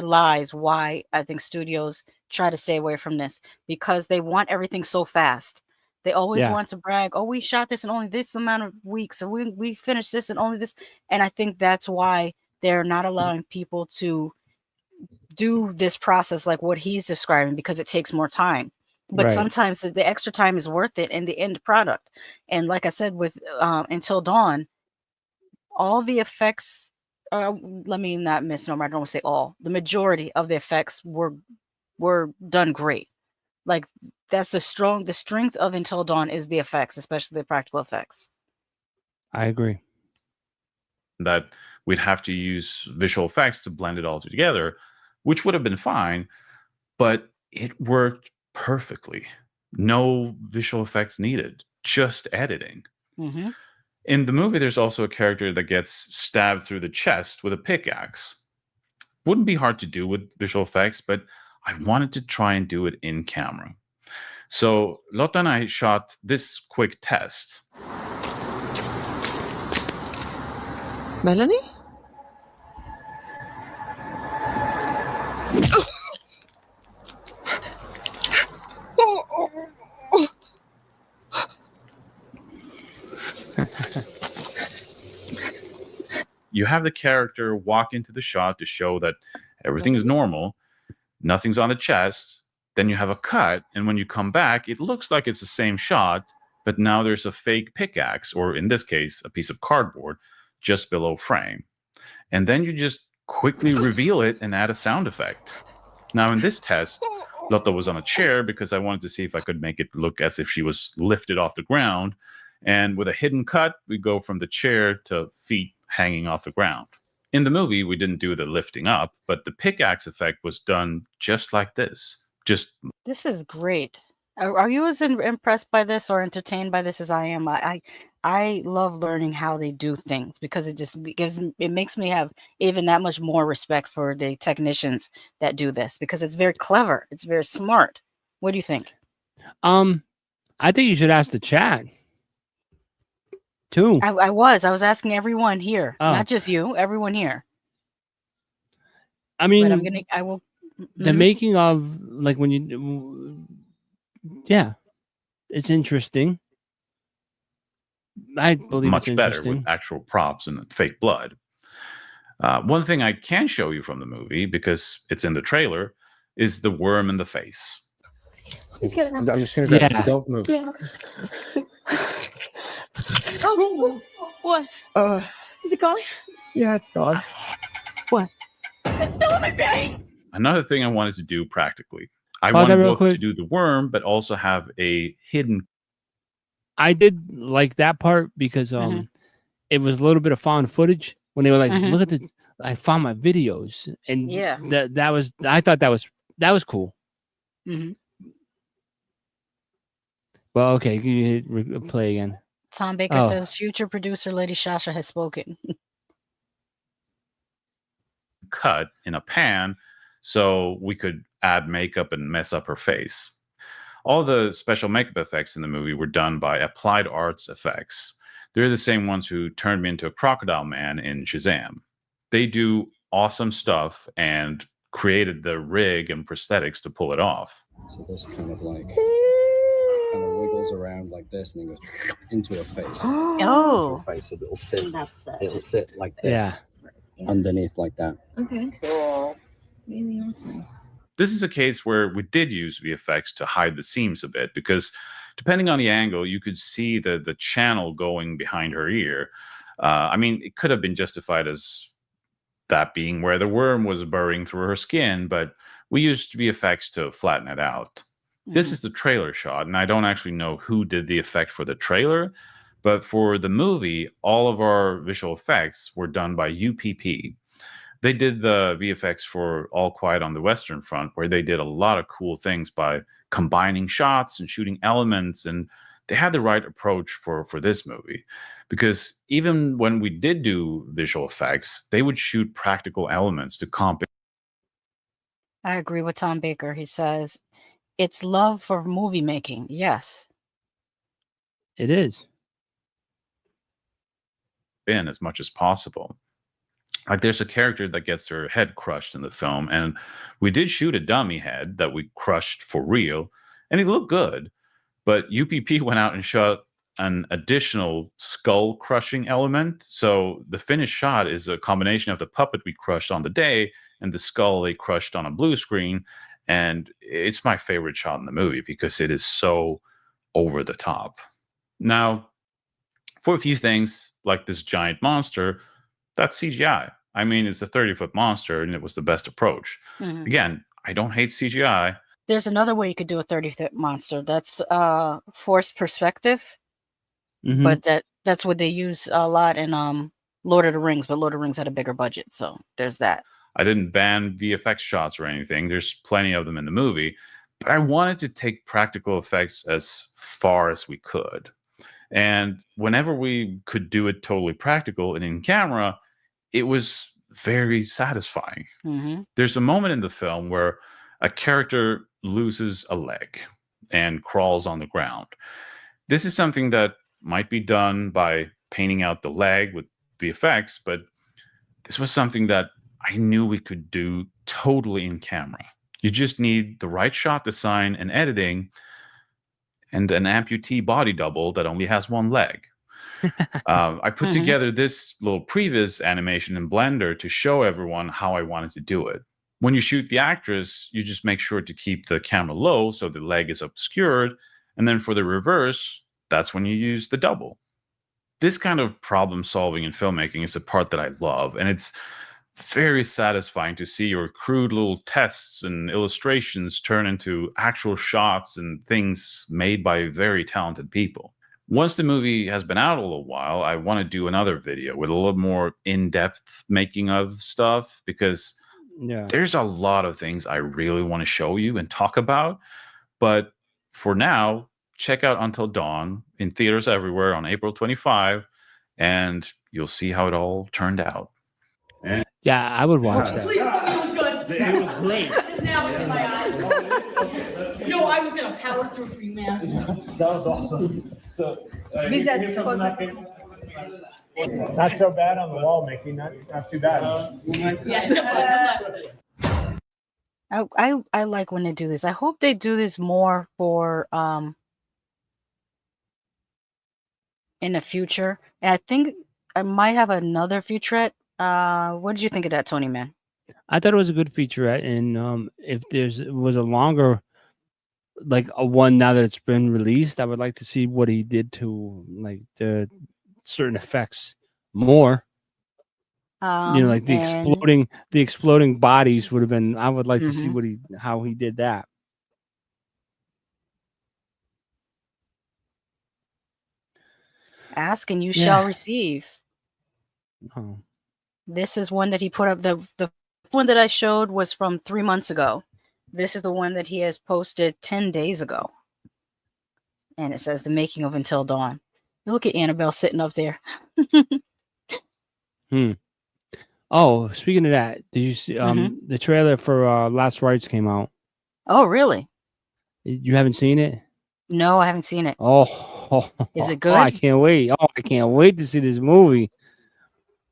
lies why I think studios try to stay away from this, because they want everything so fast. They always want to brag, oh, we shot this in only this amount of weeks, or we finished this in only this. And I think that's why they're not allowing people to do this process like what he's describing, because it takes more time. But sometimes the extra time is worth it in the end product. And like I said, with Until Dawn, all the effects, let me not misnomer, I don't want to say all, the majority of the effects were done great. Like that's the strength of Until Dawn is the effects, especially the practical effects. I agree. That we'd have to use visual effects to blend it all together, which would have been fine, but it worked perfectly. No visual effects needed, just editing. In the movie, there's also a character that gets stabbed through the chest with a pickaxe. Wouldn't be hard to do with visual effects, but I wanted to try and do it in camera. So Lotta and I shot this quick test. Melanie? You have the character walk into the shot to show that everything is normal, nothing's on the chest, then you have a cut, and when you come back, it looks like it's the same shot, but now there's a fake pickaxe, or in this case, a piece of cardboard, just below frame. And then you just quickly reveal it and add a sound effect. Now, in this test, Lotta was on a chair because I wanted to see if I could make it look as if she was lifted off the ground. And with a hidden cut, we go from the chair to feet hanging off the ground. In the movie, we didn't do the lifting up, but the pickaxe effect was done just like this. This is great. Are you as impressed by this or entertained by this as I am? I love learning how they do things because it makes me have even that much more respect for the technicians that do this because it's very clever. It's very smart. What do you think? I think you should ask the chat too. I was asking everyone here, Oh. not just you, everyone here. I mean, But I will. the making of, like, when you, yeah, it's interesting. I believe much it's better interesting. with actual props and fake blood. One thing I can show you from the movie, because it's in the trailer, is the worm in the face. He's getting up. I'm just gonna grab Yeah. it. Don't move. Yeah. Oh, what? Is it gone? Yeah, it's gone. It's still in my face! Another thing I wanted to do practically. I Pause that wanted real both to quick. do the worm, but also have a hidden. I did like that part because Mhm. it was a little bit of found footage when they were like, Mhm. look at the, I found my videos, and Yeah. that was, I thought that was cool. Mhm. Well, okay, you hit play again. Tom Baker Oh. says future producer Lady Shasha has spoken. cut in a pan so we could add makeup and mess up her face. All the special makeup effects in the movie were done by Applied Arts Effects. They're the same ones who turned me into a crocodile man in Shazam. They do awesome stuff and created the rig and prosthetics to pull it off. So this kind of wiggles around like this and then goes into her face. Oh. Into her face. It'll sit like this. Yeah. Underneath like that. Okay. Cool. Really awesome. This is a case where we did use VFX to hide the seams a bit because depending on the angle, you could see the channel going behind her ear. I mean, it could have been justified as that being where the worm was burrowing through her skin, but we used VFX to flatten it out. This is the trailer shot, and I don't actually know who did the effect for the trailer, but for the movie, all of our visual effects were done by UPP. They did the VFX for All Quiet on the Western Front, where they did a lot of cool things by combining shots and shooting elements, and they had the right approach for this movie. Because even when we did do visual effects, they would shoot practical elements to compensate. I agree with Tom Baker. He says, it's love for movie making. Yes. It is. In as much as possible. Like there's a character that gets her head crushed in the film, and we did shoot a dummy head that we crushed for real, and it looked good. But UPP went out and shot an additional skull crushing element. So the finished shot is a combination of the puppet we crushed on the day and the skull they crushed on a blue screen. And it's my favorite shot in the movie because it is so over the top. Now, for a few things like this giant monster, that's CGI. I mean, it's a 30-foot monster, and it was the best approach. Mhm. Again, I don't hate CGI. There's another way you could do a 30-foot monster. That's forced perspective, Mhm. but that's what they use a lot in Lord of the Rings, but Lord of the Rings had a bigger budget, so there's that. I didn't ban VFX shots or anything. There's plenty of them in the movie, but I wanted to take practical effects as far as we could. And whenever we could do it totally practical and in camera, it was very satisfying. Mm-hmm. There's a moment in the film where a character loses a leg and crawls on the ground. This is something that might be done by painting out the leg with VFX, but this was something that I knew we could do totally in camera. You just need the right shot design and editing and an amputee body double that only has one leg. I put together this little previs animation in Blender to show everyone how I wanted to do it. When you shoot the actress, you just make sure to keep the camera low so the leg is obscured. And then for the reverse, that's when you use the double. This kind of problem solving in filmmaking is the part that I love. And it's very satisfying to see your crude little tests and illustrations turn into actual shots and things made by very talented people. Once the movie has been out a little while, I want to do another video with a little more in-depth making of stuff, because there's a lot of things I really want to show you and talk about. But for now, check out Until Dawn in theaters everywhere on April 25, and you'll see how it all turned out. Yeah, I would watch that. Please tell me it was good. It was great. It's now in my eyes. No, I was gonna power through for you, man. That was awesome. So, not so bad on the wall, Mickey. Not too bad. I like when they do this. I hope they do this more for in the future. And I think I might have another featurette. What did you think of that, Tonyman? I thought it was a good featurette, and if was a longer, like a one now that it's been released, I would like to see what he did to like the certain effects more. Like the exploding bodies would have been. I would like to see how he did that. Ask and you shall receive. Oh. This is one that he put up. The one that I showed was from 3 months ago. This is the one that he has posted 10 days ago. And it says the making of Until Dawn. Look at Annabelle sitting up there. Oh, speaking of that, did you see the trailer for Last Rites came out? Oh, really? You haven't seen it? No, I haven't seen it. Oh, is it good? I can't wait. Oh, I can't wait to see this movie.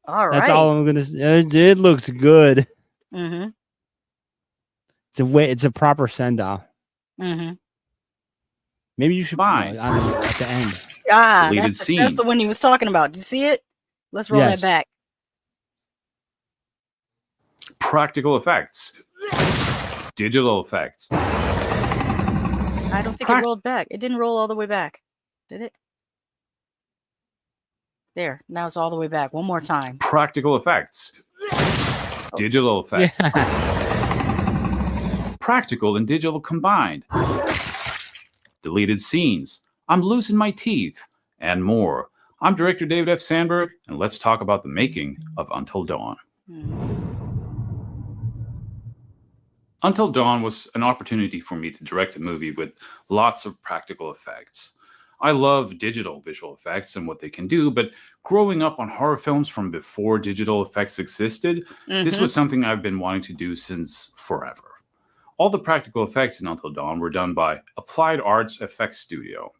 All right. That's all I'm gonna say. It looks good. It's a proper send-off. Maybe you should buy at the end. That's the one he was talking about. You see it? Let's roll that back. Practical effects. Digital effects. I don't think it rolled back. It didn't roll all the way back. Did it? There. Now it's all the way back. One more time. Practical effects. Digital effects. Practical and digital combined. Deleted scenes. I'm losing my teeth. And more. I'm director David F. Sandberg, and let's talk about the making of Until Dawn. Until Dawn was an opportunity for me to direct a movie with lots of practical effects. I love digital visual effects and what they can do, but growing up on horror films from before digital effects existed, this was something I've been wanting to do since forever. All the practical effects in Until Dawn were done by Applied Arts Effects Studio.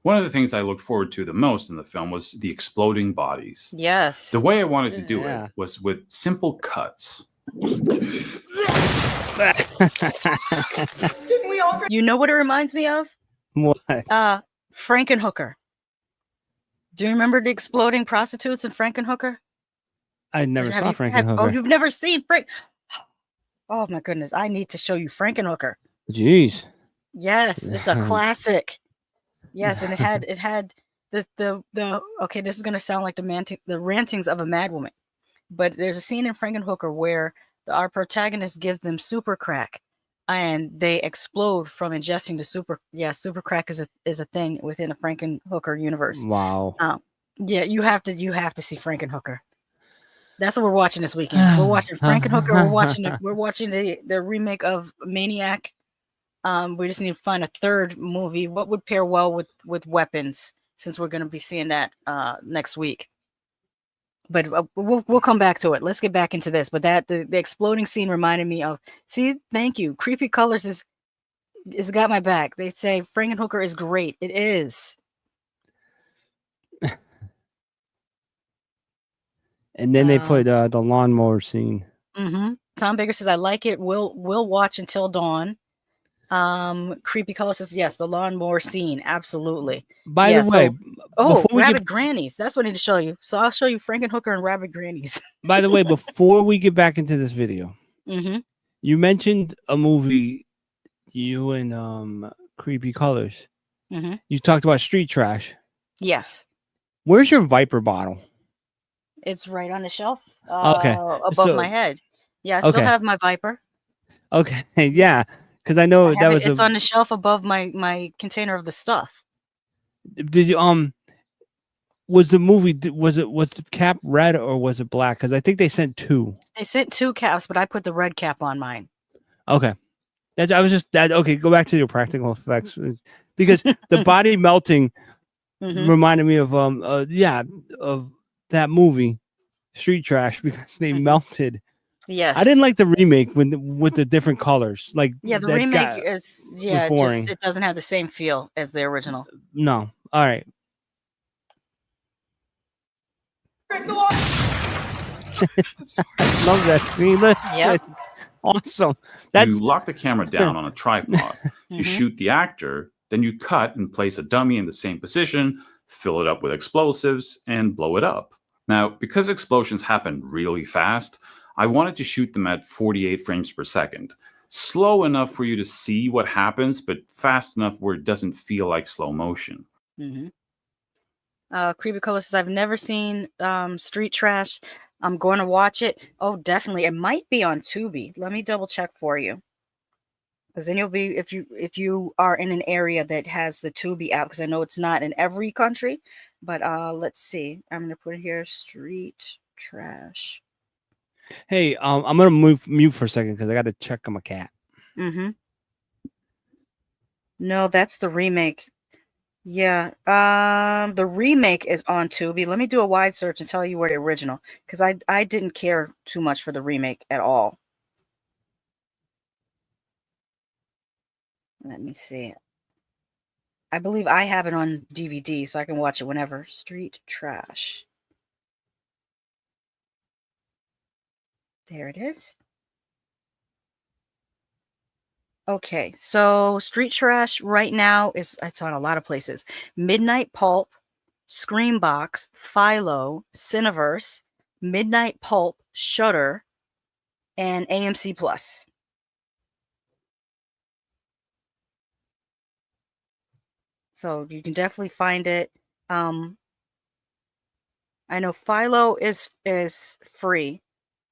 One of the things I looked forward to the most in the film was the exploding bodies. Yes. The way I wanted to do it was with simple cuts. You know what it reminds me of? What? Frankenhooker. Do you remember the exploding prostitutes in Frankenhooker? I never saw Frankenhooker. Oh, you've never seen Frank? Oh my goodness! I need to show you Frankenhooker. Jeez. Yes, it's a classic. Yes, and it had the okay. This is gonna sound like the rantings of a madwoman, but there's a scene in Frankenhooker where our protagonist gives them super crack, and they explode from ingesting the super. Yeah, super crack is a thing within the Frankenhooker universe. Wow. Yeah, you have to see Frankenhooker. That's what we're watching this weekend. We're watching Frankenhooker. We're watching the remake of Maniac. We just need to find a third movie. What would pair well with weapons, since we're going to be seeing that next week. But we'll come back to it. Let's get back into this. But the exploding scene reminded me of. See, thank you. Creepy Colors is got my back. They say Frankenhooker is great. It is. And then they put the lawnmower scene. Tom Baker says, I like it. We'll watch Until Dawn. Creepy Color says, yes, the lawnmower scene. Absolutely. By the way, Rabbit Grannies. That's what I need to show you. So I'll show you Frankenhooker and Rabbit Grannies. By the way, before we get back into this video, You mentioned a movie, you and Creepy Colors. Mm-hmm. You talked about street trash. Yes. Where's your Viper bottle? It's right on the shelf Okay. above my head. Yeah, I still Okay. have my Viper. Okay. Yeah. Because I I know have that it, was it's on the shelf above my container of the stuff. Did you was the movie was the cap red or was it black? Because I think they sent two. They sent 2 caps, but I put the red cap on mine. Okay. That's I was just that okay, go back to your practical effects because the body melting reminded me of of that movie Street Trash because they melted. Yes. I didn't like the remake with the different colors. Like Yeah, the that remake guy is was just boring. it doesn't have the same feel as the original. No. All right. I love that scene. Yep. Awesome. That's You lock the camera down on a tripod. You shoot the actor, then you cut and place a dummy in the same position, fill it up with explosives, and blow it up. Now, because explosions happen really fast, I wanted to shoot them at 48 frames per second. Slow enough for you to see what happens, but fast enough where it doesn't feel like slow motion. Creepy Color says, I've never seen Street Trash. I'm going to watch it. Oh, definitely. It might be on Tubi. Let me double check for you. Because then you'll be, if you are in an area that has the Tubi app, because I know it's not in every country, but let's see. I'm going to put it here, Street Trash. Hey, I'm gonna mute for a second because I got to check on my cat. No, that's the remake. Yeah, the remake is on Tubi. Let me do a wide search and tell you where the original, because I didn't care too much for the remake at all. Let me see. I believe I have it on DVD, so I can watch it whenever. Street Trash. There it is. Okay, so Street Trash right now it's on a lot of places. Midnight Pulp, Screambox, Philo, Cineverse, Midnight Pulp, Shudder, and AMC Plus. So you can definitely find it. I know Philo is free.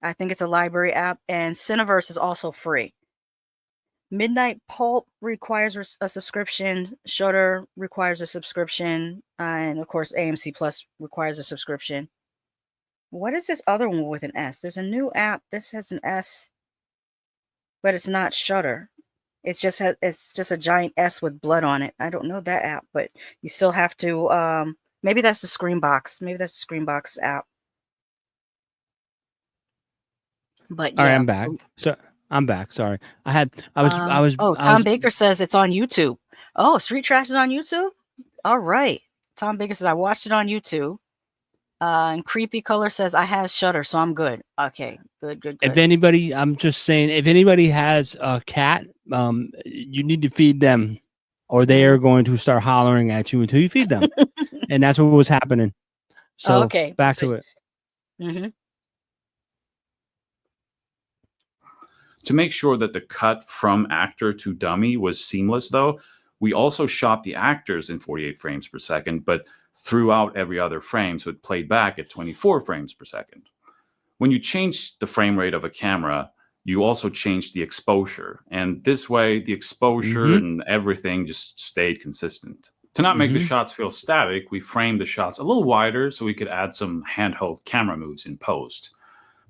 I think it's a library app, and Cineverse is also free. Midnight Pulp requires a subscription. Shudder requires a subscription, and of course AMC Plus requires a subscription. What is this other one with an S? There's a new app. This has an S, but it's not Shudder. It's just a giant S with blood on it. I don't know that app, but you still have to. Maybe that's the Screambox. Maybe that's the Screambox app. But yeah, all right, I'm back. So I'm back. Sorry, I was. Oh, Tom Baker says it's on YouTube. Oh, Street Trash is on YouTube. All right, Tom Baker says I watched it on YouTube. And Creepy Color says I have Shudder, so I'm good. Okay, good. If anybody, I'm just saying, if anybody has a cat, you need to feed them, or they are going to start hollering at you until you feed them, and that's what was happening. So okay, back to it. To make sure that the cut from actor to dummy was seamless, though, we also shot the actors in 48 frames per second, but threw out every other frame, so it played back at 24 frames per second. When you change the frame rate of a camera, you also change the exposure. And this way, the exposure and everything just stayed consistent. To not make the shots feel static, we framed the shots a little wider so we could add some handheld camera moves in post.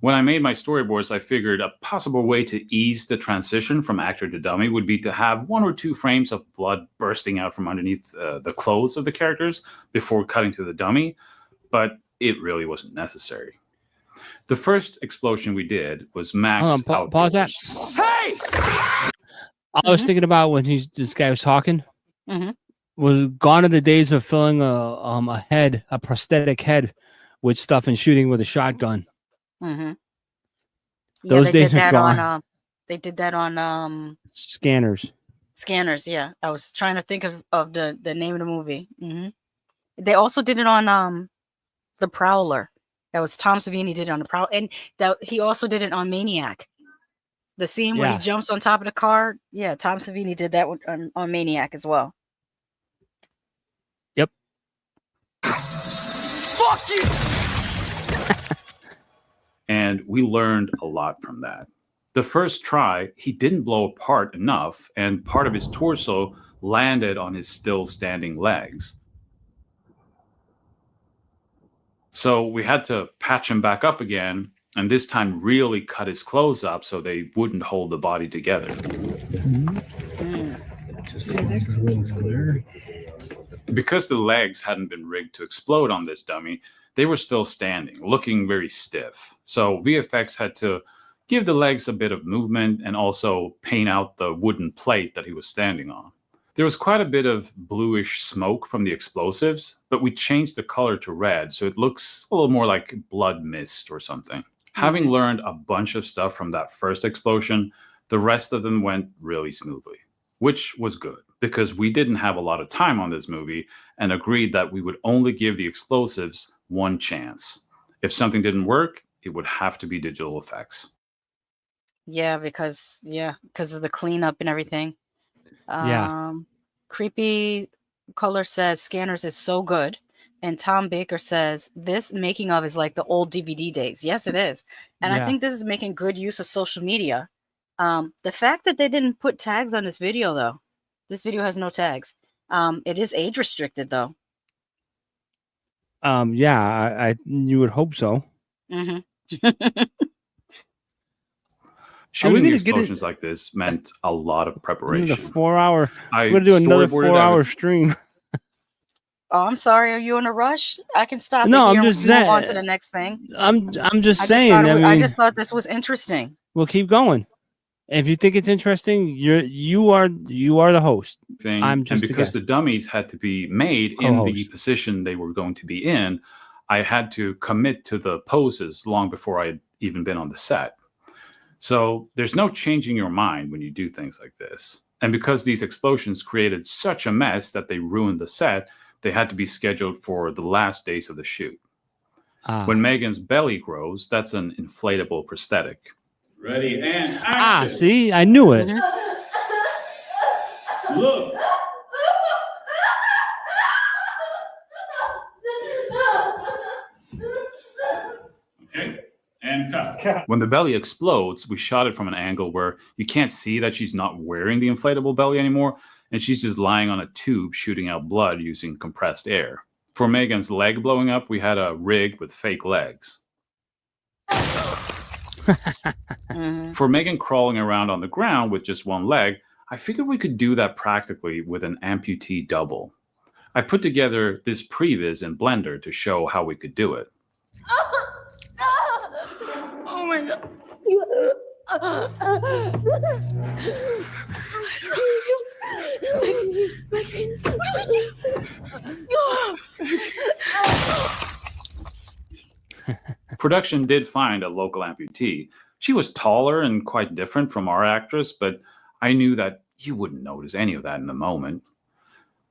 When I made my storyboards, I figured a possible way to ease the transition from actor to dummy would be to have 1 or 2 frames of blood bursting out from underneath the clothes of the characters before cutting to the dummy, but it really wasn't necessary. The first explosion we did was Max. Pause that. Hey! I was thinking about when this guy was talking. Was gone are the days of filling a prosthetic head with stuff and shooting with a shotgun. Yeah, Those days are gone. They did that on Scanners. Yeah, I was trying to think of the name of the movie. They also did it on The Prowler. That was Tom Savini did it on The Prowler, and he also did it on Maniac. The scene where he jumps on top of the car. Yeah, Tom Savini did that on Maniac as well. Yep. Fuck you! And we learned a lot from that. The first try, he didn't blow apart enough, and part of his torso landed on his still standing legs. So we had to patch him back up again, and this time really cut his clothes up so they wouldn't hold the body together. Because the legs hadn't been rigged to explode on this dummy, they were still standing, looking very stiff. So VFX had to give the legs a bit of movement and also paint out the wooden plate that he was standing on. There was quite a bit of bluish smoke from the explosives, but we changed the color to red, so it looks a little more like blood mist or something. Having learned a bunch of stuff from that first explosion, the rest of them went really smoothly, which was good because we didn't have a lot of time on this movie and agreed that we would only give the explosives one chance. If something didn't work, it would have to be digital effects. Yeah, because of the cleanup and everything. Creepy Color says Scanners is so good. And Tom Baker says this making of is like the old DVD days. Yes, it is. And I think this is making good use of social media. The fact that they didn't put tags on this video, though. This video has no tags. It is age restricted, though. I you would hope so. Shooting explosions like this meant a lot of preparation. We're gonna do another 4-hour stream. Oh, I'm sorry. Are you in a rush? I can stop. No, it here I'm and just we can move saying. on to the next thing. I'm just saying. I just thought this was interesting. We'll keep going. If you think it's interesting, you are the host. I'm just and because the dummies had to be made in the position they were going to be in, I had to commit to the poses long before I had even been on the set. So there's no changing your mind when you do things like this. And because these explosions created such a mess that they ruined the set, they had to be scheduled for the last days of the shoot. When Megan's belly grows, that's an inflatable prosthetic. Ready and action. See, I knew it. Look. Okay. And cut. When the belly explodes, we shot it from an angle where you can't see that she's not wearing the inflatable belly anymore, and she's just lying on a tube shooting out blood using compressed air. For Megan's leg blowing up, we had a rig with fake legs. For Megan crawling around on the ground with just one leg, I figured we could do that practically with an amputee double. I put together this previs in Blender to show how we could do it. Oh my god. Production did find a local amputee. She was taller and quite different from our actress, but I knew that you wouldn't notice any of that in the moment.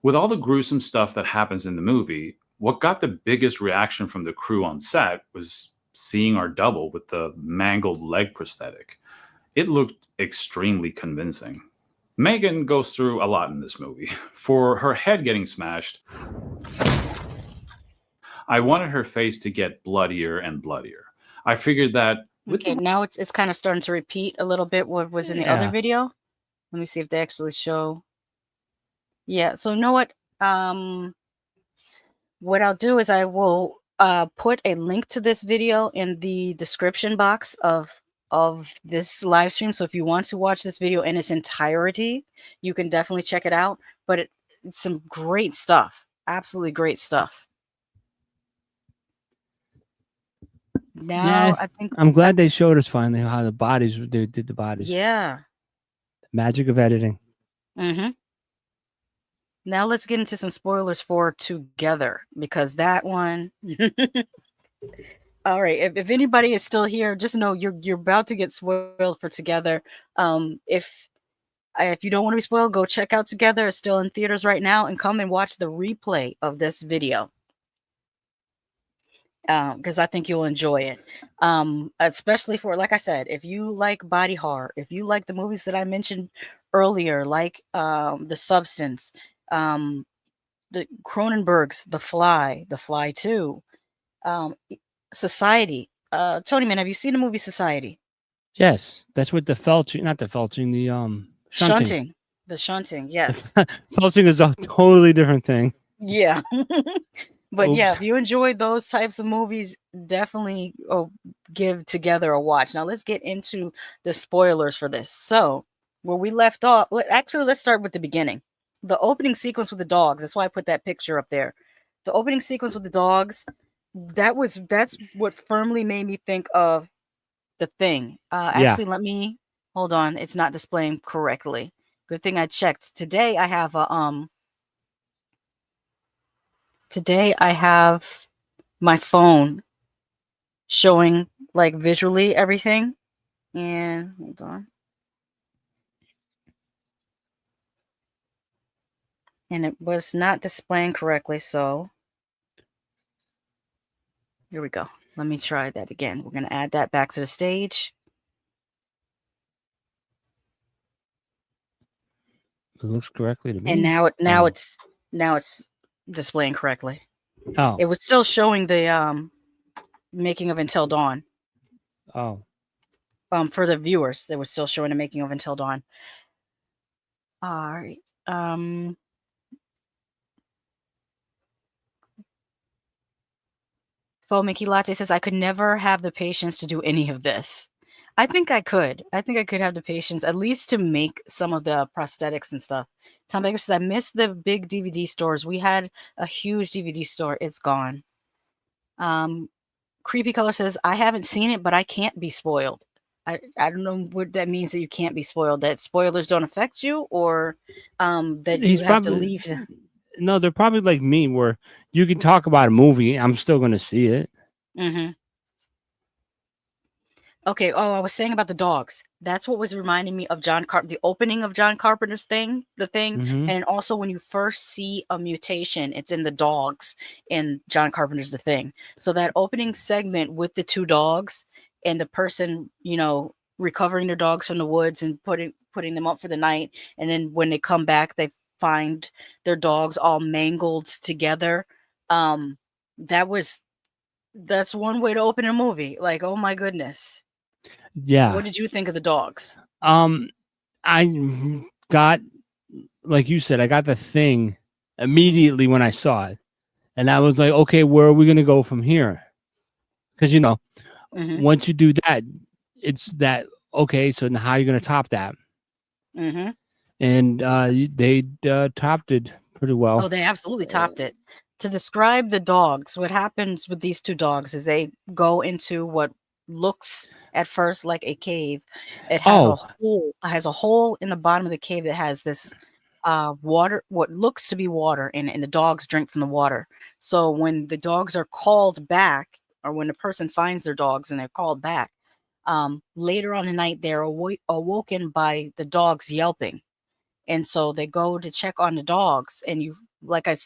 With all the gruesome stuff that happens in the movie, what got the biggest reaction from the crew on set was seeing our double with the mangled leg prosthetic. It looked extremely convincing. Megan goes through a lot in this movie. For her head getting smashed, I wanted her face to get bloodier and bloodier. I figured that... now it's kind of starting to repeat a little bit what was in the other video. Let me see if they actually show. Yeah, so you know what? What I'll do is I will put a link to this video in the description box of this live stream. So if you want to watch this video in its entirety, you can definitely check it out. But it's some great stuff. Absolutely great stuff. Now, I think I'm glad they showed us finally how the bodies, they did the bodies. Yeah. Magic of editing. Now let's get into some spoilers for Together, because that one. All right. If anybody is still here, just know you're about to get spoiled for Together. If you don't want to be spoiled, go check out Together. It's still in theaters right now, and come and watch the replay of this video. because I think you'll enjoy it. Especially for, like I said, if you like body horror, if you like the movies that I mentioned earlier, like The Substance, the Cronenberg's The Fly 2, Society. Tonyman, have you seen the movie Society? Yes, that's what the felching, not the felching, the shunting. The shunting, yes. Felching is a totally different thing. Yeah. But yeah, Oops. if you enjoyed those types of movies, definitely give Together a watch. Now let's get into the spoilers for this. So where we left off, let's start with the beginning. The opening sequence with the dogs. That's why I put that picture up there. The opening sequence with the dogs, that's what firmly made me think of The Thing. Actually, let me hold on. It's not displaying correctly. Good thing I checked. Today I have my phone showing like visually everything. And hold on. And it was not displaying correctly, so here we go. Let me try that again. We're going to add that back to the stage. It looks correctly to me. And now it's displaying correctly. Oh. It was still showing the making of Until Dawn. Oh. For the viewers, they were still showing the making of Until Dawn. All right. Faux Mickey Latte says, I could never have the patience to do any of this. I think I could. I think I could have the patience, at least to make some of the prosthetics and stuff. Tom Baker says, I miss the big DVD stores. We had a huge DVD store. It's gone. Creepy Color says, I haven't seen it, but I can't be spoiled. I don't know what that means, that you can't be spoiled. That spoilers don't affect you, or that you have to leave. No, they're probably like me, where you can talk about a movie, I'm still going to see it. Mm-hmm. Okay. Oh, I was saying about the dogs. That's what was reminding me of the opening of John Carpenter's The Thing, and also when you first see a mutation, it's in the dogs in John Carpenter's The Thing. So that opening segment with the two dogs and the person, recovering their dogs from the woods and putting them up for the night, and then when they come back, they find their dogs all mangled together. That's one way to open a movie. Like, oh my goodness. Yeah. What did you think of the dogs? I got, like you said, I got The Thing immediately when I saw it, and I was like, okay, where are we going to go from here? Because once you do that, it's that, okay, so now how are you going to top that? Mm-hmm. And they topped it pretty well. Oh, they absolutely topped it. To describe the dogs, what happens with these two dogs is they go into what looks at first like a cave. It has a hole in the bottom of the cave that has this water, what looks to be water, and the dogs drink from the water. So when the dogs are called back, or when the person finds their dogs and they're called back, later on the night, they're awoken by the dogs yelping. And so they go to check on the dogs, and like I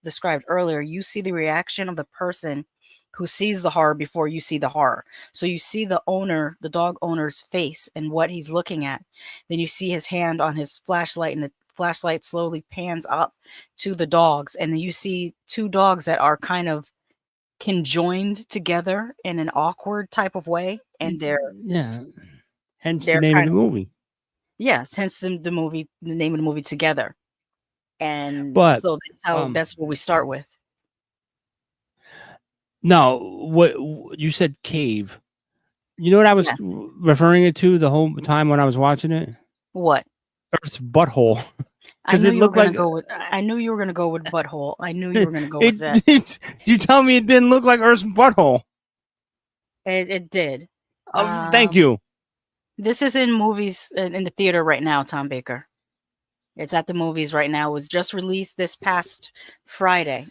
described earlier, you see the reaction of the person who sees the horror before you see the horror. So you see the dog owner's face and what he's looking at. Then you see his hand on his flashlight, and the flashlight slowly pans up to the dogs. And then you see two dogs that are kind of conjoined together in an awkward type of way. And hence the name of the movie. Yes, hence the name of the movie, Together. And so that's what we start with. No, what you said, cave. You know what I was referring it to the whole time when I was watching it? What? Earth's butthole. Because it looked like I knew you were going to go with butthole. I knew you were going to go with that. You tell me it didn't look like Earth's butthole. It did. Thank you. This is in movies in the theater right now, Tom Baker. It's at the movies right now. It was just released this past Friday.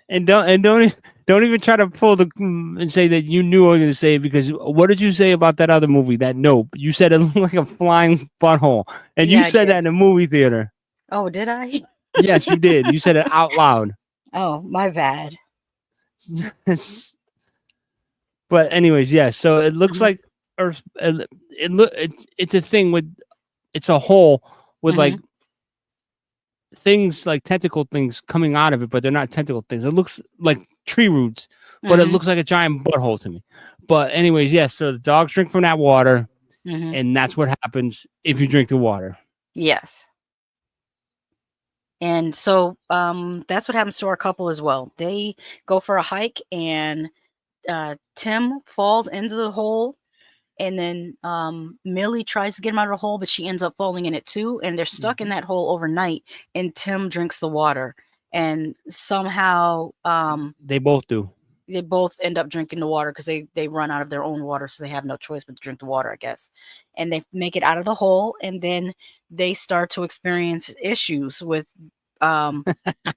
And don't even try to pull and say that you knew what I was going to say, because what did you say about that other movie? That Nope. You said it looked like a flying butthole, and you said that in a movie theater. Oh, did I? Yes, you did. You said it out loud. Oh, my bad. But anyways, yeah. So it looks Mhm. like Earth. It's a thing with. It's a hole with like things like tentacle things coming out of it, but they're not tentacle things. It looks like tree roots, but it looks like a giant butthole to me. But anyways, yes. So the dogs drink from that water, and that's what happens if you drink the water. Yes. And so that's what happens to our couple as well. They go for a hike, and Tim falls into the hole, and then Millie tries to get him out of the hole, but she ends up falling in it too, and they're stuck in that hole overnight, and Tim drinks the water, and somehow They both do. they both end up drinking the water because they run out of their own water, so they have no choice but to drink the water, I guess. And they make it out of the hole, and then they start to experience issues with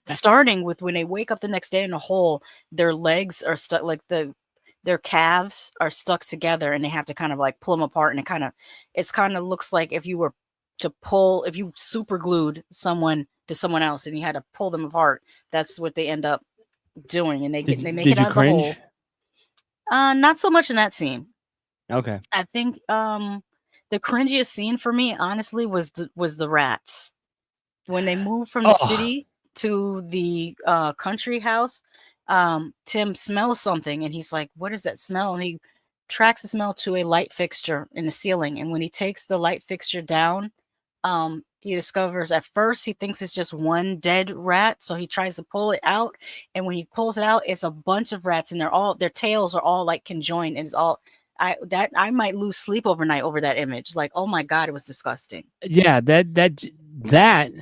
starting with when they wake up the next day in the hole, their legs are stuck, like their calves are stuck together, and they have to kind of like pull them apart, and it kind of looks like if you super glued someone to someone else and you had to pull them apart. That's what they end up doing, and they make it out of the hole. Not so much in that scene. Okay. I think the cringiest scene for me, honestly, was the rats. When they moved from the city to the country house, Tim smells something, and he's like, "What is that smell?" And he tracks the smell to a light fixture in the ceiling. And when he takes the light fixture down, he discovers, at first he thinks it's just one dead rat, so he tries to pull it out. And when he pulls it out, it's a bunch of rats, and their tails are all like conjoined, and it's all. I might lose sleep overnight over that image. Like, oh my God, it was disgusting. Yeah, that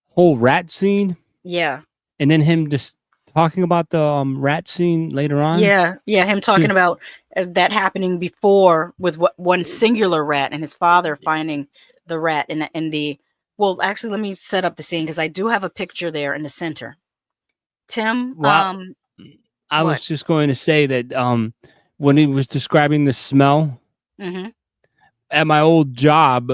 whole rat scene. Yeah. And then him just talking about the rat scene later on. Yeah, him talking about that happening before with one singular rat, and his father finding the rat in the. Well, actually, let me set up the scene because I do have a picture there in the center. Tim, Well, I was just going to say that when he was describing the smell at my old job,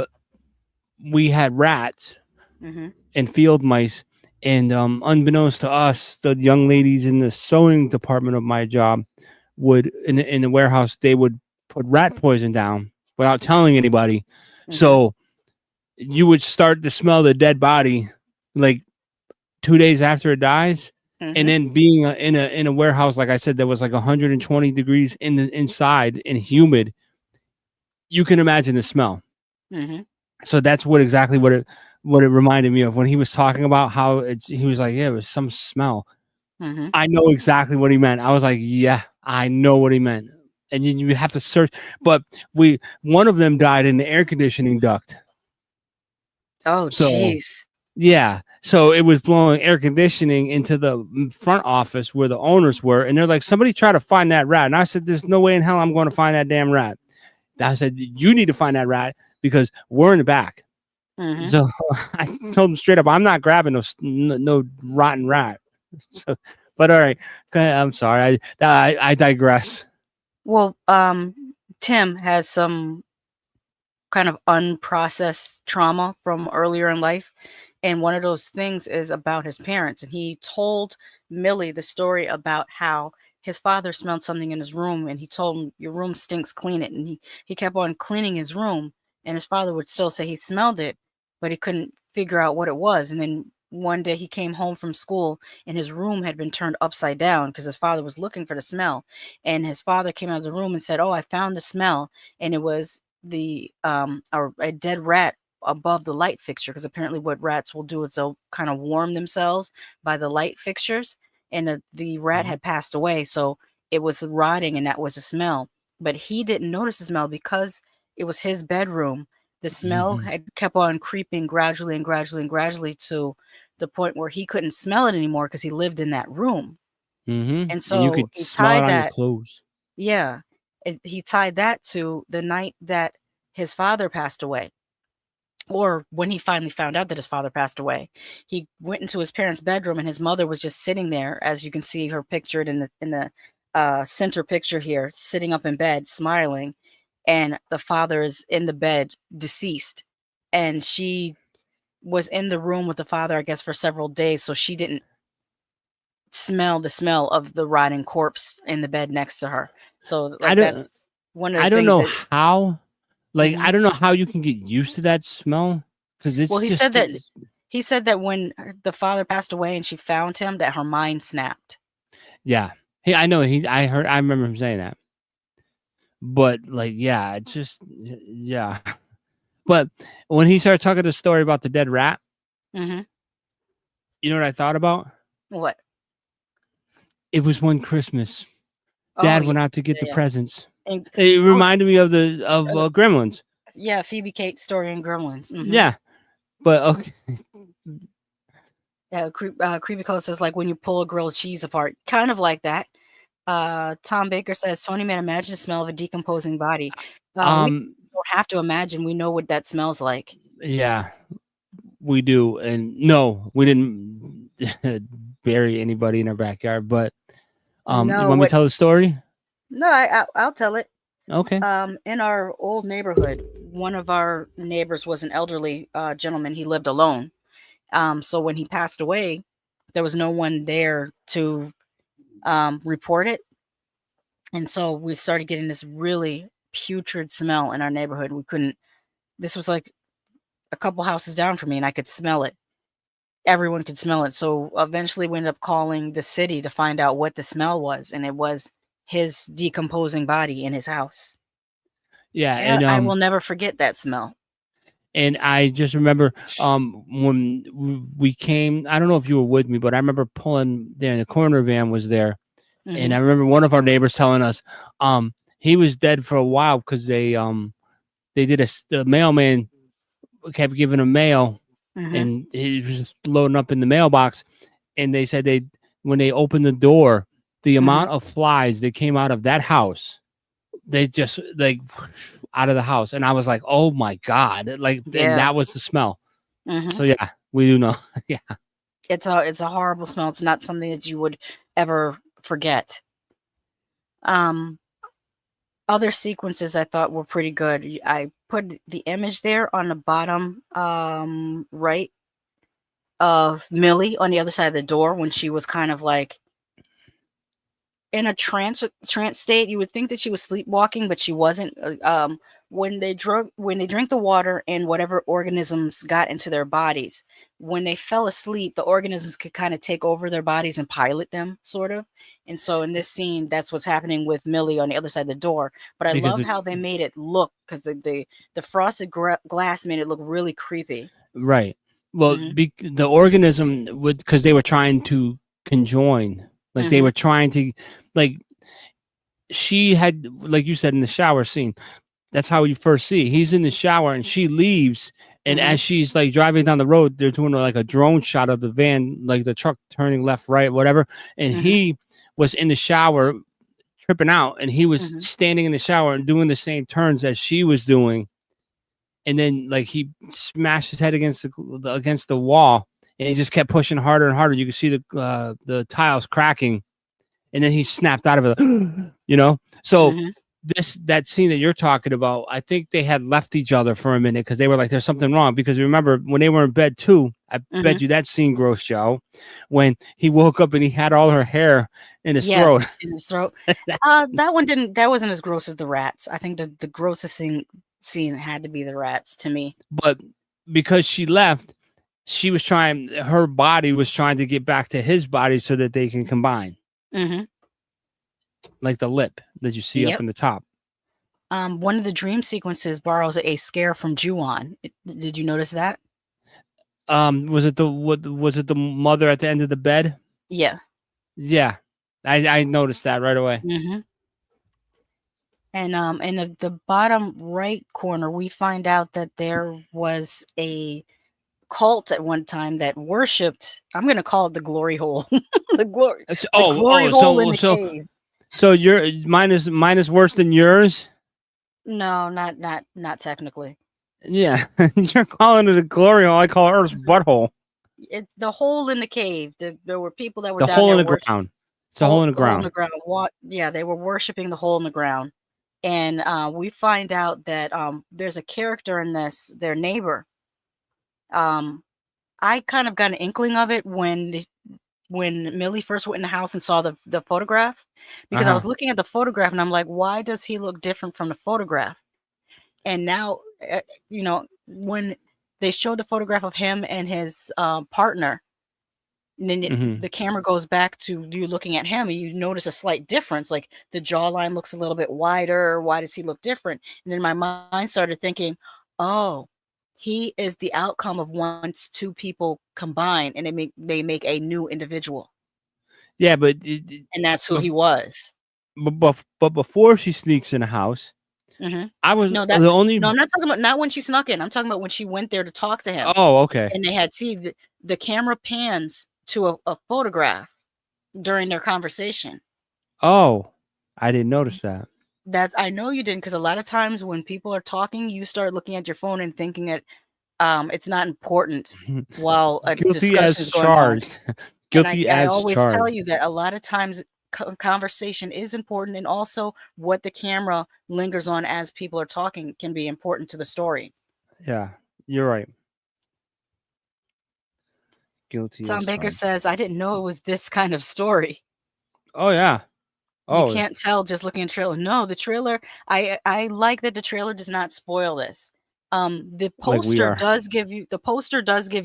we had rats and field mice, and unbeknownst to us, the young ladies in the sewing department of my job would in the warehouse, they would put rat poison down without telling anybody. So you would start to smell the dead body like 2 days after it dies. And then being in a warehouse, like I said, that was like 120 degrees in the inside and humid, you can imagine the smell. So that's exactly what it reminded me of when he was talking about how he was like, yeah, it was some smell. I know exactly what he meant. I was like, yeah, I know what he meant. And you have to search, but one of them died in the air conditioning duct. Oh, jeez. Yeah. So it was blowing air conditioning into the front office where the owners were. And they're like, somebody try to find that rat. And I said, there's no way in hell I'm going to find that damn rat. I said, you need to find that rat because we're in the back. So I told him straight up, I'm not grabbing no rotten rat. So, but all right. I'm sorry. I digress. Well, Tim has some kind of unprocessed trauma from earlier in life. And one of those things is about his parents. And he told Millie the story about how his father smelled something in his room, and he told him, your room stinks, clean it. And he kept on cleaning his room, and his father would still say he smelled it, but he couldn't figure out what it was. And then one day he came home from school, and his room had been turned upside down because his father was looking for the smell. And his father came out of the room and said, oh, I found the smell. And it was a dead rat above the light fixture, because apparently what rats will do is they'll kind of warm themselves by the light fixtures, and the rat had passed away, so it was rotting, and that was the smell. But he didn't notice the smell because it was his bedroom. The smell had kept on creeping gradually to the point where he couldn't smell it anymore because he lived in that room. And so you could he smell it tied on your that. clothes. Yeah, he tied that to the night that his father passed away. Or when he finally found out that his father passed away, he went into his parents' bedroom, and his mother was just sitting there, as you can see her pictured in the center picture here, sitting up in bed, smiling, and the father is in the bed, deceased. And she was in the room with the father, I guess, for several days, so she didn't smell the smell of the rotting corpse in the bed next to her. So I like don't that's one of the I don't things know that. how. Like, Mhm. I don't know how you can get used to that smell because it's Well, just he said that when the father passed away and she found him, that her mind snapped. yeah. I know I remember him saying that. But like, yeah, it's just yeah. But when he started talking the story about the dead rat, Mm-hmm. you know what I thought about? What? It was one Christmas. Oh, Dad yeah. went out to get the Yeah. presents. And, It oh, reminded me of Gremlins. yeah, Phoebe Cates' story in Gremlins. Mhm. Yeah, but okay. Yeah, Creepy Cola says like when you pull a grilled cheese apart, kind of like that. Tom Baker says, Tonyman, imagine the smell of a decomposing body. We don't have to imagine. We know what that smells like. Yeah, we do. And no, we didn't bury anybody in our backyard. But you No, want me to tell the story? No, I'll tell it. Okay. In our old neighborhood, one of our neighbors was an elderly gentleman. He lived alone. So when he passed away, there was no one there to report it. And so we started getting this really putrid smell in our neighborhood. This was like a couple houses down from me, and I could smell it. Everyone could smell it. So eventually we ended up calling the city to find out what the smell was. And it was his decomposing body in his house. Yeah, And I will never forget that smell. And I just remember when we came, I don't know if you were with me, but I remember pulling there, the corner van was there. And I remember one of our neighbors telling us he was dead for a while because they did the mailman kept giving him mail and he was just loading up in the mailbox. And they said when they opened the door, the amount of flies that came out of that house, they just like out of the house. And I was like, oh my God. Like, and that was the smell. So yeah, we do know. Yeah. It's a horrible smell. It's not something that you would ever forget. Other sequences I thought were pretty good. I put the image there on the bottom right of Millie on the other side of the door when she was kind of like in a trance state. You would think that she was sleepwalking, but she wasn't. When they drink the water and whatever organisms got into their bodies, when they fell asleep, the organisms could kind of take over their bodies and pilot them, sort of. And so in this scene, that's what's happening with Millie on the other side of the door. But I love how they made it look, because the frosted glass made it look really creepy. Right. Well, the organism would, because they were trying to conjoin, like they were trying to, like she had, like you said in the shower scene, that's how you first see. He's in the shower and she leaves, and as she's like driving down the road, they're doing like a drone shot of the van, like the truck turning left, right, whatever. And he was in the shower tripping out, and he was standing in the shower and doing the same turns as she was doing. And then like he smashed his head against the wall, and he just kept pushing harder and harder. You could see the tiles cracking, and then he snapped out of it. You know, so that scene that you're talking about, I think they had left each other for a minute because they were like, "There's something wrong." Because remember when they were in bed too, I bet you that scene grossed you out when he woke up and he had all her hair in his throat. In his throat. That wasn't as gross as the rats. I think the grossest scene had to be the rats to me. But because she left, her body was trying to get back to his body so that they can combine. Like the lip that you see up in the top. One of the dream sequences borrows a scare from Ju-on. Did you notice that? Was it the mother at the end of the bed? Yeah. Yeah. I noticed that right away. And in the bottom right corner, we find out that there was a cult at one time that worshipped, I'm going to call it the glory hole. the glory hole in the cave. So mine is worse than yours? No, not technically. Yeah. You're calling it a glory hole. I call it Earth's butthole. It's the hole in the cave. There were people that were the down hole there in the ground. It's a hole in the ground. Yeah, they were worshiping the hole in the ground. And we find out that there's a character in this, their neighbor. I kind of got an inkling of it when when Millie first went in the house and saw the photograph, because I was looking at the photograph and I'm like, why does he look different from the photograph? And now, when they showed the photograph of him and his partner, and then the camera goes back to you looking at him, and you notice a slight difference. Like the jawline looks a little bit wider. Why does he look different? And then my mind started thinking, oh, he is the outcome of once two people combine and they make a new individual. Yeah, but and that's who he was. But before she sneaks in the house, I was No, the only. no, I'm not talking about not when she snuck in. I'm talking about when she went there to talk to him. Oh, okay. And they had the camera pans to a photograph during their conversation. Oh, I didn't notice that. I know you didn't, because a lot of times when people are talking, you start looking at your phone and thinking that it's not important while a discussion is going charged. on. Guilty I as always charged. tell you that a lot of times conversation is important, and also what the camera lingers on as people are talking can be important to the story. Yeah, you're right. Guilty Tom as Baker charged. says, I didn't know it was this kind of story. Oh yeah. Oh, you can't tell just looking at the trailer. No, the trailer. I like that the trailer does not spoil this. The poster does give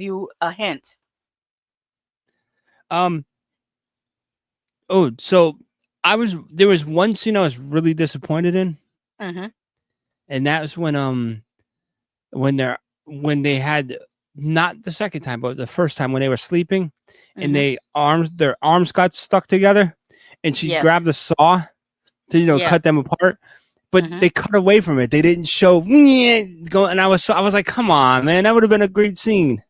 you a hint. Oh, so there was one scene I was really disappointed in, and that was when they had, not the second time, but the first time, when they were sleeping, and their arms got stuck together, and she grabbed the saw to cut them apart, but they cut away from it. They didn't show go, and I was like, come on, man, that would have been a great scene.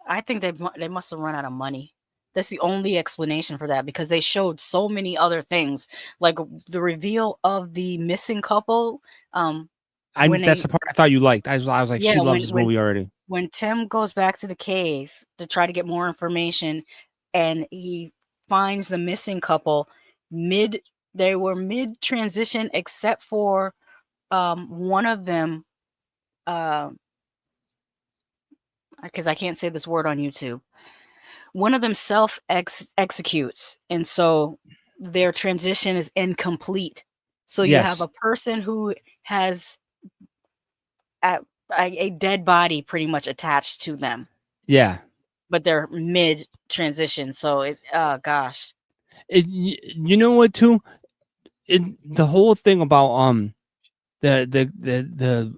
I think they must have run out of money. That's the only explanation for that, because they showed so many other things, like the reveal of the missing couple. That's the part I thought you liked. I was like, she loves this movie already. When Tim goes back to the cave to try to get more information, and he finds the missing couple they were mid transition, except for one of them, because I can't say this word on YouTube. One of them executes, and so their transition is incomplete. So you have a person who has a dead body pretty much attached to them. Yeah. But they're mid transition. So gosh. You know what too? The whole thing about the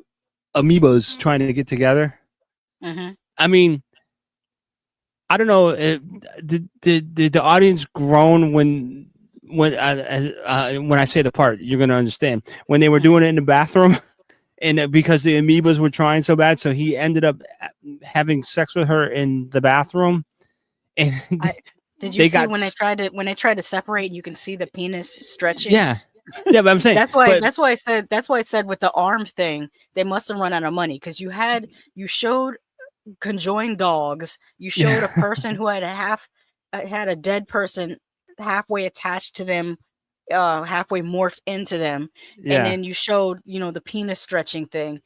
amoebas trying to get together. I mean, I don't know. Did the audience groan when I say the part? You're gonna understand when they were doing it in the bathroom, and because the amoebas were trying so bad, so he ended up having sex with her in the bathroom. And did you see when they tried to separate? You can see the penis stretching. Yeah, but I'm saying that's why I said with the arm thing, they must have run out of money, because you showed conjoined dogs. You showed a person who had a dead person halfway attached to them, halfway morphed into them, and then you showed the penis stretching thing.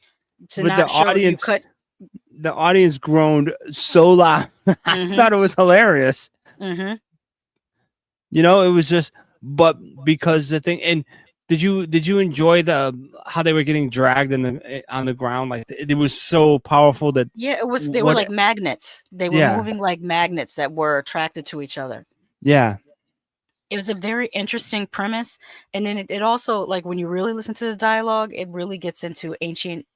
The audience groaned so loud. I thought it was hilarious. It was just, but because the thing. And did you enjoy how they were getting dragged on the ground? Like, it was so powerful that it was. They were like magnets. They were moving like magnets that were attracted to each other. Yeah, it was a very interesting premise, and then it also, like, when you really listen to the dialogue, it really gets into ancient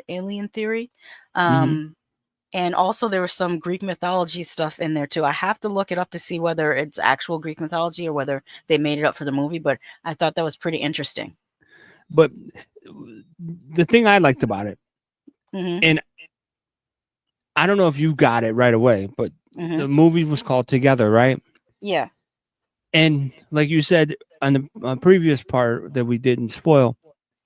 alien theory. And also there was some Greek mythology stuff in there too. I have to look it up to see whether it's actual Greek mythology or whether they made it up for the movie, but I thought that was pretty interesting. But the thing I liked about it, and I don't know if you got it right away, but the movie was called Together, right? Yeah. And like you said on the previous part that we didn't spoil,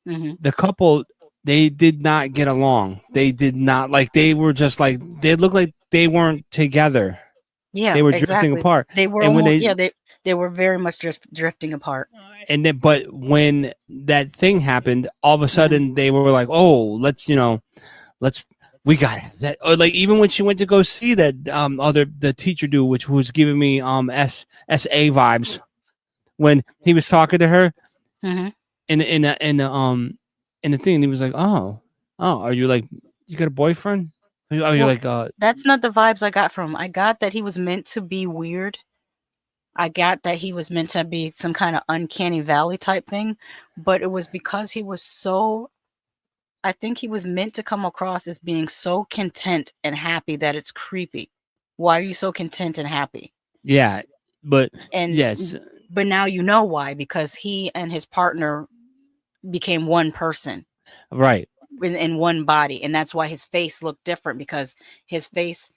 the couple, they did not get along. They did not, like, they were just like, they looked like they weren't together. Yeah, they were drifting apart. They were they were very much drifting apart. And then, but when that thing happened, all of a sudden they were like, "Oh, let's we got that. Or like even when she went to go see that the teacher dude, which was giving me SA vibes when he was talking to her Mm-hmm. in the thing, and he was like, oh, are you like, you got a boyfriend? Oh, you're like That's not the vibes I got from him. I got that he was meant to be weird. I got that he was meant to be some kind of uncanny valley type thing, but it was because he was so. I think he was meant to come across as being so content and happy that it's creepy. Why are you so content and happy? yeah, but And yes, but now you know why, because he and his partner became one person. right. In one body, and that's why his face looked different, because his face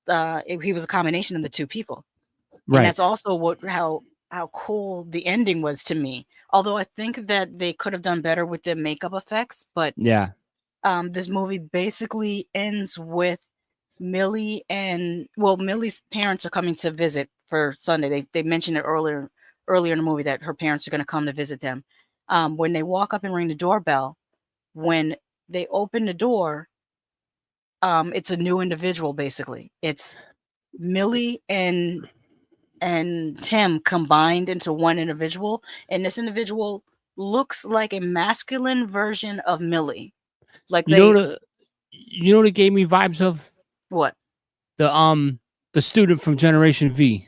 he was a combination of the two people. And Right. that's also how cool the ending was to me, although I think that they could have done better with the makeup effects. But Yeah. This movie basically ends with Millie's parents are coming to visit for Sunday. They mentioned it earlier in the movie that her parents are going to come to visit them. When they walk up and ring the doorbell, when they open the door, it's a new individual. Basically, it's Millie and Tim combined into one individual, and this individual looks like a masculine version of Millie. Like You know what it gave me vibes of? What? The student from Generation V.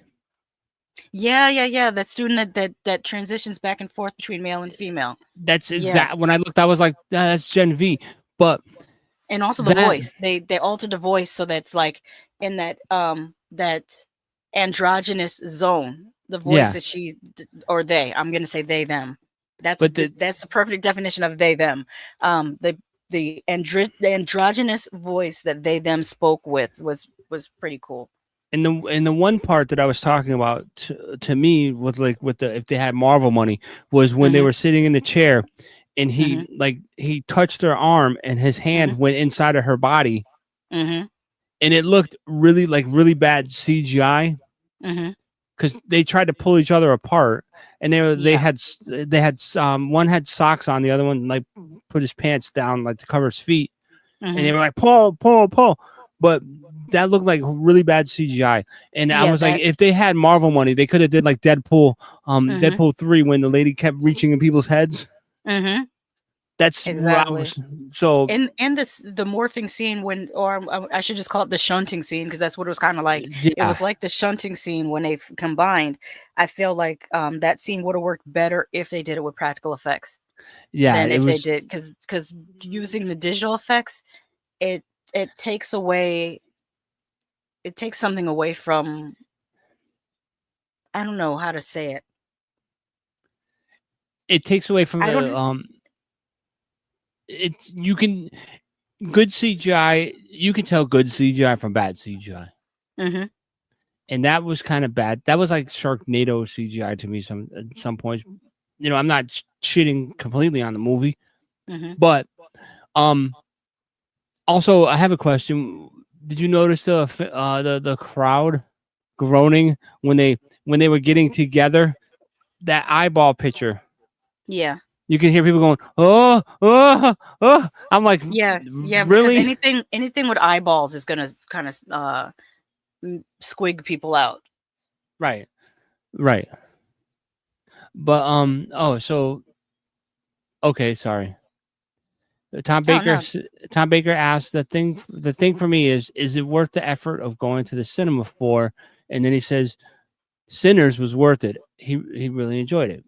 Yeah. That student that transitions back and forth between male and female. That's exact. When I looked, I was like, that's Gen V. But and also the voice. They altered the voice so that's like in that androgynous zone. The voice that she or they. I'm gonna say they them. That's the perfect definition of they them. The androgynous voice that they them spoke with was pretty cool. And the one part that I was talking about to me was like with the if they had Marvel money was when they were sitting in the chair and he touched her arm and his hand went inside of her body, and it looked really bad CGI because they tried to pull each other apart, and they had one had socks on, the other one like put his pants down like to cover his feet, and they were like pull, but that looked like really bad CGI. And I was like, if they had Marvel money, they could have did like Deadpool, Deadpool 3 when the lady kept reaching in people's heads. That's exactly. So and the morphing scene I should just call it the shunting scene, because that's what it was kind of like. It was like the shunting scene when they combined. I feel like that scene would have worked better if they did it with practical effects. Yeah, than if they did, because using the digital effects, it takes something away from. I don't know how to say it. It takes away from you can good CGI. You can tell good CGI from bad CGI. And that was kind of bad. That was like Sharknado CGI to me. At some points, I'm not shitting completely on the movie, but also I have a question. Did you notice the crowd groaning when they were getting together? That eyeball picture. Yeah. You can hear people going, oh. I'm like, yeah, really? Because anything with eyeballs is gonna kind of squig people out. Right. But okay, sorry. Tom Baker asked, the thing for me is it worth the effort of going to the cinema for? And then he says Sinners was worth it. He really enjoyed it.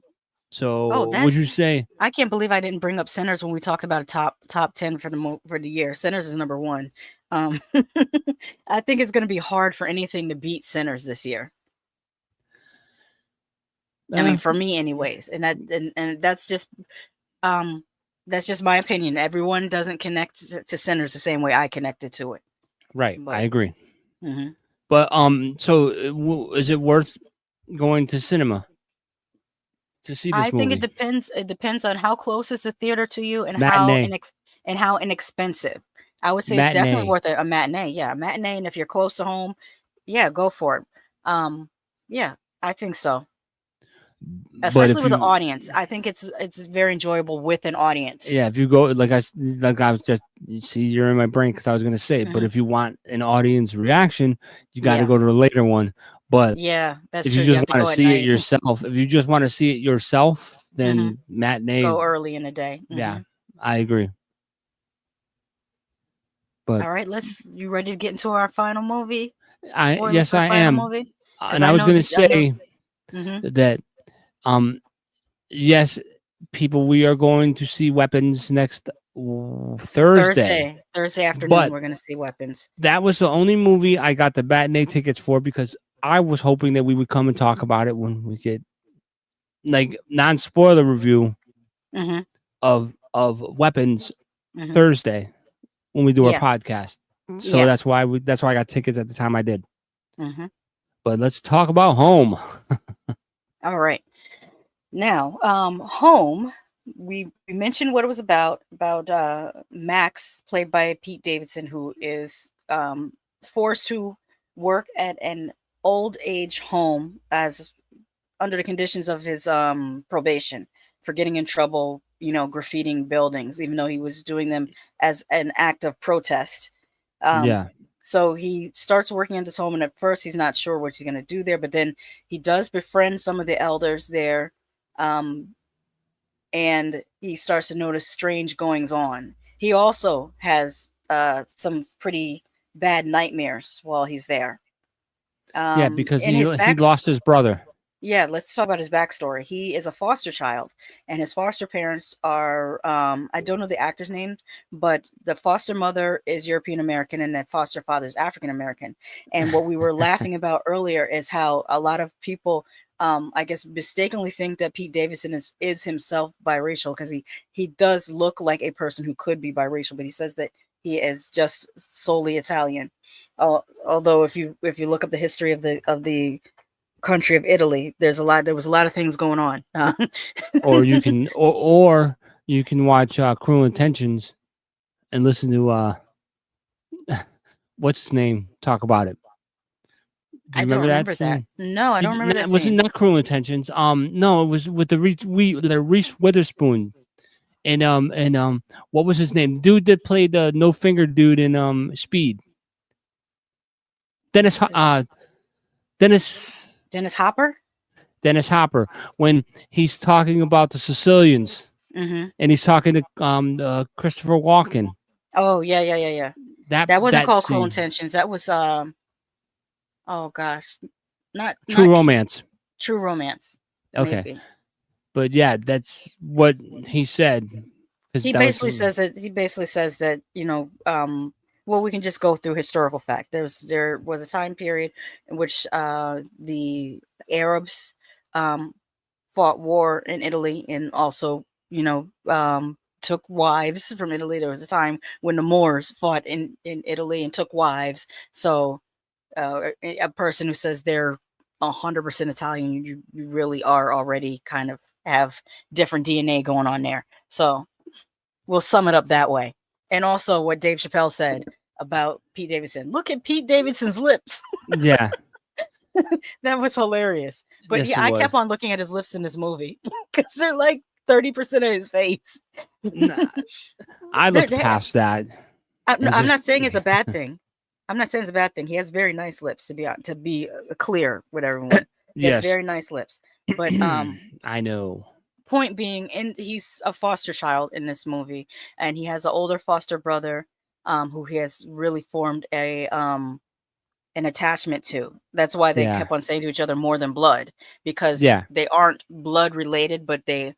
So would you say? I can't believe I didn't bring up Sinners when we talked about a top 10 for the year. Sinners is number 1. I think it's going to be hard for anything to beat Sinners this year. I mean, for me, anyways, and that's just my opinion. Everyone doesn't connect to Sinners the same way I connected to it. Right, I agree. Mm-hmm. But so is it worth going to cinema to see this movie? I think it depends. It depends on how close is the theater to you and matinee. how inexpensive. I would say it's definitely worth a matinee. Yeah, a matinee, and if you're close to home, yeah, go for it. Yeah, I think so. Especially with an audience. I think it's very enjoyable with an audience. Yeah, if you go like I was just, you see, you're in my brain because I was gonna say, but if you want an audience reaction, you got to go to the later one. But yeah, that's if true. you You just have to want go to at see it night. yourself, if you just want to see it yourself, then matinee. Go early in the day. Yeah, I agree. But all right, you ready to get into our final movie? Yes, I am. Movie? And I was going to say that yes, people, we are going to see Weapons next Thursday afternoon. but we're going to see Weapons. That was the only movie I got the matinee tickets for because I was hoping that we would come and talk about it when we get like non-spoiler review of Weapons Thursday when we do our podcast. So that's why I got tickets at the time I did. But let's talk about Home. All right. Now, Home, we mentioned what it was about Max, played by Pete Davidson, who is forced to work at an old age home as under the conditions of his probation for getting in trouble, graffitiing buildings, even though he was doing them as an act of protest. So he starts working at this home, and at first he's not sure what he's going to do there, but then he does befriend some of the elders there, and he starts to notice strange goings on. He also has some pretty bad nightmares while he's there. Because he lost his brother. Yeah, let's talk about his backstory. He is a foster child, and his foster parents are, I don't know the actor's name, but the foster mother is European American and the foster father is African American. And what we were laughing about earlier is how a lot of people, I guess, mistakenly think that Pete Davidson is himself biracial, because he does look like a person who could be biracial, but he says that he is just solely Italian. Although if you look up the history of the country of Italy, there was a lot of things going on. Or you can or you can watch Cruel Intentions and listen to what's his name talk about it. I don't remember that. No, I don't remember that. Was it not Cruel Intentions? No, it was with the Reese Witherspoon. And what was his name? Dude that played the No Finger dude in Speed. Dennis Hopper? Dennis Hopper, when he's talking about the Sicilians, and he's talking to Christopher Walken. Oh yeah. That wasn't called Cruel Intentions. That was oh gosh, not True Romance. True Romance. Okay, maybe. But yeah, that's what he said. He basically says that well, we can just go through historical fact. There was a time period in which the Arabs fought war in Italy, and also took wives from Italy. There was a time when the Moors fought in Italy and took wives. So a person who says they're 100% Italian, you really are already kind of have different DNA going on there. So we'll sum it up that way. And also what Dave Chappelle said about Pete Davidson. Look at Pete Davidson's lips. Yeah. That was hilarious. But Yes, I kept on looking at his lips in this movie because they're like 30% of his face. Nah, I looked past that. I'm not saying it's a bad thing. I'm not saying it's a bad thing. He has very nice lips, to be clear with everyone. He has very nice lips. But I know. Point being, and he's a foster child in this movie, and he has an older foster brother who he has really formed an attachment to. That's why they kept on saying to each other more than blood, because they aren't blood related, but their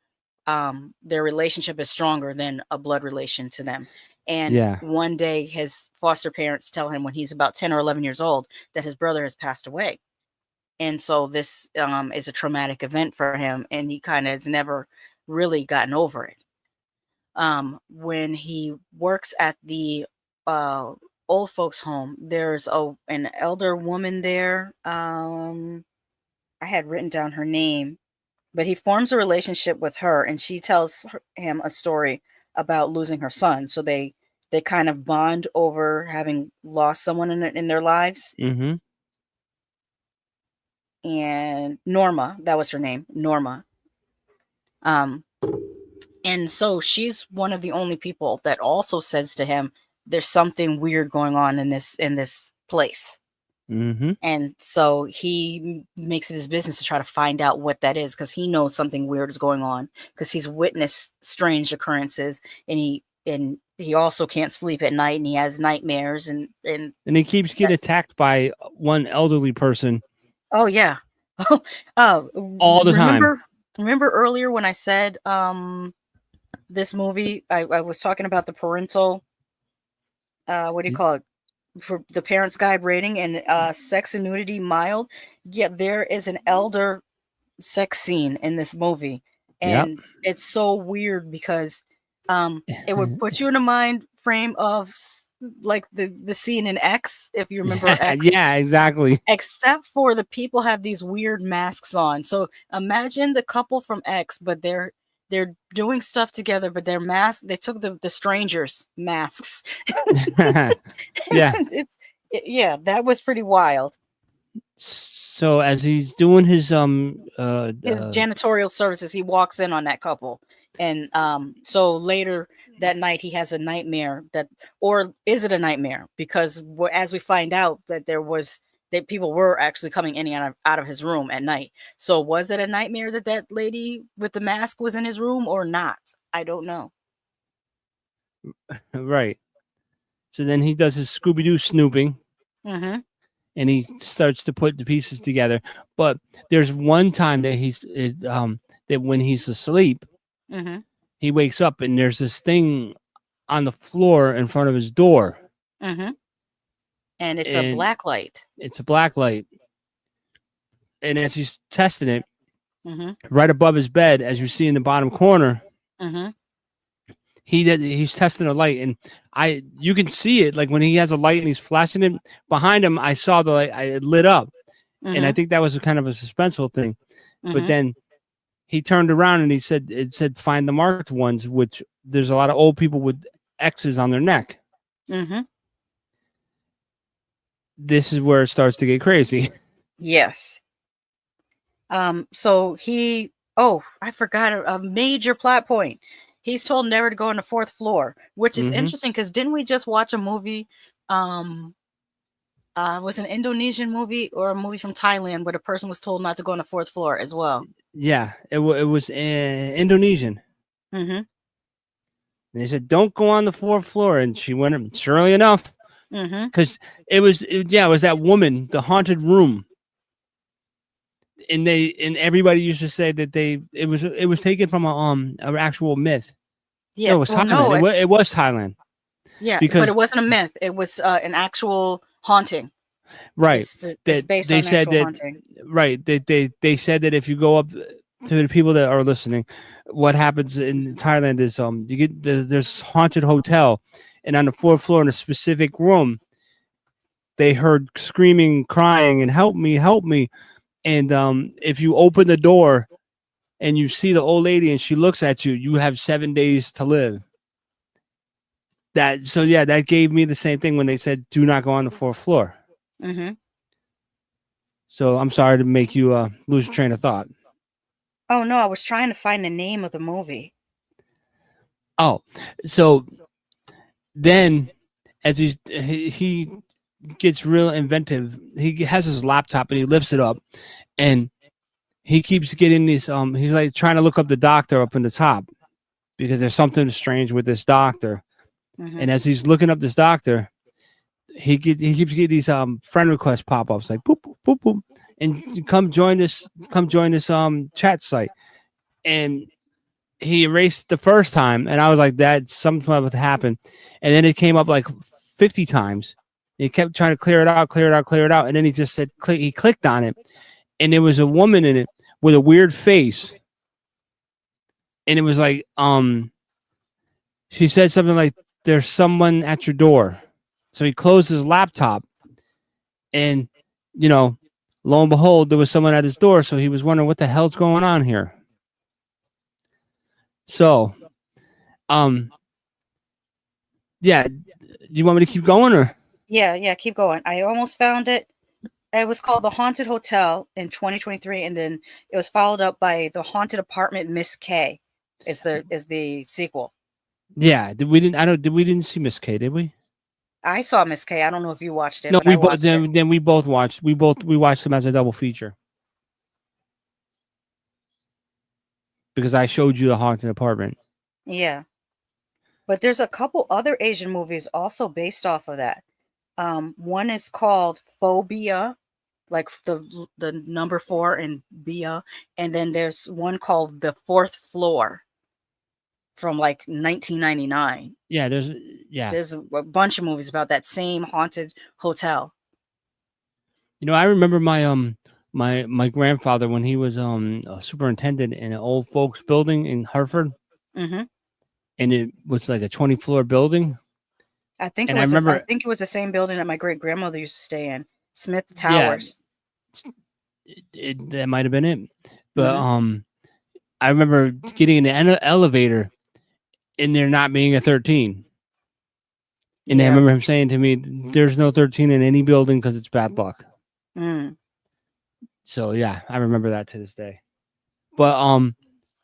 relationship is stronger than a blood relation to them. And one day his foster parents tell him when he's about 10 or 11 years old that his brother has passed away. And so this is a traumatic event for him, and he kind of has never really gotten over it. When he works at the old folks home, there's an elder woman there. I had written down her name, but he forms a relationship with her, and she tells him a story about losing her son. So they kind of bond over having lost someone in their lives. Mm-hmm. and Norma. That was her name, Norma. And so she's one of the only people that also says to him, "There's something weird going on in this place." Mm-hmm. And so he makes it his business to try to find out what that is, because he knows something weird is going on, because he's witnessed strange occurrences, and he also can't sleep at night, and he has nightmares, and he keeps getting attacked by one elderly person. Oh yeah. All the time. Remember earlier when I said this movie, I was talking about the parental what do you call it? For the parents' guide rating, and sex and nudity mild. Yeah, there is an elder sex scene in this movie, and it's so weird because it would put you in a mind frame of like the scene in X, if you remember X. Yeah, exactly. Except for the people have these weird masks on. So imagine the couple from X, but they're doing stuff together, but their masks, they took the strangers' masks. Yeah. Yeah, that was pretty wild. So as he's doing his His janitorial services, he walks in on that couple, and so later that night he has a nightmare or is it a nightmare? Because as we find out that that people were actually coming in and out of his room at night. So was it a nightmare that lady with the mask was in his room or not? I don't know. Right. So then he does his Scooby-Doo snooping. Mm-hmm. And he starts to put the pieces together. But there's one time that that when he's asleep, mm-hmm. he wakes up and there's this thing on the floor in front of his door. Mm-hmm. And it's a black light. It's a black light. And as he's testing it, mm-hmm. right above his bed, as you see in the bottom corner, mm-hmm. he's testing a light, and you can see it, like when he has a light and he's flashing it behind him. I saw the light, it lit up, mm-hmm. and I think that was a kind of a suspenseful thing. Mm-hmm. But then he turned around and it said find the marked ones, which there's a lot of old people with X's on their neck. Mm-hmm. This is where it starts to get crazy. Yes. So I forgot a major plot point. He's told never to go on the 4th floor, which is mm-hmm. interesting because didn't we just watch a movie? Was an Indonesian movie or a movie from Thailand where the person was told not to go on the 4th floor as well? Yeah, it was Indonesian. Mm-hmm. And they said, don't go on the 4th floor. And she went, surely enough. Because it was that woman, the haunted room. And everybody used to say that it was taken from an actual myth. Yeah, no, it was Thailand. It was Thailand. Yeah, but it wasn't a myth. It was an actual haunting. Right. It's based on actual haunting. Right. They said that if you go up to the people that are listening, what happens in Thailand is you get there's haunted hotel, and on the 4th floor in a specific room, they heard screaming, crying, and help me. And if you open the door and you see the old lady and she looks at you, you have 7 days to live. That gave me the same thing when they said, do not go on the 4th floor. Mm-hmm. So I'm sorry to make you lose your train of thought. Oh, no, I was trying to find the name of the movie. Oh, so then as he gets real inventive, he has his laptop and he lifts it up and he keeps getting these he's like trying to look up the doctor up in the top because there's something strange with this doctor. Mm-hmm. And as he's looking up this doctor, he keeps getting these friend request pop-ups like boop boop boop boop, and come join this chat site. And he erased the first time, and I was like, that's something about to happen. And then it came up like 50 times. He kept trying to clear it out, and then he just said he clicked on it, and there was a woman in it with a weird face. And it was like she said something like, there's someone at your door. So he closed his laptop, and lo and behold, there was someone at his door. So he was wondering what the hell's going on here. So, yeah, you want me to keep going or? Yeah, keep going. I almost found it. It was called The Haunted Hotel in 2023, and then it was followed up by The Haunted Apartment Miss K. Is the sequel. Yeah, we didn't see Miss K, did we? I saw Miss K. I don't know if you watched it. No, but I we both watched it. then we both watched. We watched them as a double feature. Because I showed you The Haunted Apartment. Yeah. But there's a couple other Asian movies also based off of that. One is called Phobia, like the number 4 in Bia, and then there's one called The Fourth Floor from like 1999. Yeah, there's a bunch of movies about that same haunted hotel. You know, I remember my grandfather when he was a superintendent in an old folks building in Hartford, Mm-hmm. and it was like a 20-floor building. I think And it was. I remember, I think it was the same building that my great grandmother used to stay in, Smith Towers. That might have been it, but I remember getting in the elevator, and there not being a 13. And I remember him saying to me, "There's no 13 in any building because it's bad luck." Mm. So yeah, I remember that to this day. But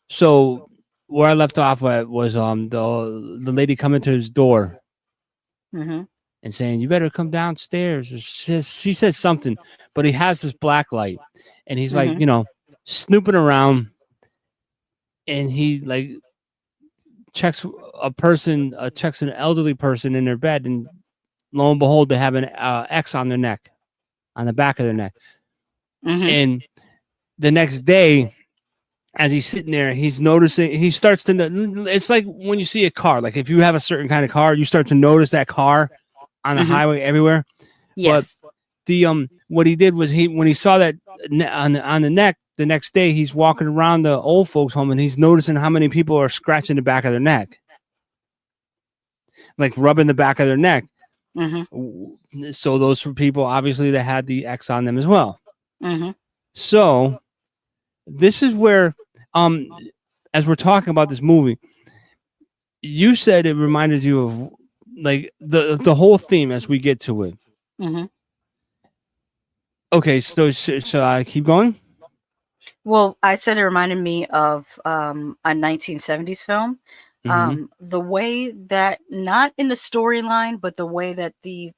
so where I left off at was the lady coming to his door Mm-hmm. and saying, "You better come downstairs." Or she says something, but he has this black light, and he's like, snooping around, and he like checks checks an elderly person in their bed, and lo and behold, they have an X on their neck, on the back of their neck. Mm-hmm. And the next day, as he's sitting there, he's noticing, he starts to, it's like when you see a car, like if you have a certain kind of car, you start to notice that car on the highway everywhere. Yes. But the what he did was when he saw that on the neck, the next day he's walking around the old folks home and he's noticing how many people are scratching the back of their neck, like rubbing the back of their neck. Mm-hmm. So those were people obviously that had the X on them as well. Mm-hmm. So this is where, as we're talking about this movie, you said it reminded you of like the whole theme as we get to it. Mm-hmm. Okay, so shall I keep going? Well, I said it reminded me of a 1970s film. The way that, not in the storyline, but the way that the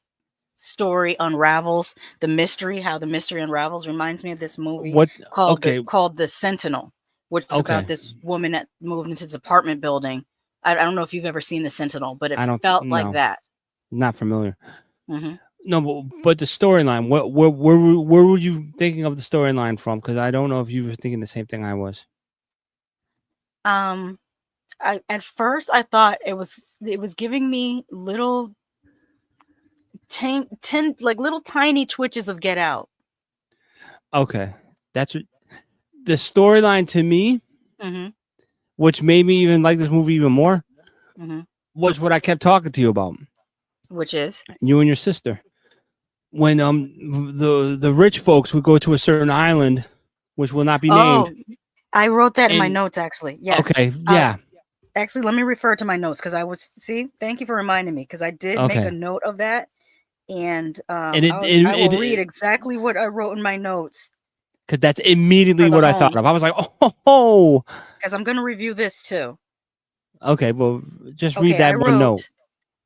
story unravels, the mystery, how the mystery unravels, reminds me of this movie called The Sentinel, which is about this woman that moved into this apartment building. I don't know if you've ever seen The Sentinel, but it felt like that. Not familiar. Mm-hmm. No, but the storyline. Where were you thinking of the storyline from? Because I don't know if you were thinking the same thing I was. At first I thought it was giving me little little tiny twitches of Get Out. Okay, that's what the storyline to me, Mm-hmm. which made me even like this movie even more, Mm-hmm. was what I kept talking to you about. Which is you and your sister. When the rich folks would go to a certain island, which will not be named. I wrote that in my notes actually. Yes. Okay. Yeah. Actually, let me refer to my notes because I was thank you for reminding me because I did make a note of that, and I will read exactly what I wrote in my notes. Because that's immediately what I thought of. I was like, oh. Because I'm going to review this too. Okay, well, just read that one note.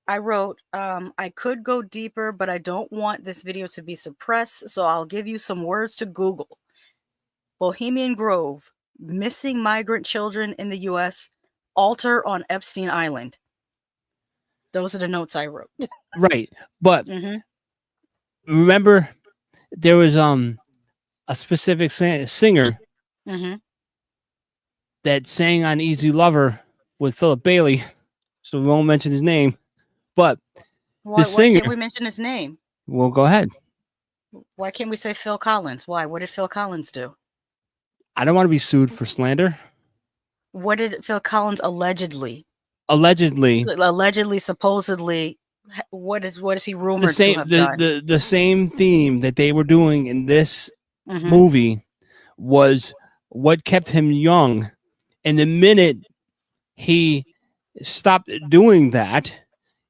I wrote, I could go deeper, but I don't want this video to be suppressed, so I'll give you some words to Google. Bohemian Grove, missing migrant children in the U.S., altar on Epstein Island. Those are the notes I wrote. Right, but remember, there was a specific singer that sang on Easy Lover with Philip Bailey, so we won't mention his name. But why can't we mention his name? Well, go ahead. Why can't we say Phil Collins? Why? What did Phil Collins do? I don't want to be sued for slander. What did Phil Collins allegedly, supposedly, what is he rumored to have done? The same theme that they were doing in this movie was what kept him young. And the minute he stopped doing that,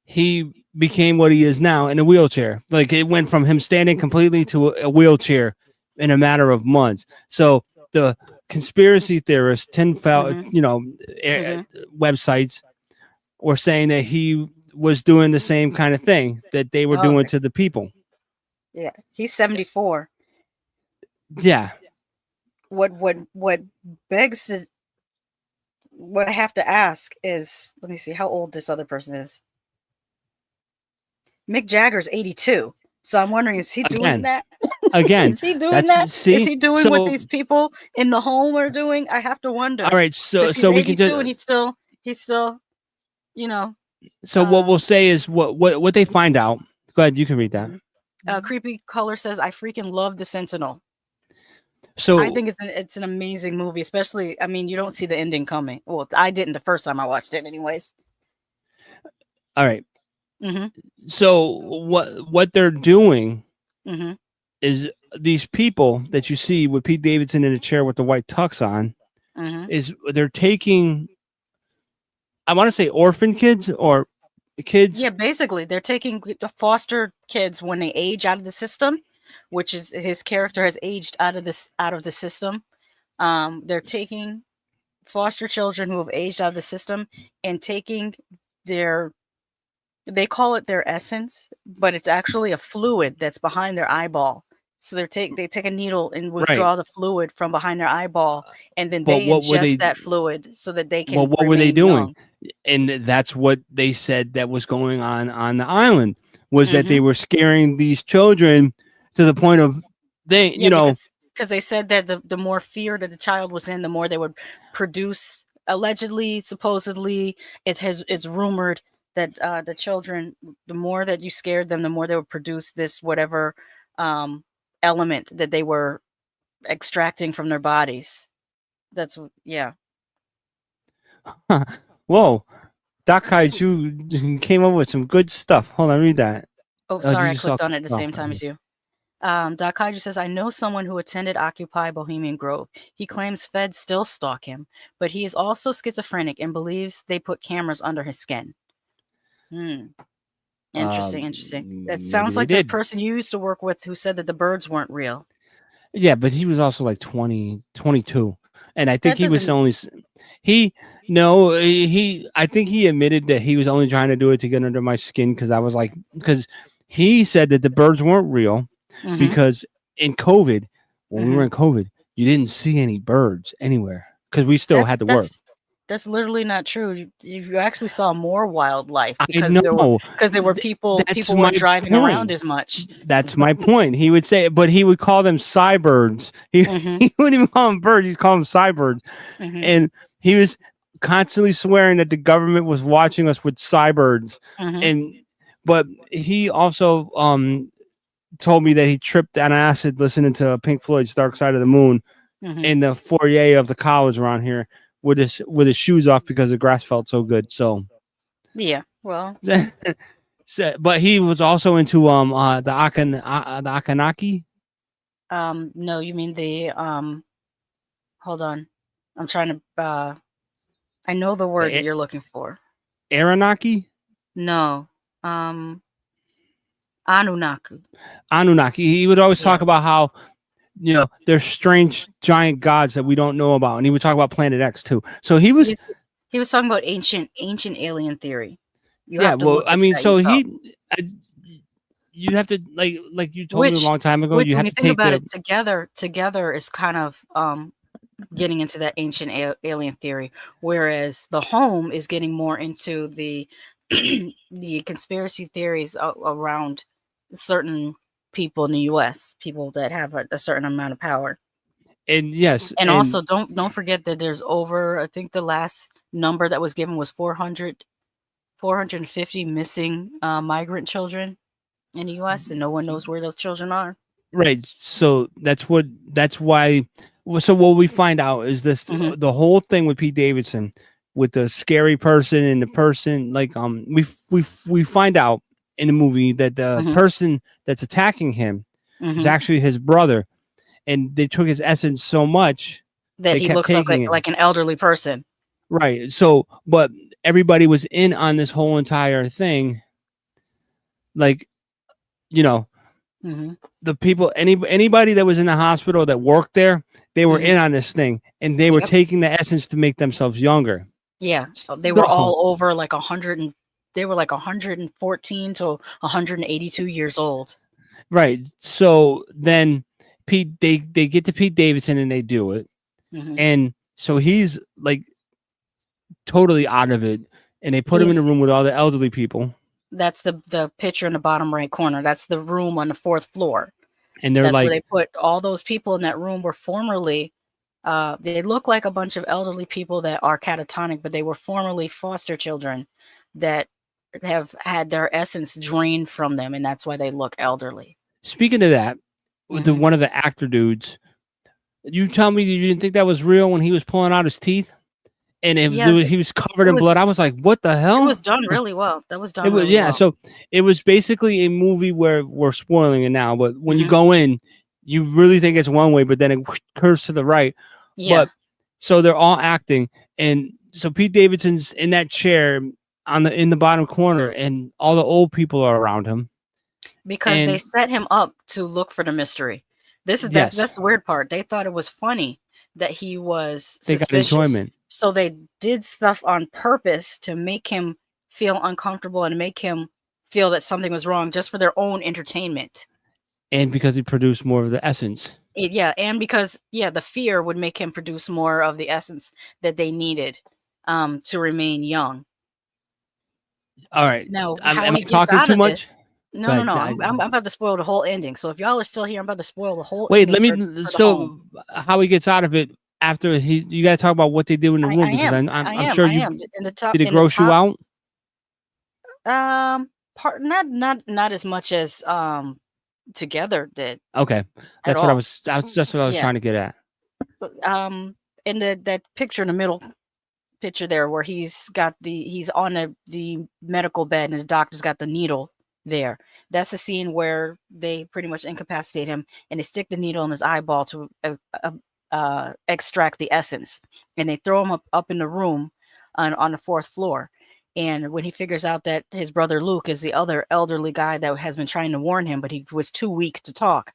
he became what he is now in a wheelchair. Like it went from him standing completely to a wheelchair in a matter of months. So the conspiracy theorists, websites were saying that he was doing the same kind of thing that they were doing to the people. Yeah, he's 74. Yeah. What begs to, what I have to ask is, let me see how old this other person is. Mick Jagger's 82. So I'm wondering, is he doing that? Again, is he doing that? See, is he doing what these people in the home are doing? I have to wonder. All right, so he's we 82 can just, and he's still, you know. So what we'll say is what they find out. Go ahead, you can read that. Creepy Color says, I freaking love The Sentinel. So I think it's an amazing movie, especially, I mean, you don't see the ending coming. Well, I didn't the first time I watched it anyways. All right. Mm-hmm. So what they're doing Mm-hmm. is these people that you see with Pete Davidson in a chair with the white tux on, Mm-hmm. is they're taking, I want to say orphan kids or kids. Yeah, basically, they're taking the foster kids when they age out of the system, which is his character has aged out of the system. They're taking foster children who have aged out of the system and taking they call it their essence, but it's actually a fluid that's behind their eyeball. So they take a needle and withdraw the fluid from behind their eyeball, and then they ingest that fluid so that they can. Well, what were they doing? Young. And that's what they said that was going on the island, was that they were scaring these children to the point of because they said that the more fear that the child was in, the more they would produce. Allegedly, supposedly, it's rumored that the children, the more that you scared them, the more they would produce this whatever element that they were extracting from their bodies. That's Whoa, Doc Kaiju came up with some good stuff. Hold on, read that. Oh, sorry, I clicked on it at the same time as you. Doc Kaiju says, I know someone who attended Occupy Bohemian Grove. He claims feds still stalk him, but he is also schizophrenic and believes they put cameras under his skin. Interesting. That sounds like the person you used to work with who said that the birds weren't real. Yeah, but he was also like 22. And I think he was only I think he admitted that he was only trying to do it to get under my skin, because he said that the birds weren't real because in COVID, when we were in COVID, you didn't see any birds anywhere because we still had to work. That's literally not true. You actually saw more wildlife because there were people weren't driving around as much. That's my point. He would say, but he would call them cybirds. He wouldn't even call them birds. He'd call them cybirds. And he was constantly swearing that the government was watching us with cybirds. But he also told me that he tripped on acid listening to Pink Floyd's Dark Side of the Moon in the foyer of the college around here with his shoes off because the grass felt so good. So yeah, well, but he was also into the Akanaki. No, you mean the hold on, I'm trying to I know the word that you're looking for. Aranaki? No. Anunnaki. He would always talk about how, there's strange giant gods that we don't know about, and he would talk about Planet X too. So he was talking about ancient alien theory. You have to you have to like you told me a long time ago. You have to think about it together is kind of getting into that ancient alien theory, whereas the home is getting more into the the conspiracy theories around certain people in the U.S., people that have a certain amount of power. And yes, and also don't forget that there's over, I think the last number that was given was 450 missing migrant children in the U.S. and no one knows where those children are. Right. So that's why. So what we find out is this: the whole thing with Pete Davidson, with the scary person and the person, we find out in the movie that the person that's attacking him is actually his brother, and they took his essence so much that he looks like an elderly person. Right. So, but everybody was in on this whole entire thing like, you know, the people, anybody that was in the hospital that worked there, they were in on this thing, and they were taking the essence to make themselves younger. Yeah, they were all over like 100, and they were like 114 to 182 years old. Right. So then Pete, they get to Pete Davidson and they do it, and so he's like totally out of it, and they put him in a room with all the elderly people. That's the picture in the bottom right corner. That's the room on the 4th floor. And they're that's like, where they put all those people in that room were formerly, they look like a bunch of elderly people that are catatonic, but they were formerly foster children that have had their essence drained from them, and that's why they look elderly. Speaking of that, with one of the actor dudes, you tell me you didn't think that was real when he was pulling out his teeth? And he was covered in blood. I was like, "What the hell?" It was done really well. That was done. Really yeah. well. So it was basically a movie where we're spoiling it now, but when you go in, you really think it's one way, but then it curves to the right. Yeah. But so they're all acting, and so Pete Davidson's in that chair in the bottom corner, and all the old people are around him because they set him up to look for the mystery. That's the weird part. They thought it was funny that he was suspicious. They got enjoyment. So they did stuff on purpose to make him feel uncomfortable and make him feel that something was wrong just for their own entertainment. And because he produced more of the essence. And because, the fear would make him produce more of the essence that they needed to remain young. All right. Now, am I talking too much? No. I'm about to spoil the whole ending. So if y'all are still here, I'm about to spoil the whole ending. Wait, so how he gets out of it after you got to talk about what they do in the room, because I'm sure you did it gross you out? Not as much as Together did. Okay. That's what I was trying to get at. In that picture in the middle picture there where he's on the medical bed and the doctor's got the needle there. That's the scene where they pretty much incapacitate him and they stick the needle in his eyeball to extract the essence, and they throw him up in the room on the 4th floor. And when he figures out that his brother Luke is the other elderly guy that has been trying to warn him, but he was too weak to talk,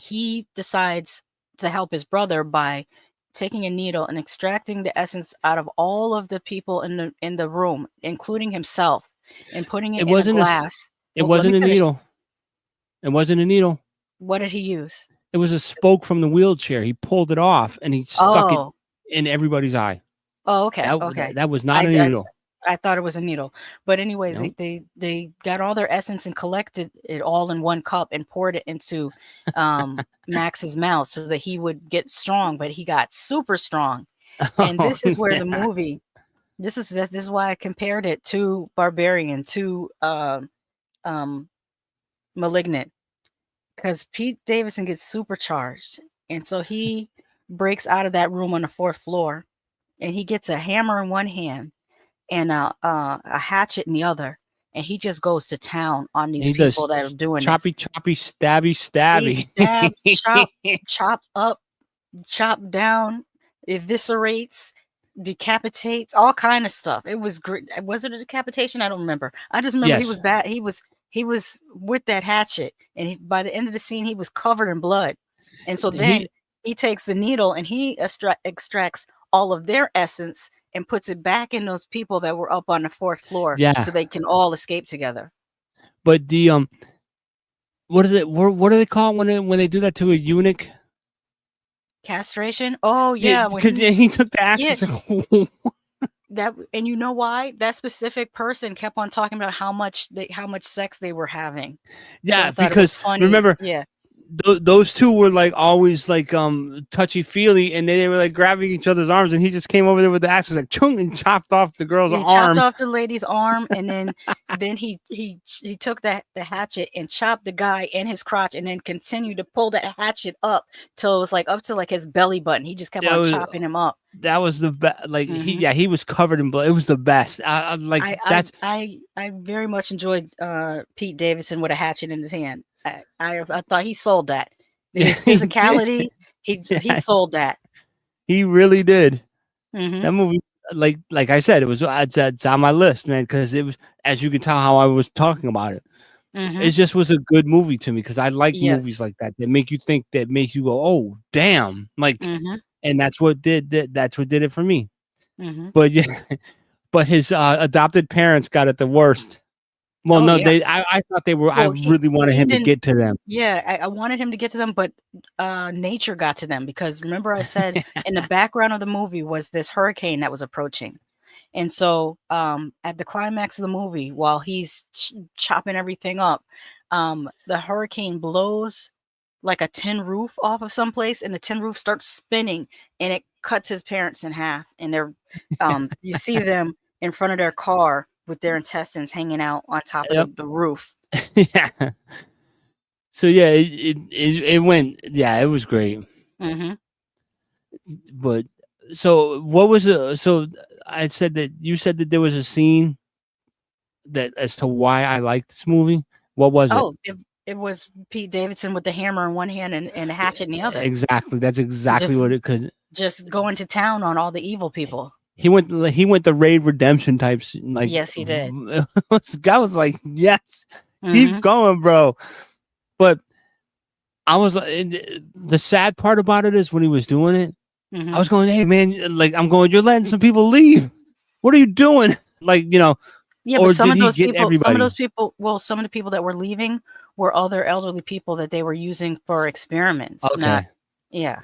he decides to help his brother by taking a needle and extracting the essence out of all of the people in the room, including himself, and putting it in a glass. It wasn't a needle. It wasn't a needle. What did he use? It was a spoke from the wheelchair. He pulled it off and he stuck it in everybody's eye. Oh, okay. That was not a needle. I thought it was a needle. But anyways, they got all their essence and collected it all in one cup and poured it into Max's mouth so that he would get strong, but he got super strong. And this is where the movie, this is why I compared it to Barbarian, to Malignant, because Pete Davidson gets supercharged. And so he breaks out of that room on the 4th floor and he gets a hammer in one hand and a hatchet in the other, and he just goes to town on these people that are doing choppy, stabby. He chop up, chop down, eviscerates, decapitates, all kind of stuff. It was great. Was it a decapitation? I don't remember. I just remember he was bad. He was with that hatchet, and by the end of the scene, he was covered in blood. And so then he takes the needle and he extracts all of their essence and puts it back in those people that were up on the 4th floor, so they can all escape together. But the what do they call it when they do that to a eunuch? Castration. Oh yeah, because he took the axe. That, and you know why? That specific person kept on talking about how much sex they were having. Yeah, so because remember, those two were like always like touchy feely, and they were like grabbing each other's arms, and he just came over there with the axe, like chung, and chopped off the girl's arm. Chopped off the lady's arm, and then he took the hatchet and chopped the guy in his crotch, and then continued to pull that hatchet up till it was like up to like his belly button. He just kept on chopping him up. That was the best. Like he was covered in blood. It was the best. I very much enjoyed Pete Davidson with a hatchet in his hand. I thought he sold that. His physicality, he sold that. He really did. Mm-hmm. That movie, like I said, it's on my list, man, because it was, as you can tell how I was talking about it. It just was a good movie to me because I like movies Yes. like that make you think, that make you go, oh damn, like, and that's what did it for me. But yeah, but his adopted parents got it the worst. Well, Oh, no, yeah. I thought they were. I Well, really wanted he him to didn't. get to them. Yeah, I wanted him to get to them, but nature got to them because remember I said in the background of the movie was this hurricane that was approaching. And so at the climax of the movie, while he's chopping everything up, the hurricane blows like a tin roof off of someplace, and the tin roof starts spinning, and it cuts his parents in half. And they're you see them in front of their car with their intestines hanging out on top of the roof. Yeah. So yeah, it went. Yeah, it was great. But so what was so I said that you said that there was a scene that as to why I liked this movie. What was it? Oh, it was Pete Davidson with the hammer in one hand and a hatchet in the other. Exactly. That's exactly what it could. Just going to town on all the evil people. He went the Raid Redemption types. Like, yes, he did. This guy was like, yes, keep going, bro. But I was the sad part about it is when he was doing it, I was going, hey man, like I'm going, you're letting some people leave. What are you doing? Like, yeah, or but some did of he those get people, everybody? some of those people, well, some of the people that were leaving were other elderly people that they were using for experiments. Okay. Yeah.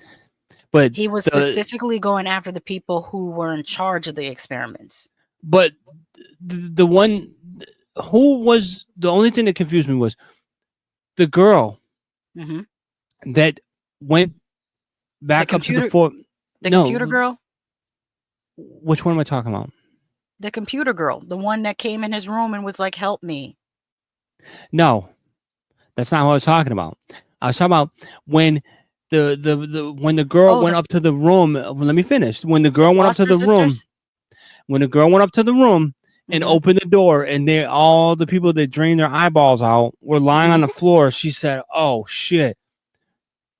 But he was specifically going after the people who were in charge of the experiments. But the one who was the only thing that confused me was the girl that went back up to the fort. The computer girl? Which one am I talking about? The computer girl, the one that came in his room and was like, help me. No, that's not what I was talking about. I was talking about when when the girl went up to the room. Let me finish. When the girl went up to the room, and opened the door, and all the people that drained their eyeballs out were lying on the floor. She said, "Oh shit."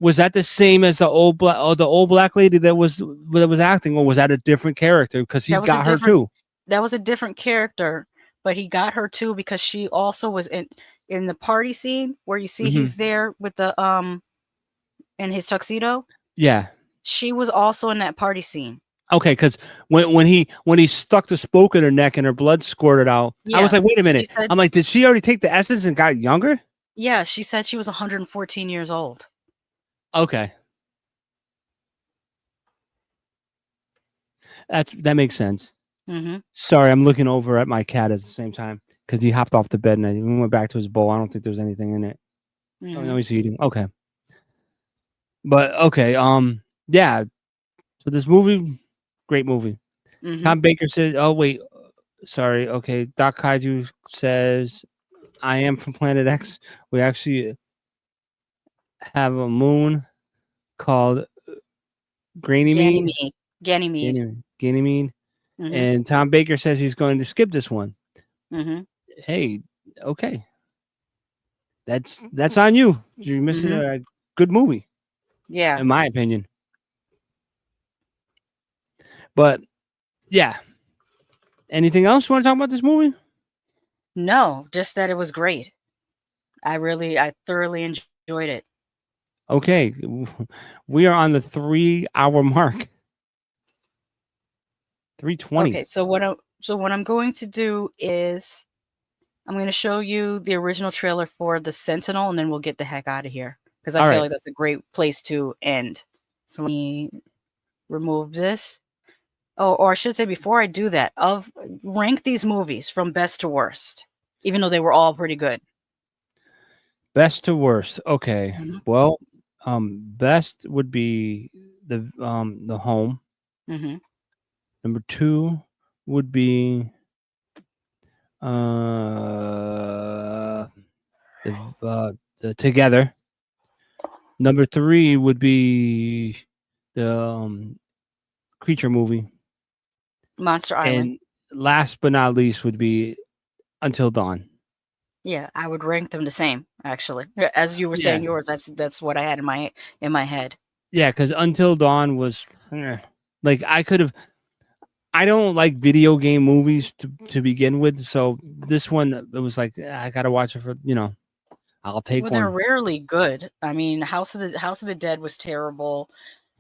Was that the same as the old black lady that was acting, or was that a different character? Because he got her too. That was a different character, but he got her too because she also was in the party scene where you see he's there with the in his tuxedo. Yeah, she was also in that party scene. Okay, because when he stuck the spoke in her neck and her blood squirted out, I was like, wait a minute. I'm like, did she already take the essence and got younger? Yeah, she said she was 114 years old. Okay. That makes sense. Sorry, I'm looking over at my cat at the same time because he hopped off the bed and we went back to his bowl. I don't think there's anything in it. Oh, no, he's eating. Okay. But okay, yeah. So this movie, great movie. Tom Baker said, oh wait, sorry. Okay, Doc Kaiju says, I am from Planet X. We actually have a moon called Ganymede. And Tom Baker says he's going to skip this one. Hey, okay. That's on you. You're missing a good movie. Yeah. In my opinion. But yeah. Anything else you want to talk about this movie? No, just that it was great. I thoroughly enjoyed it. Okay. We are on the 3-hour mark. 3:20. Okay, so what I'm going to do is I'm going to show you the original trailer for The Sentinel, and then we'll get the heck out of here because I feel like that's a great place to end. So let me remove this. Oh, or I should say before I do that, rank these movies from best to worst, even though they were all pretty good. Best to worst. Okay. Well, best would be the Home. Number 2 would be the Together. Number 3 would be the Creature movie. Monster Island. And last but not least would be Until Dawn. Yeah, I would rank them the same, actually. As you were saying yours, that's what I had in my head. Yeah, because Until Dawn was like I I don't like video game movies to begin with, so this one it was like I gotta watch it for I'll take Well, they're one. rarely good. I mean, House of the Dead was terrible.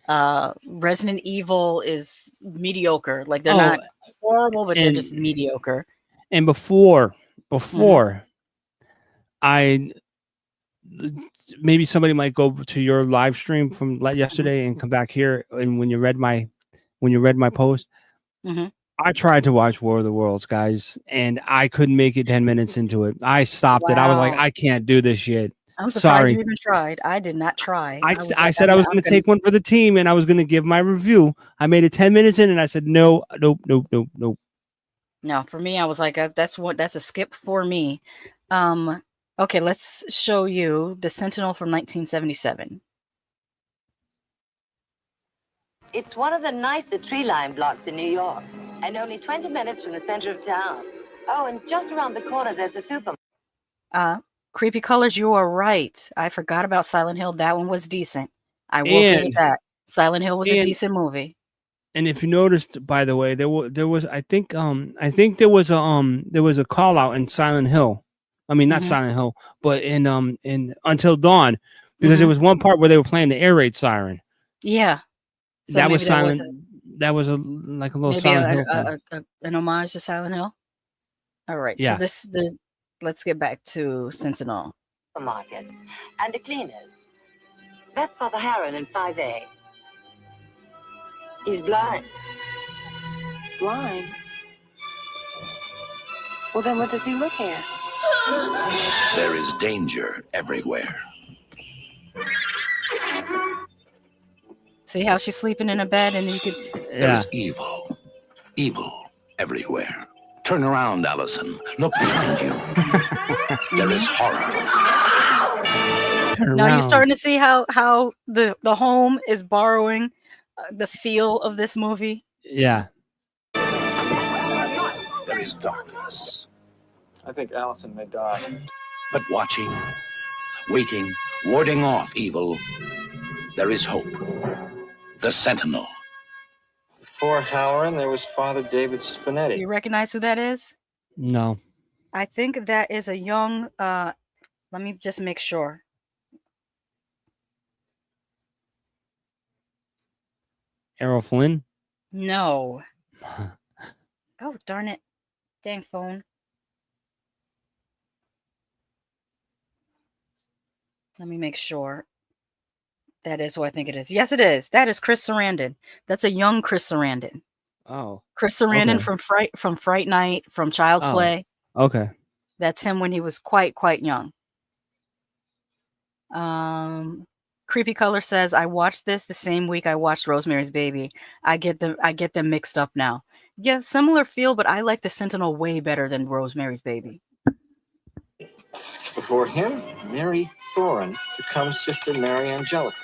Resident Evil is mediocre. Like they're not horrible, but they're just mediocre. And before Mm-hmm. I maybe somebody might go to your live stream from yesterday and come back here, and when you read my post, Mm-hmm. I tried to watch War of the Worlds, guys, and I couldn't make it 10 minutes into it. I stopped it. I was like, Wow. I can't do this shit. I'm surprised Sorry. you even tried. I did not try. I said I was going to take one for the team, and I was going to give my review. I made it 10 minutes in, and I said, nope. No, for me, I was like, that's a skip for me. Okay, let's show you the Sentinel from 1977. It's one of the nicer tree-lined blocks in New York, and only 20 minutes from the center of town. Oh, and just around the corner, there's the supermarket. Creepy Colors, you are right. I forgot about Silent Hill. That one was decent. I will give it that. Silent Hill was a decent movie. And if you noticed, by the way, there was I think there was a call out in Silent Hill. I mean, not Silent Hill, but in Until Dawn, because there was one part where they were playing the air raid siren. Yeah. So that was Silent. That was like a little Silent Hill thing. An homage to Silent Hill. All right. Yeah. So let's get back to Sentinel. Market and the cleaners. That's Father Harron in 5A. He's blind. Blind? Well, then what does he look at? There is danger everywhere. See how she's sleeping in a bed and you could... There is evil. Evil everywhere. Turn around, Allison. Look behind you. There is horror. Now you're starting to see how the home is borrowing the feel of this movie. Yeah. There is darkness. I think Allison may die. But watching, waiting, warding off evil, there is hope. The Sentinel. Before Halloran, there was Father David Spinetti. Do you recognize who that is? No. I think that is a young, let me just make sure. Errol Flynn? No. Oh, darn it. Dang phone. Let me make sure. That is who I think it is. Yes, it is. That is Chris Sarandon. That's a young Chris Sarandon. Oh. Chris Sarandon okay. from Fright Night, from Child's Play. Okay. That's him when he was quite young. Creepy Color says, I watched this the same week I watched Rosemary's Baby. I get them mixed up now. Yeah, similar feel, but I like the Sentinel way better than Rosemary's Baby. Before him, Mary Thorin becomes Sister Mary Angelica.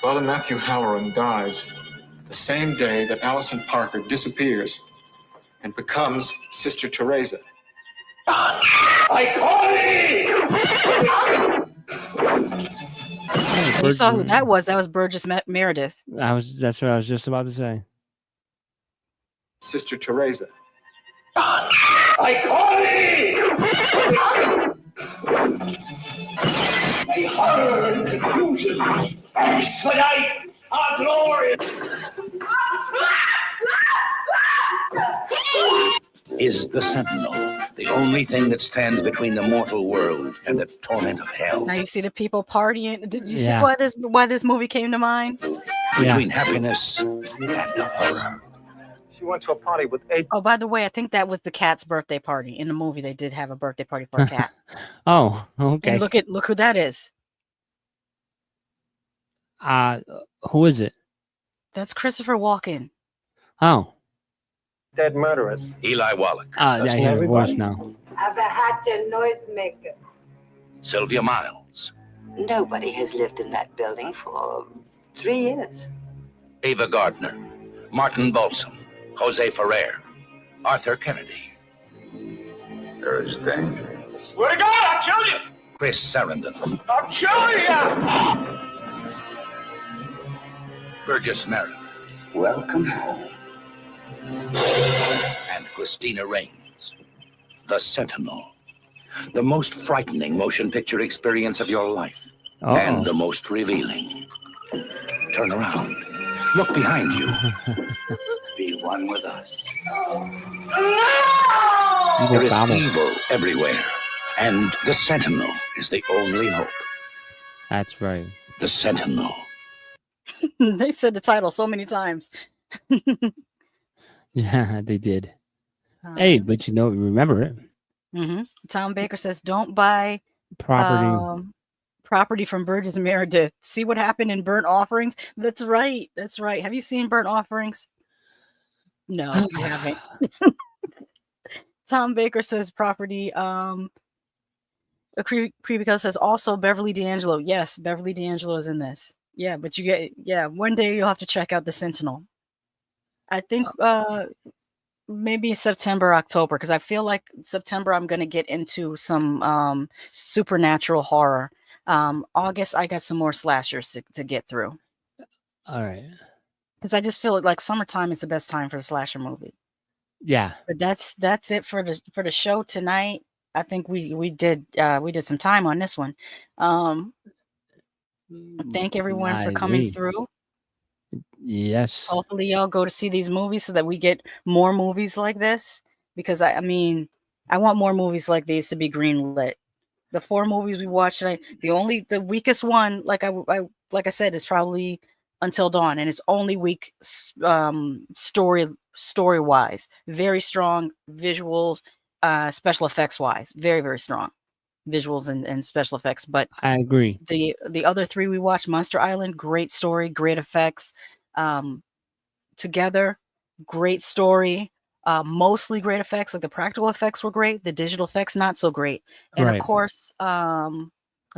Father Matthew Halloran dies the same day that Allison Parker disappears and becomes Sister Teresa. You saw who that was. That was Burgess Meredith. That's what I was just about to say. Sister Teresa. A horror and confusion. Expedite our glory. Is the Sentinel, the only thing that stands between the mortal world and the torment of hell. Now you see the people partying. Did you see why this movie came to mind? Between happiness and horror. She went to a party with 8. Oh, by the way, I think that was the cat's birthday party. In the movie, they did have a birthday party for a cat. Oh, okay. And look who that is. Who is it? That's Christopher Walken. Oh. Dead murderers. Eli Wallach. Yeah, I hear the voice now. Have a hat and noisemaker. Sylvia Miles. Nobody has lived in that building for 3 years. Ava Gardner. Martin Balsam. Jose Ferrer. Arthur Kennedy. There is danger. Swear to God, I'll kill you. Chris Sarandon. I'll kill you. Burgess Meredith. Welcome home. And Christina Raines, The Sentinel. The most frightening motion picture experience of your life. And the most revealing. Turn around. Look behind you. Be one with us. There is evil everywhere. And the Sentinel is the only hope. That's right. The Sentinel. They said the title so many times. Yeah, they did. Hey, but you know, remember it. Tom Baker says, "Don't buy Property. property from Burgess Meredith. See what happened in Burnt Offerings." That's right. That's right. Have you seen Burnt Offerings? No, you haven't. Tom Baker says, "Property." Creepy says, "Also Beverly D'Angelo." Yes, Beverly D'Angelo is in this. Yeah, but one day you'll have to check out The Sentinel. I think maybe September, October, because I feel like September I'm going to get into some supernatural horror. August I got some more slashers to get through. All right. Because I just feel like summertime is the best time for a slasher movie. Yeah. But that's it for the show tonight. I think we did some time on this one. Thank everyone for coming through. Yes. Hopefully y'all go to see these movies so that we get more movies like this, because I mean I want more movies like these to be greenlit. The 4 movies we watched tonight, the weakest one, like I said, is probably Until Dawn, and it's only weak story wise. Very strong visuals, special effects wise, very, very strong visuals and special effects. But I agree. The other 3 we watched, Monster Island, great story, great effects. Together, great story, mostly great effects. Like the practical effects were great, the digital effects not so great, and Right. of course, The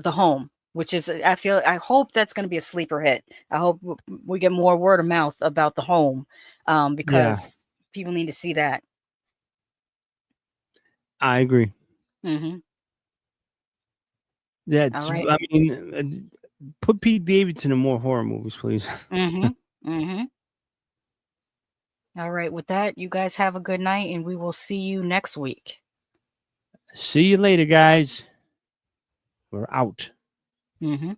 Home, which is I hope that's going to be a sleeper hit. I hope we get more word of mouth about The Home, because people need to see that. I agree. Mm-hmm. That's. All right. I mean, put Pete Davidson in more horror movies, please. Mm-hmm. Mm-hmm. All right. With that, you guys have a good night, and we will see you next week. See you later, guys. We're out. Mm-hmm.